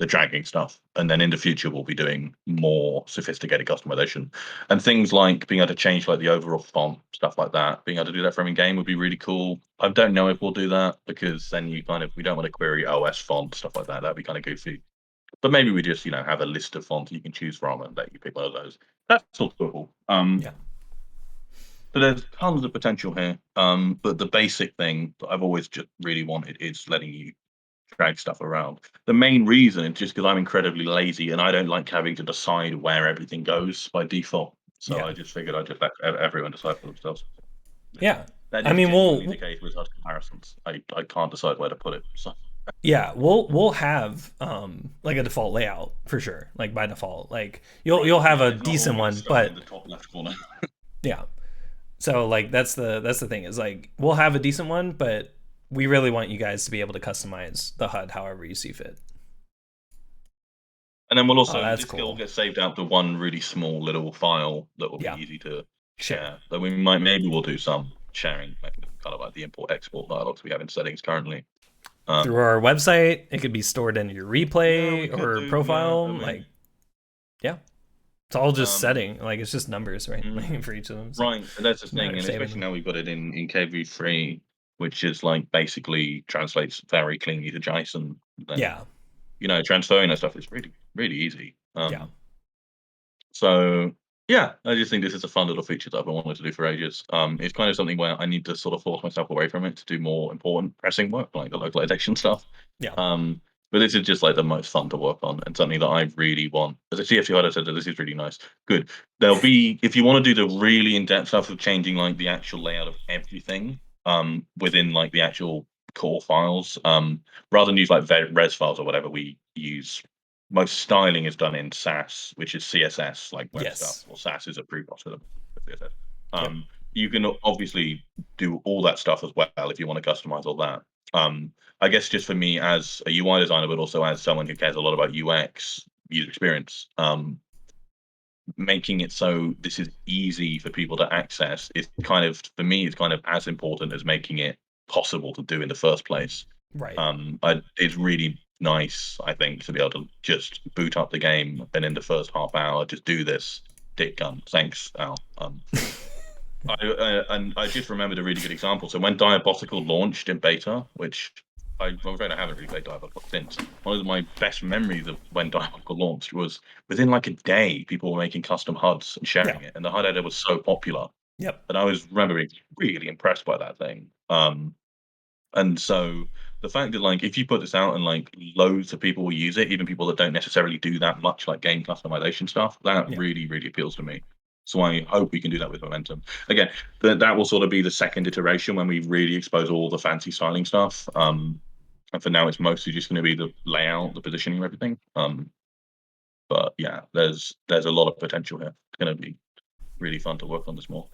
dragging stuff, and then in the future we'll be doing more sophisticated customization and things like being able to change like the overall font, stuff like that. Being able to do that from in game would be really cool. I don't know if we'll do that because then we don't want to query OS font, stuff like that. That'd be kind of goofy. But maybe we just have a list of fonts you can choose from and let you pick one of those. That's sort of cool. So there's tons of potential here. But the basic thing that I've always just really wanted is letting you drag stuff around. The main reason is just because I'm incredibly lazy and I don't like having to decide where everything goes by default. So I just figured I'd just let everyone decide for themselves. Yeah. That is genuinely the case with HUD comparisons. I can't decide where to put it. So. Yeah, we'll have like a default layout for sure. Like by default, like you'll have a decent one, but in the top left corner. Yeah. So like that's the thing is like we'll have a decent one, but we really want you guys to be able to customize the HUD however you see fit. And then we'll also this will get saved out to one really small little file that will be easy to share. So maybe we'll do some sharing mechanism, kind of like the import-export dialogues we have in settings currently. Through our website, it could be stored in your replay or profile. It's all just setting. Like it's just numbers, right? Like for each of them. So that's the thing, and especially now we've got it in CaWu 3, which is like basically translates very cleanly to JSON. Then, transferring that stuff is really, really easy. So yeah, I just think this is a fun little feature that I've been wanting to do for ages. It's kind of something where I need to sort of force myself away from it to do more important pressing work, like the localization stuff. But this is just like the most fun to work on and something that I really want. As a CFC I said that this is really nice. Good. There'll be, if you want to do the really in-depth stuff of changing like the actual layout of everything within like the actual core files, rather than use like res files or whatever we use. Most styling is done in SAS, which is CSS, like web stuff. Well, SAS is a preprocessor for CSS. You can obviously do all that stuff as well if you want to customize all that. I guess just for me as a UI designer, but also as someone who cares a lot about UX, user experience, making it so this is easy for people to access is kind of, for me, it's kind of as important as making it possible to do in the first place. Right. It's really nice, I think, to be able to just boot up the game and in the first half hour just do this. Dick gun. Thanks, Al. I just remembered a really good example. So when Diabotical launched in beta, which I'm afraid I haven't really played Diabotical since, one of my best memories of when Diabotical launched was within like a day, people were making custom HUDs and sharing it, and the HUD editor was so popular. And I was remembering really impressed by that thing. And so the fact that like if you put this out and like loads of people will use it, even people that don't necessarily do that much like game customization stuff, that really appeals to me. So I hope we can do that with Momentum. Again, that will sort of be the second iteration when we really expose all the fancy styling stuff. And for now, it's mostly just going to be the layout, the positioning, and everything. But yeah, there's a lot of potential here. It's going to be really fun to work on this more.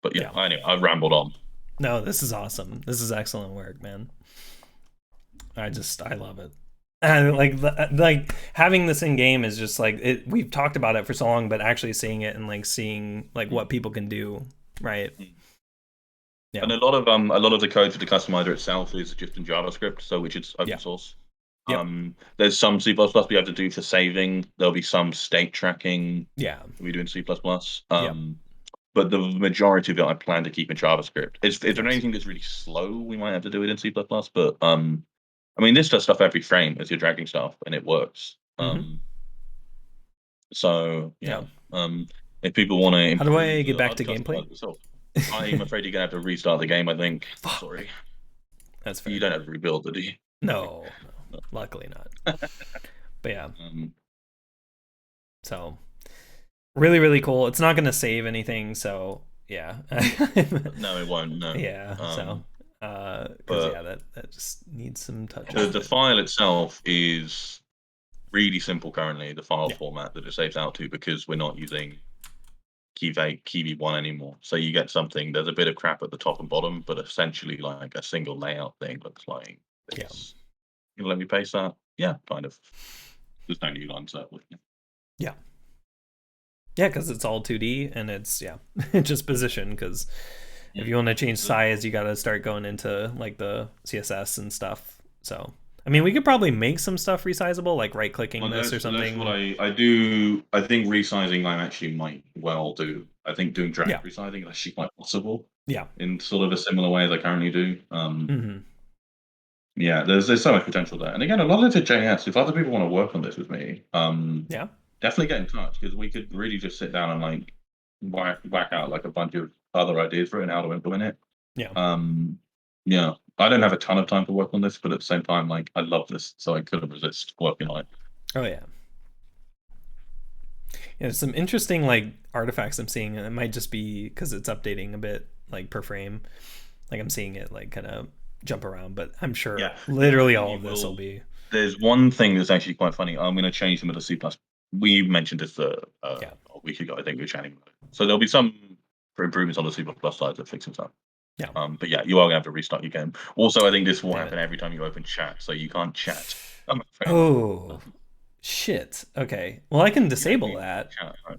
But yeah, anyway, I've rambled on. No, this is awesome. This is excellent work, man. I love it. And like having this in game is just like it. We've talked about it for so long, but actually seeing it and like seeing like what people can do, right? Yeah. And a lot of the code for the customizer itself is just in JavaScript, so which is open source. There's some C++ we have to do for saving. There'll be some state tracking. We do in C++. But the majority of it I plan to keep in JavaScript. If there's anything that's really slow, we might have to do it in C++. But I mean, this does stuff every frame as you're dragging stuff, and it works. So if people want to, how do I get back to gameplay? I'm afraid you're gonna have to restart the game. I think. Sorry, that's fair. You don't have to rebuild it, do you? No, luckily not. But yeah. So really cool. It's not gonna save anything, so yeah. No, it won't. No. Yeah. So. That just needs some touch. The file itself is really simple currently. The file format that it saves out to, because we're not using KeyV1 anymore. So you get something. There's a bit of crap at the top and bottom, but essentially like a single layout thing looks like this. You let me paste that? Yeah, kind of. There's no new lines there. Yeah, because it's all 2D and it's just position because. If you want to change size, you got to start going into like the CSS and stuff. So, I mean, we could probably make some stuff resizable, like right-clicking this or something. That's what I do. I think resizing I actually might well do. I think doing drag resizing is actually quite possible. Yeah. In sort of a similar way as I currently do. Yeah, there's so much potential there. And again, a lot of it's JS. If other people want to work on this with me, definitely get in touch, because we could really just sit down and like whack out like a bunch of other ideas for it and how to implement it. I don't have a ton of time to work on this, but at the same time, like I love this, so I couldn't resist working on it. Oh yeah. There's some interesting like artifacts I'm seeing, and it might just be because it's updating a bit like per frame. Like I'm seeing it like kind of jump around, but I'm sure literally all of this will be. There's one thing that's actually quite funny. I'm going to change them to C++. We mentioned this a week ago. I think we were chatting about it. So there'll be some improvements on the C++ side that fix stuff. But yeah, you are going to have to restart your game. Also, I think this will happen every time you open chat, so you can't chat. Oh, shit. Okay. Well, I can disable that,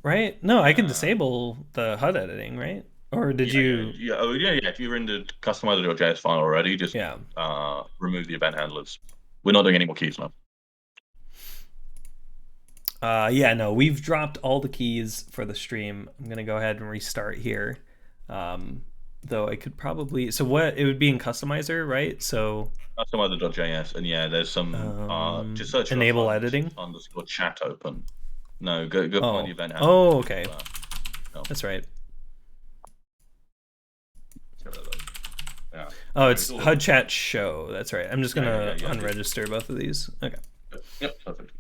right? No, I can disable the HUD editing, right? Or did you? If you're in the customizer.js file already, just remove the event handlers. We're not doing any more keys now. No, we've dropped all the keys for the stream. I'm gonna go ahead and restart here. Though I could probably, so what it would be in customizer, right? So customizer.js, and there's some just search enable editing _ chat open. No, go find the event. Oh, okay. That's right. Oh, it's HUD chat show. That's right. I'm just gonna unregister both of these. Okay. Yep, perfect.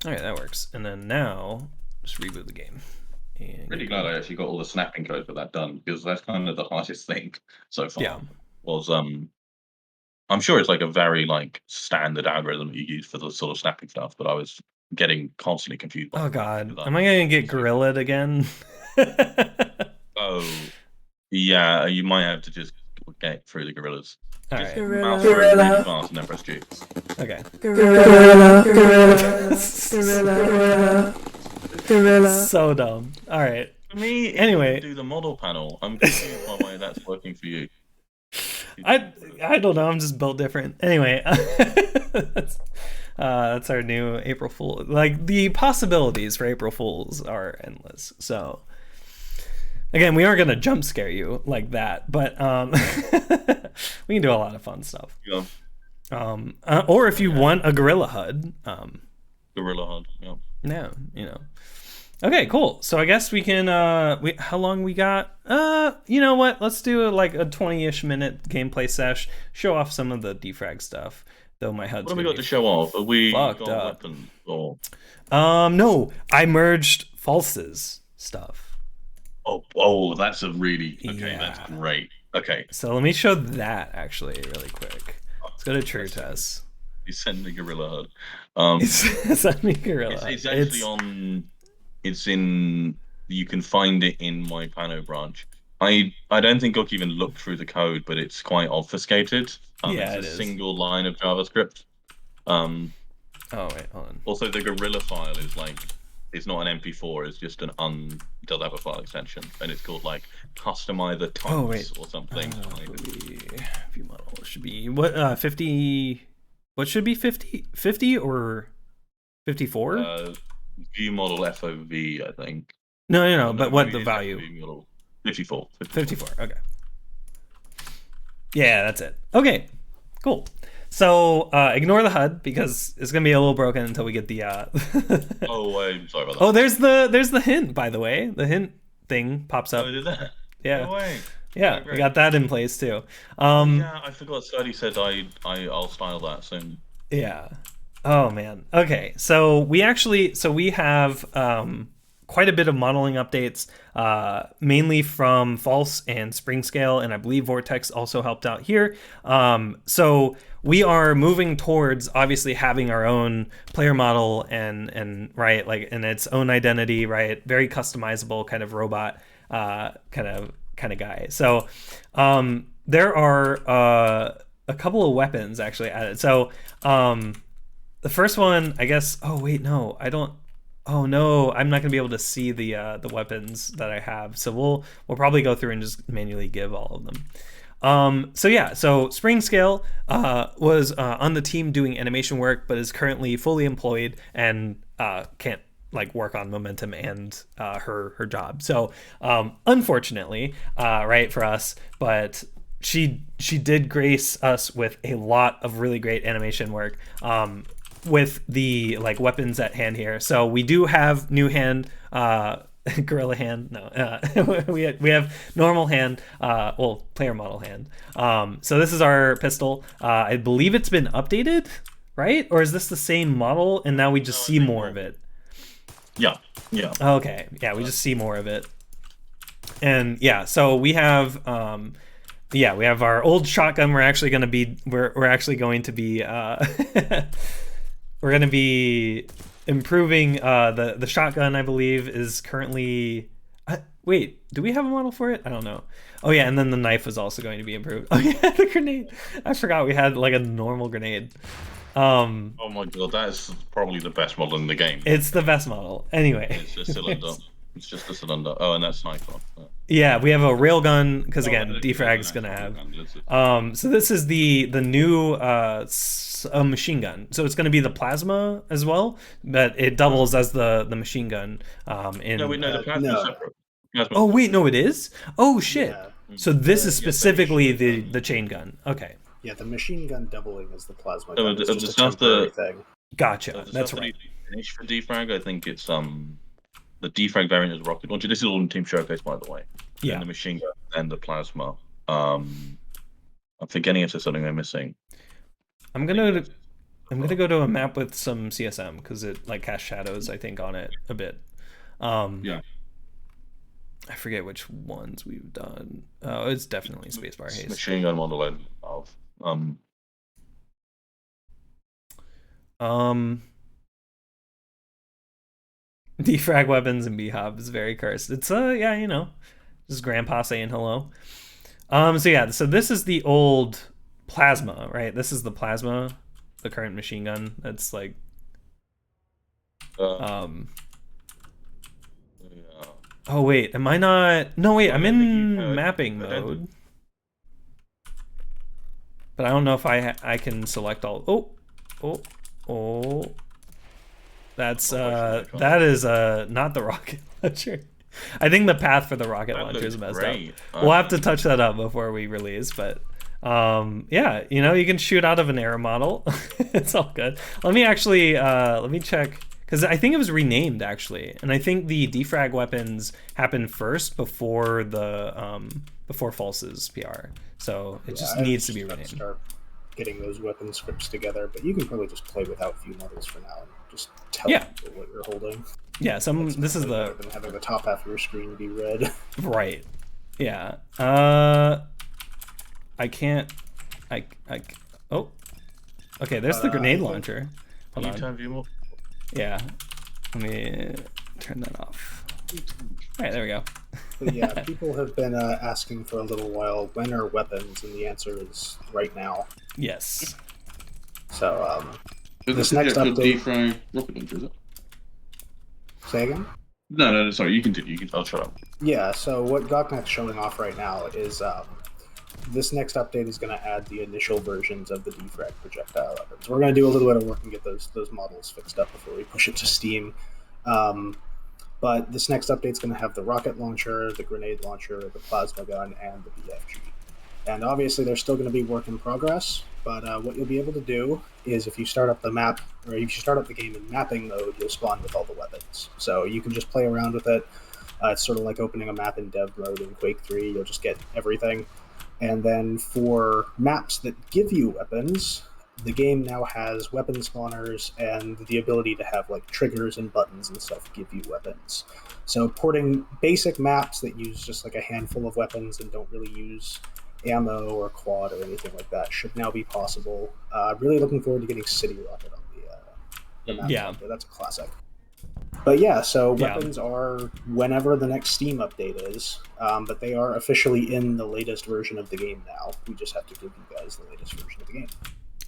All right, that works. And then now, just reboot the game. Really glad I actually got all the snapping code for that done, because that's kind of the hardest thing so far. Yeah. Was I'm sure it's like a very like standard algorithm that you use for the sort of snapping stuff, but I was getting constantly confused. Oh God, am I gonna get gorilla'd again? Oh, yeah, you might have to just get through the gorillas. All right. Mouse really fast and then press G. Okay. Gorilla. So dumb. All right. For me, anyway, do the model panel. I'm confused by why that's working for you. I don't know. I'm just built different. Anyway, that's our new April Fool. Like the possibilities for April Fools are endless. So again, we aren't gonna jump scare you like that, but we can do a lot of fun stuff. Yeah. Or if you want a gorilla HUD. Gorilla HUD. Yeah. Yeah, you know. Okay, cool. So I guess we can. How long we got? You know what? Let's do like a 20-ish minute gameplay sesh. Show off some of the defrag stuff. Though my HUD's. What have we got to show off? Are we got weapons or? No. I merged False's stuff. Oh, that's a really okay. Yeah. That's great. Okay. So let me show that actually really quick. Let's go to True Test. He's sending Gorilla HUD. He's sending Gorilla. It's actually on. It's in. You can find it in my Pano branch. I don't think Gook even looked through the code, but it's quite obfuscated. Yeah, it's a single line of JavaScript. Oh wait, hold on. Also, the Gorilla file is like, it's not an MP4. It's just does have a file extension, and it's called like customizer types or something. View model should be what 50. What should be 50? 50 or 54? View model FOV, I think. No. But what the value? 54. 54. Okay. Yeah, that's it. Okay, cool. So ignore the HUD because it's gonna be a little broken until we get the. Oh, I'm sorry about that. Oh, there's the hint, by the way. The hint thing pops up. Oh, did that? Yeah. No way. Yeah, we got that in place too. Yeah, I forgot. Study said I'll style that soon. Yeah. Oh man. Okay. So we have quite a bit of modeling updates, mainly from False and Spring Scale, and I believe Vortex also helped out here. So we are moving towards obviously having our own player model and right, like in its own identity, right? Very customizable kind of robot kind of guy. So there are a couple of weapons actually added. So the first one, I guess. Oh wait, no, I don't. Oh no, I'm not gonna be able to see the weapons that I have. So we'll probably go through and just manually give all of them. So Spring Scale was on the team doing animation work, but is currently fully employed and can't like work on Momentum and her job. So unfortunately, right for us, but she did grace us with a lot of really great animation work. With the like weapons at hand here. So we do have new hand, gorilla hand. No, we have normal hand, player model hand. So this is our pistol. I believe it's been updated, right? Or is this the same model and now we just see more of it? Yeah. Okay, yeah, we just see more of it. And yeah, so we have we have our old shotgun. We're actually going to be we're going to be improving the shotgun. I believe is currently wait, do we have a model for it? I don't know. Oh yeah, and then the knife was also going to be improved. Oh yeah, the grenade. I forgot we had like a normal grenade. Oh my god, that is probably the best model in the game. It's the best model. Anyway. It's a cylinder. It's just a cylinder. Oh, and that's sniper. Yeah, we have a railgun because again, Defrag's gonna have. So this is the new machine gun. So it's gonna be the plasma as well, but it doubles as the machine gun. The plasma's separate. Plasma. Oh wait, no, it is. Oh shit. Yeah. So this is specifically the chain gun. Okay. Yeah, the machine gun doubling is the plasma No, gun. It's just a temporary thing. Gotcha. That's right. For Defrag, I think it's the Defrag variant is a rocket launcher. This is all in Team Showcase, by the way. Yeah. And the machine gun and the plasma. I'm forgetting if there's something they're missing. I'm gonna go to a map with some CSM because it like casts shadows, I think, on it a bit. Yeah. I forget which ones we've done. Oh, it's definitely Spacebar Haste. Machine gun model of Defrag weapons and B-Hop is very cursed. It's just Grandpa saying hello. So this is the old plasma, right? This is the plasma, the current machine gun. That's like Oh wait, am I not? No wait, I'm in mapping mode. But I don't know if I can select all. Oh. That's that is not the rocket launcher. I think the path for the rocket launcher is messed up. We'll have to touch that up before we release, but yeah, you can shoot out of an error model. It's all good. Let me actually let me check because I think it was renamed actually, and I think the defrag weapons happened first before the before False's PR. So it just needs to be renamed. Start getting those weapon scripts together, but you can probably just play without view models for now and just tell people what you're holding. Yeah, this is the than having the top half of your screen be red. Right. Yeah. I can't. Oh. Okay. There's the grenade launcher. Hold on. Yeah. Let me turn that off. All right. There we go. But yeah, people have been asking for a little while, when are weapons? And the answer is right now. Yes. So this next update. Defrag rocket launcher, is it? Say again? No, sorry, you continue. I'll shut up. Yeah, so what Goknak's showing off right now is this next update is going to add the initial versions of the defrag projectile weapons. We're going to do a little bit of work and get those models fixed up before we push it to Steam. But this next update is going to have the rocket launcher, the grenade launcher, the plasma gun, and the BFG. And obviously they're still going to be work in progress, but what you'll be able to do is if you start up the map, or if you start up the game in mapping mode, you'll spawn with all the weapons. So you can just play around with it. It's sort of like opening a map in dev mode in Quake 3. You'll just get everything. And then for maps that give you weapons, the game now has weapon spawners and the ability to have like triggers and buttons and stuff give you weapons. So porting basic maps that use just like a handful of weapons and don't really use ammo or quad or anything like that should now be possible. Really looking forward to getting City Rocket on the map. Yeah. That's a classic. But yeah, so weapons are whenever the next Steam update is, but they are officially in the latest version of the game now. We just have to give you guys the latest version of the game.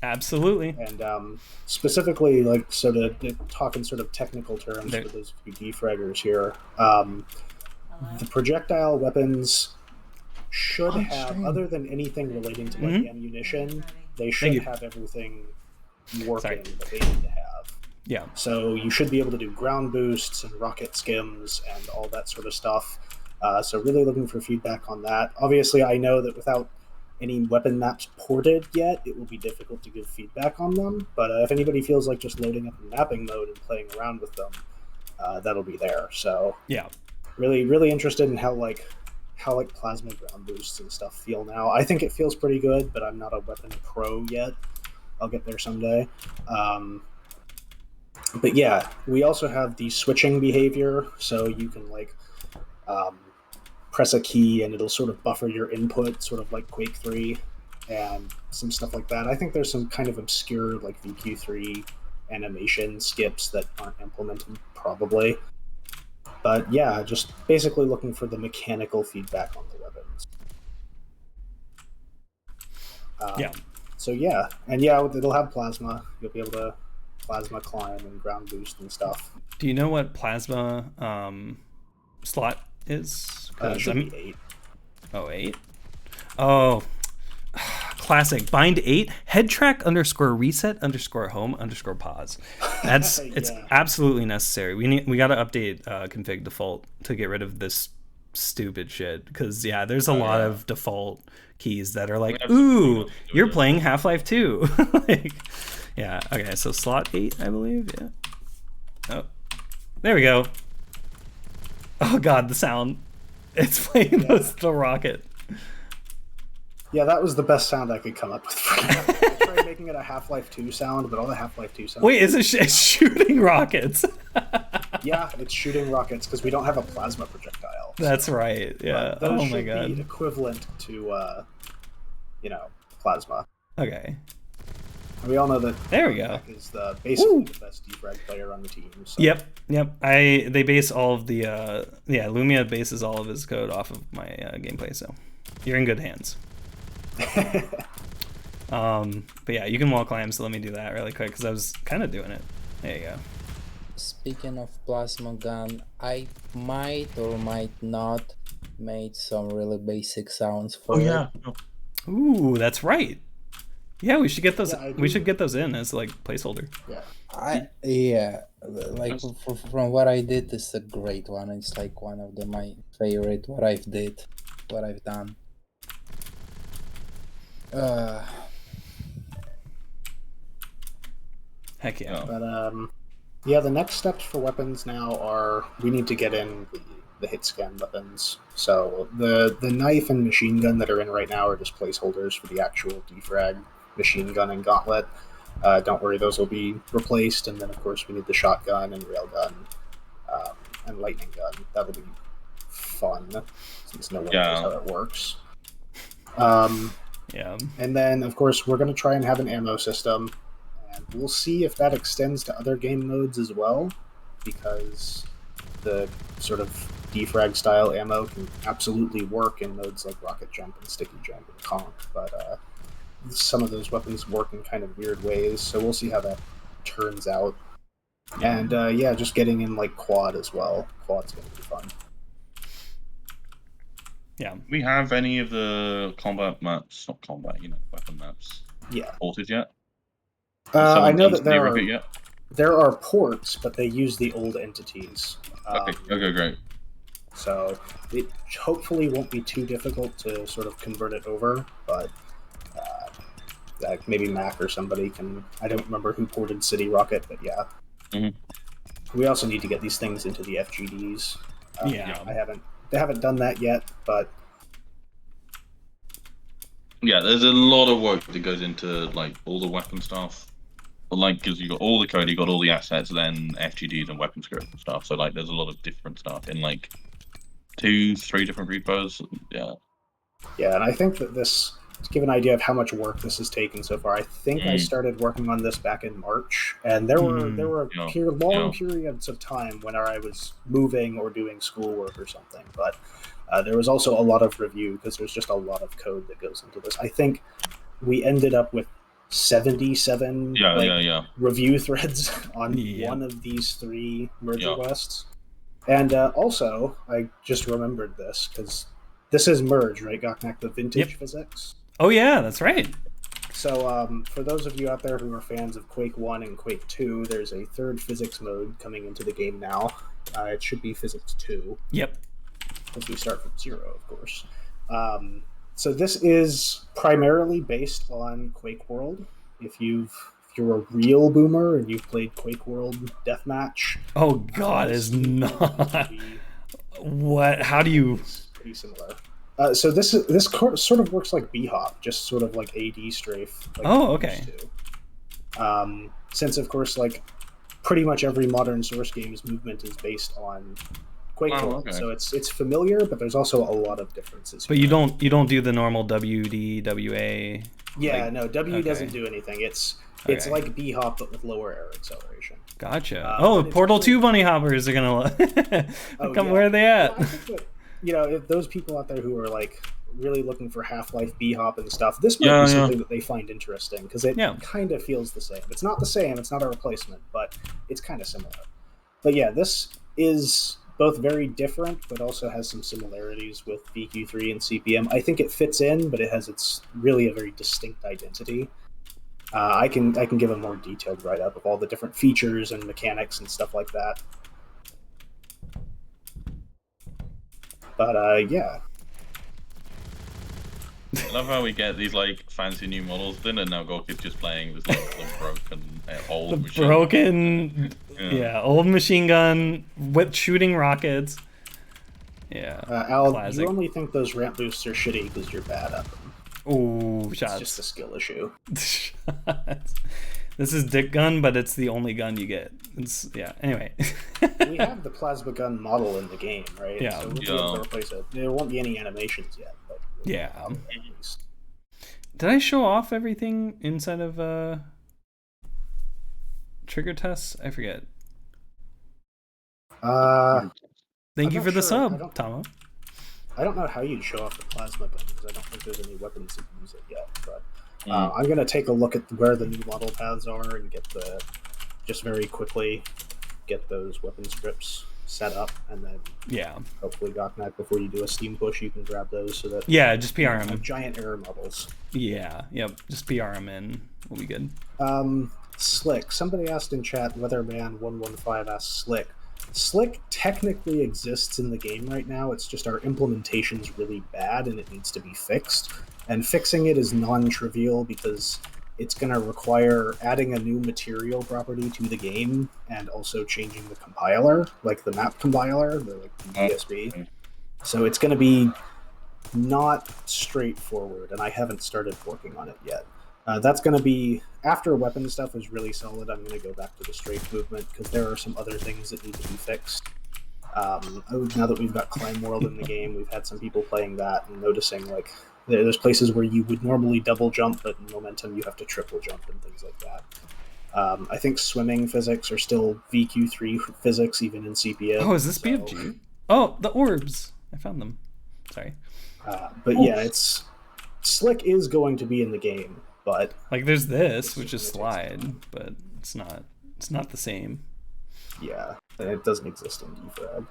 Absolutely. And specifically, like, so to talk in sort of technical terms for those of you defraggers here, the projectile weapons should have, other than anything relating to like ammunition, they should have everything working that they need to have. Yeah. So you should be able to do ground boosts and rocket skims and all that sort of stuff. So really looking for feedback on that. Obviously, I know that without any weapon maps ported yet, it will be difficult to give feedback on them. But if anybody feels like just loading up in mapping mode and playing around with them, that'll be there. So yeah, really interested in how plasma ground boosts and stuff feel now. I think it feels pretty good, but I'm not a weapon pro yet. I'll get there someday. But yeah, we also have the switching behavior, so you can like press a key and it'll sort of buffer your input, sort of like Quake 3 and some stuff like that. I think there's some kind of obscure like VQ3 animation skips that aren't implemented probably. But yeah, just basically looking for the mechanical feedback on the weapons. So yeah, and yeah, it'll have plasma. You'll be able to plasma climb and ground boost and stuff. Do you know what plasma slot is? It should be 8. Oh, 8? Oh, classic. Bind 8, head track _reset _home _pause. That's it's absolutely necessary. We got to update config default to get rid of this stupid shit, because there's a lot of default keys that are like, ooh, you're playing Half-Life 2. Like, yeah, okay, so slot 8, I believe, yeah. Oh, there we go. Oh god, the sound. It's playing the rocket. Yeah, that was the best sound I could come up with for now. I tried making it a Half-Life 2 sound, but all the Half-Life 2 sounds... Wait, is it shooting rockets? Yeah, it's shooting rockets, because we don't have a plasma projectile. That's right, yeah. Those oh my god. Should be equivalent to, plasma. Okay. And we all know that there we go. Is basically the best defrag player on the team. So. Yep. They base all of the Lumia bases all of his code off of my gameplay, so you're in good hands. But yeah, you can wall climb, so let me do that really quick because I was kind of doing it. There you go. Speaking of plasma gun, I might or might not made some really basic sounds for it. Ooh, that's right. Yeah, we should get those. We should get those in as like placeholder. Yeah. Like from what I did, it's a great one. It's like one of my favorite. What I've done. Heck yeah. But Yeah, the next steps for weapons now are we need to get in the hit scan weapons. So the knife and machine gun that are in right now are just placeholders for the actual defrag machine gun and gauntlet. Don't worry, those will be replaced. And then, of course, we need the shotgun and railgun and lightning gun. That'll be fun, since no one knows how it works. Yeah. And then, of course, we're going to try and have an ammo system. And we'll see if that extends to other game modes as well, because the sort of defrag style ammo can absolutely work in modes like rocket jump and sticky jump and conc, but some of those weapons work in kind of weird ways, so we'll see how that turns out. And yeah, just getting in like quad as well. Quad's going to be fun. Yeah. We have any of the combat maps, not combat, weapon maps, ported yet? I know that there are ports, but they use the old entities. Okay, great. So it hopefully won't be too difficult to sort of convert it over, but like maybe Mac or somebody can. I don't remember who ported City Rocket, but yeah. Mm-hmm. We also need to get these things into the FGDs. Yeah. They haven't done that yet, but yeah, there's a lot of work that goes into like all the weapon stuff. But like, because you got all the code, you got all the assets, then FGDs and weapon scripts and stuff. So like, there's a lot of different stuff in like 2-3 different repos. Yeah. Yeah, and I think that this, to give an idea of how much work this has taken so far, I think I started working on this back in March, and there were long periods of time when I was moving or doing schoolwork or something, but there was also a lot of review because there's just a lot of code that goes into this. I think we ended up with 77 review threads on one of these 3 merge requests. And also, I just remembered this, because this is Merge, right, Goknak, the vintage physics? Oh yeah, that's right. So for those of you out there who are fans of Quake 1 and Quake 2, there's a 3rd physics mode coming into the game now. It should be Physics 2. Yep. As we start from 0, of course. So this is primarily based on Quake World. If you're a real boomer and you've played Quake World Deathmatch, oh god, is not. What? How do you? Pretty similar. So this sort of works like B-Hop, just sort of like AD strafe. Like okay. Since of course, like pretty much every modern Source game's movement is based on Quake World, so it's familiar, but there's also a lot of differences. But you don't do the normal WD, WA. Yeah, no, W doesn't do anything. It's like B-Hop but with lower air acceleration. Gotcha. Portal 2 bunny hoppers are gonna come. Where are they at? Well, I think that, if those people out there who are like really looking for Half-Life B-Hop and stuff, this might be something that they find interesting, because it kind of feels the same. It's not the same, it's not a replacement, but it's kind of similar. But yeah, this is both very different, but also has some similarities with VQ3 and CPM. I think it fits in, but it has really a very distinct identity. I can give a more detailed write-up of all the different features and mechanics and stuff like that. But yeah. I love how we get these like fancy new models then, and now Gorky's just playing this like the broken old machine. Old machine gun with shooting rockets. Al, classic. You only think those ramp boosts are shitty because you're bad at them. Ooh, shots. It's just a skill issue. This is Dick Gun, but it's the only gun you get. Anyway. We have the plasma gun model in the game, right? Yeah. So we'll be able to replace it. There won't be any animations yet, but at least. Did I show off everything inside of trigger tests? I forget. Thank you for the sub, Tomo. I don't know how you'd show off the plasma gun, because I don't think there's any weapons that use it yet, but I'm going to take a look at where the new model paths are and just very quickly get those weapon scripts set up, and then hopefully Goknak, before you do a Steam push, you can grab those so that just PR them. Giant error models. Just PR them in. Will be good. Slick. Somebody asked in chat, Weatherman115 asked Slick. Slick technically exists in the game right now, it's just our implementation's really bad and it needs to be fixed. And fixing it is non-trivial because it's going to require adding a new material property to the game and also changing the compiler, like the map compiler, the BSB. So it's going to be not straightforward, and I haven't started working on it yet. That's going to be, after weapon stuff is really solid, I'm going to go back to the strafe movement, because there are some other things that need to be fixed. Now that we've got Climb World in the game, we've had some people playing that and noticing, like, there's places where you would normally double jump, but in Momentum you have to triple jump and things like that. I think swimming physics are still VQ3 physics, even in CPM. Oh, is this BFG? Oh, the orbs. I found them. Sorry. But yeah, it's Slick is going to be in the game, but like there's this, which is slide, but it's not the same. Yeah, it doesn't exist in Defrag.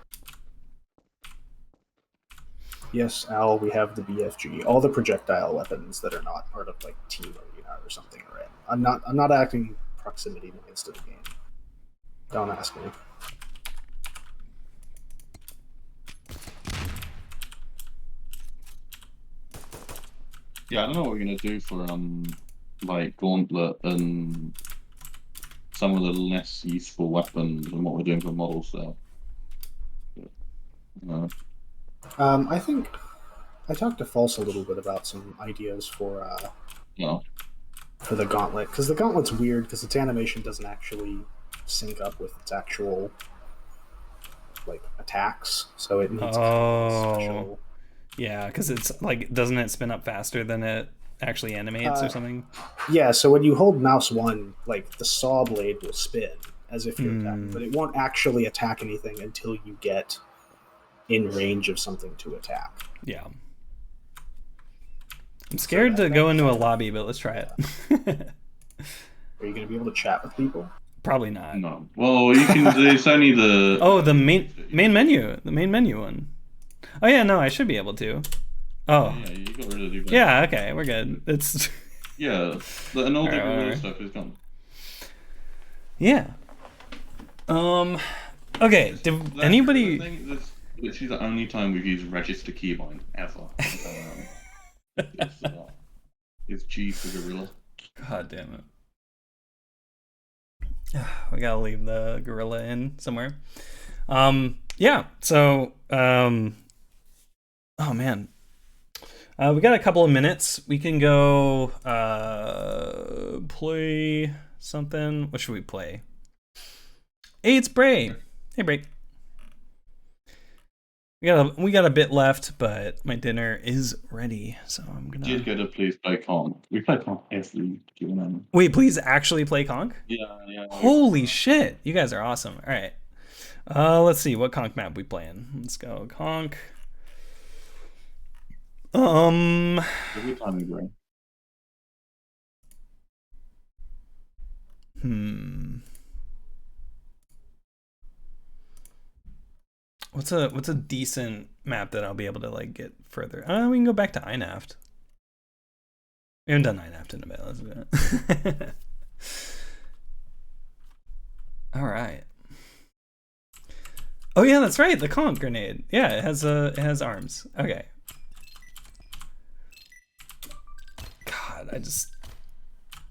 Yes, Al, we have the BFG. All the projectile weapons that are not part of like Team Arena or something are in. I'm not acting proximity noise to the game. Don't ask me. Yeah, I don't know what we're gonna do for like Gauntlet and some of the less useful weapons and what we're doing for models there. I think I talked to False a little bit about some ideas for the Gauntlet, because the Gauntlet's weird because its animation doesn't actually sync up with its actual like attacks, so it needs kind of a special. Yeah, because it's like, doesn't it spin up faster than it actually animates or something? Yeah, so when you hold mouse 1, like the saw blade will spin as if you're attacking, but it won't actually attack anything until you get in range of something to attack. Yeah. I'm scared to go into a lobby, but let's try it. Are you going to be able to chat with people? Probably not. No. Well, you can. It's only the. Oh, the main menu. The main menu one. Oh yeah, no, I should be able to. Oh. Yeah, you got rid of the. Yeah, okay, we're good. It's. Yeah, and all the other stuff is gone. Yeah. Okay. Did anybody? This is the only time we've used register keybind ever. It's G for gorilla. God damn it. We gotta leave the gorilla in somewhere. Yeah, so oh man. We got a couple of minutes. We can go play something. What should we play? Hey, it's Bray. Hey, Bray. We got a bit left, but my dinner is ready, so I'm gonna. You'd go to please play Conc. We play Conc every GameBanana. Wait, please actually play Conc? Yeah. Holy shit, you guys are awesome. All right, let's see what Conc map we playing. Let's go Conc. Every time we go. What's a decent map that I'll be able to like get further? We can go back to INAFT. We haven't done INAFT in a bit. Let's do it. All right. Oh yeah, that's right. The Conc grenade. Yeah, it has arms. Okay. God, I just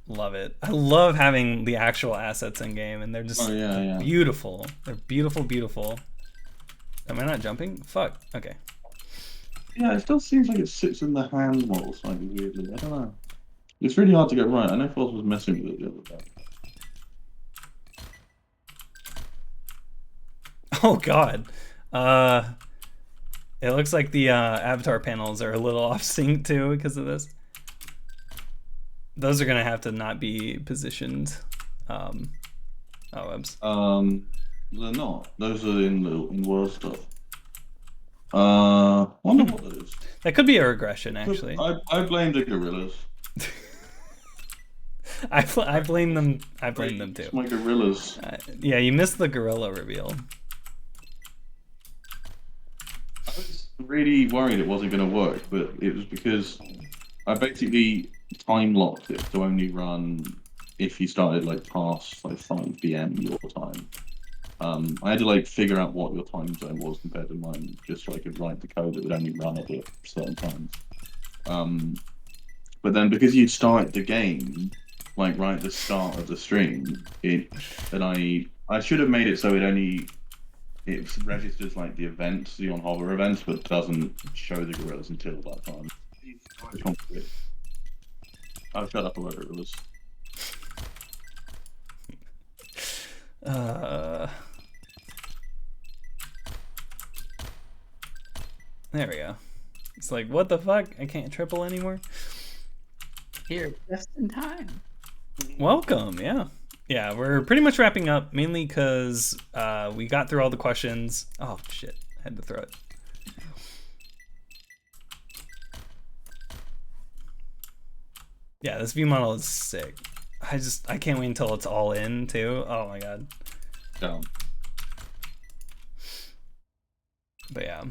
love it. I love having the actual assets in game, and they're just beautiful. They're beautiful. Am I not jumping? Fuck. Okay. Yeah, it still seems like it sits in the hand model slightly weirdly. I don't know. It's really hard to get right. I know Foz was messing with it the other day. Oh god. It looks like the avatar panels are a little off sync too because of this. Those are gonna have to not be positioned. Webs. They're not. Those are in world stuff. Wonder what that is. That could be a regression, actually. I blame the gorillas. I blame them. I blame them too. It's my gorillas. Yeah, you missed the gorilla reveal. I was really worried it wasn't going to work, but it was because I basically time locked it to only run if you started like past like 5 PM your time. I had to like figure out what your time zone was compared to mine, just so I could write the code that would only run it at certain times. But then because you'd started the game like right at the start of the stream, I should have made it so it registers like the events, the on hover events, but doesn't show the gorillas until that time. I'll shut up about gorillas. There we go. It's like, what the fuck? I can't triple anymore. Here, just in time. Welcome, yeah. Yeah, we're pretty much wrapping up, mainly because we got through all the questions. Oh, shit. I had to throw it. Yeah, this view model is sick. I can't wait until it's all in, too. Oh, my God. Down. But, yeah.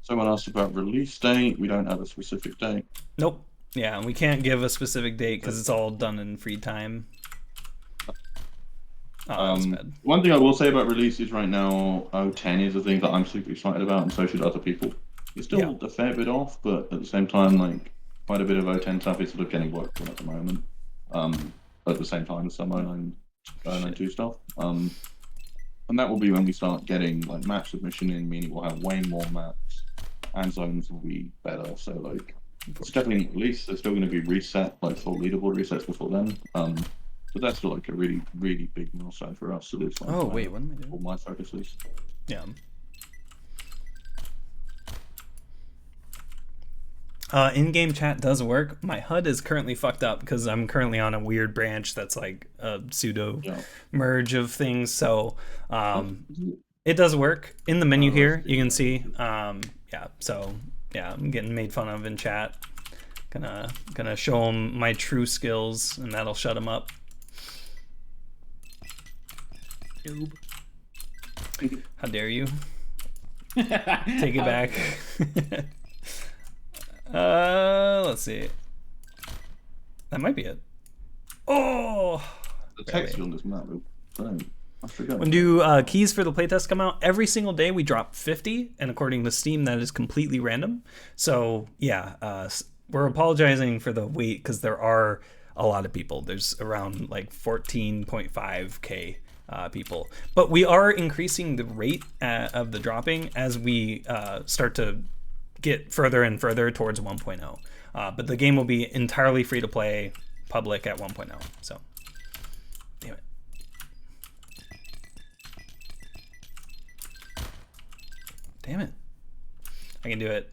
Someone asked about release date. We don't have a specific date. Nope. Yeah, we can't give a specific date because it's all done in free time. Oh, that's bad. One thing I will say about releases right now, 010 is the thing that I'm super excited about, and so should other people. It's still a fair bit off, but at the same time, like quite a bit of 010 stuff is sort of getting worked on at the moment. At the same time as some 092 stuff. And that will be when we start getting like map submission in, meaning we'll have way more maps and zones will be better. So like it's definitely not released. There's still going to be reset, like full leaderboard resets before then. But that's still like a really, really big milestone for us. So it's like, oh wait, what am I doing? All my focus is. Yeah. In-game chat does work. My HUD is currently fucked up because I'm currently on a weird branch that's like a pseudo merge of things. So it does work. In the menu here, you can see. Yeah, so yeah, I'm getting made fun of in chat. Gonna show them my true skills, and that'll shut them up. Noob. How dare you? Take it back. Let's see. That might be it. Oh! The texture on this map is great. I forgot. When keys for the playtest come out, every single day we drop 50, and according to Steam, that is completely random. So, yeah, we're apologizing for the wait because there are a lot of people. There's around like 14.5k people. But we are increasing the rate of the dropping as we start to get further and further towards 1.0. But the game will be entirely free to play, public at 1.0. So, damn it. Damn it. I can do it.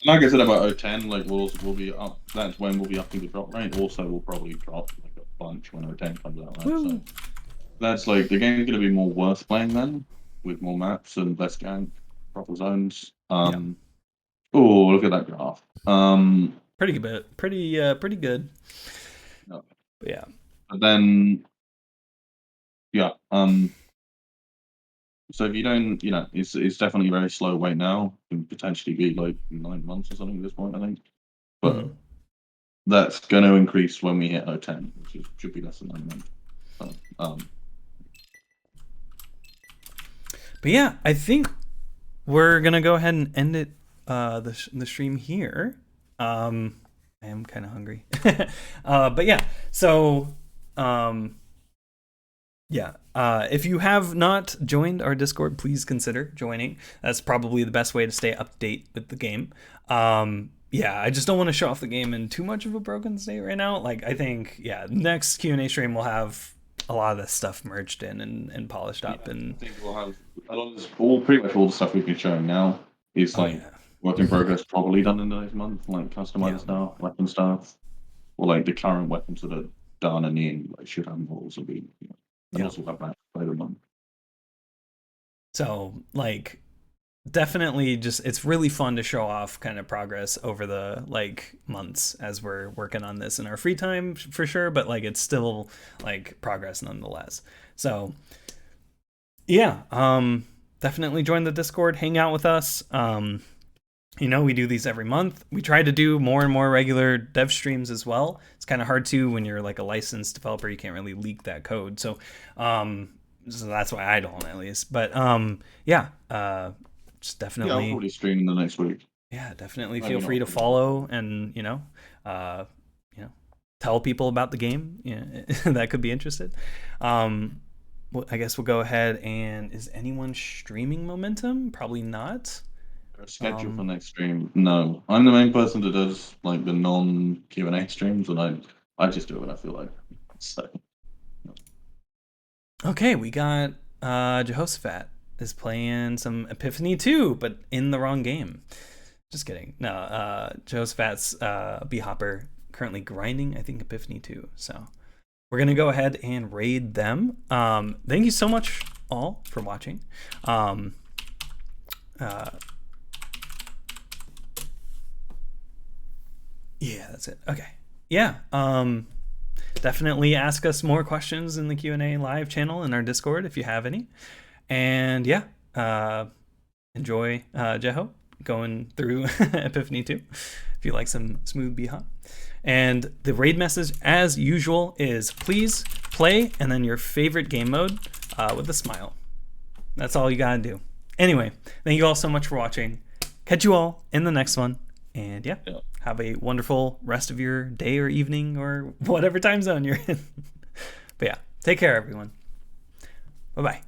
Like I said about 010, like we'll be up. That's when we'll be upping the drop rate. Also, we'll probably drop like a bunch when 010 comes out. Right? So that's like the game's gonna be more worth playing then, with more maps and less gank, proper zones. Oh, look at that graph. Pretty good. Pretty good. No. But yeah. But then, yeah. So if you don't, it's definitely a very slow wait now. It can potentially be like 9 months or something at this point, I think. But that's going to increase when we hit 010, which should be less than 9 months. So, but yeah, I think we're gonna go ahead and end it the stream here. I am kind of hungry. But yeah, so if you have not joined our Discord, please consider joining. That's probably the best way to stay up to date with the game. Yeah, I just don't want to show off the game in too much of a broken state right now. Like, I think, next Q&A stream will have a lot of this stuff merged in and polished up. And I think we'll have a lot of this, pretty much all the stuff we've been showing now is work in progress, probably done in the next month, like customized stuff, weapon stuff, or like the current weapons that are done and Neen should have models will be, and also have that later on. So, like, definitely it's really fun to show off kind of progress over the months as we're working on this in our free time for sure, but it's still progress nonetheless. So definitely join the Discord, hang out with us. We do these every month. We try to do more and more regular dev streams as well. It's kind of hard to when you're a licensed developer, you can't really leak that code. So that's why I don't, at least. But just definitely. I'll probably stream the next week. yeah, definitely feel free to follow and tell people about the game that could be interested. Well, I guess we'll go ahead and is anyone streaming Momentum? Probably not. Schedule for next stream? No, I'm the main person that does like the non Q&A streams, and I just do it when I feel like. So. Okay, we got Jehoshaphat is playing some Epiphany 2, but in the wrong game. Just kidding. No, Jehoshaphat's B-Hopper currently grinding, I think, Epiphany 2. So we're going to go ahead and raid them. Thank you so much all for watching. Yeah, that's it. Okay. Yeah. Definitely ask us more questions in the Q&A live channel in our Discord if you have any. And yeah, enjoy Jeho going through Epiphany 2 if you like some smooth B-Hop. And the raid message, as usual, is please play and then your favorite game mode with a smile. That's all you gotta do. Anyway, thank you all so much for watching. Catch you all in the next one. And yeah, have a wonderful rest of your day or evening or whatever time zone you're in. But yeah, take care, everyone. Bye-bye.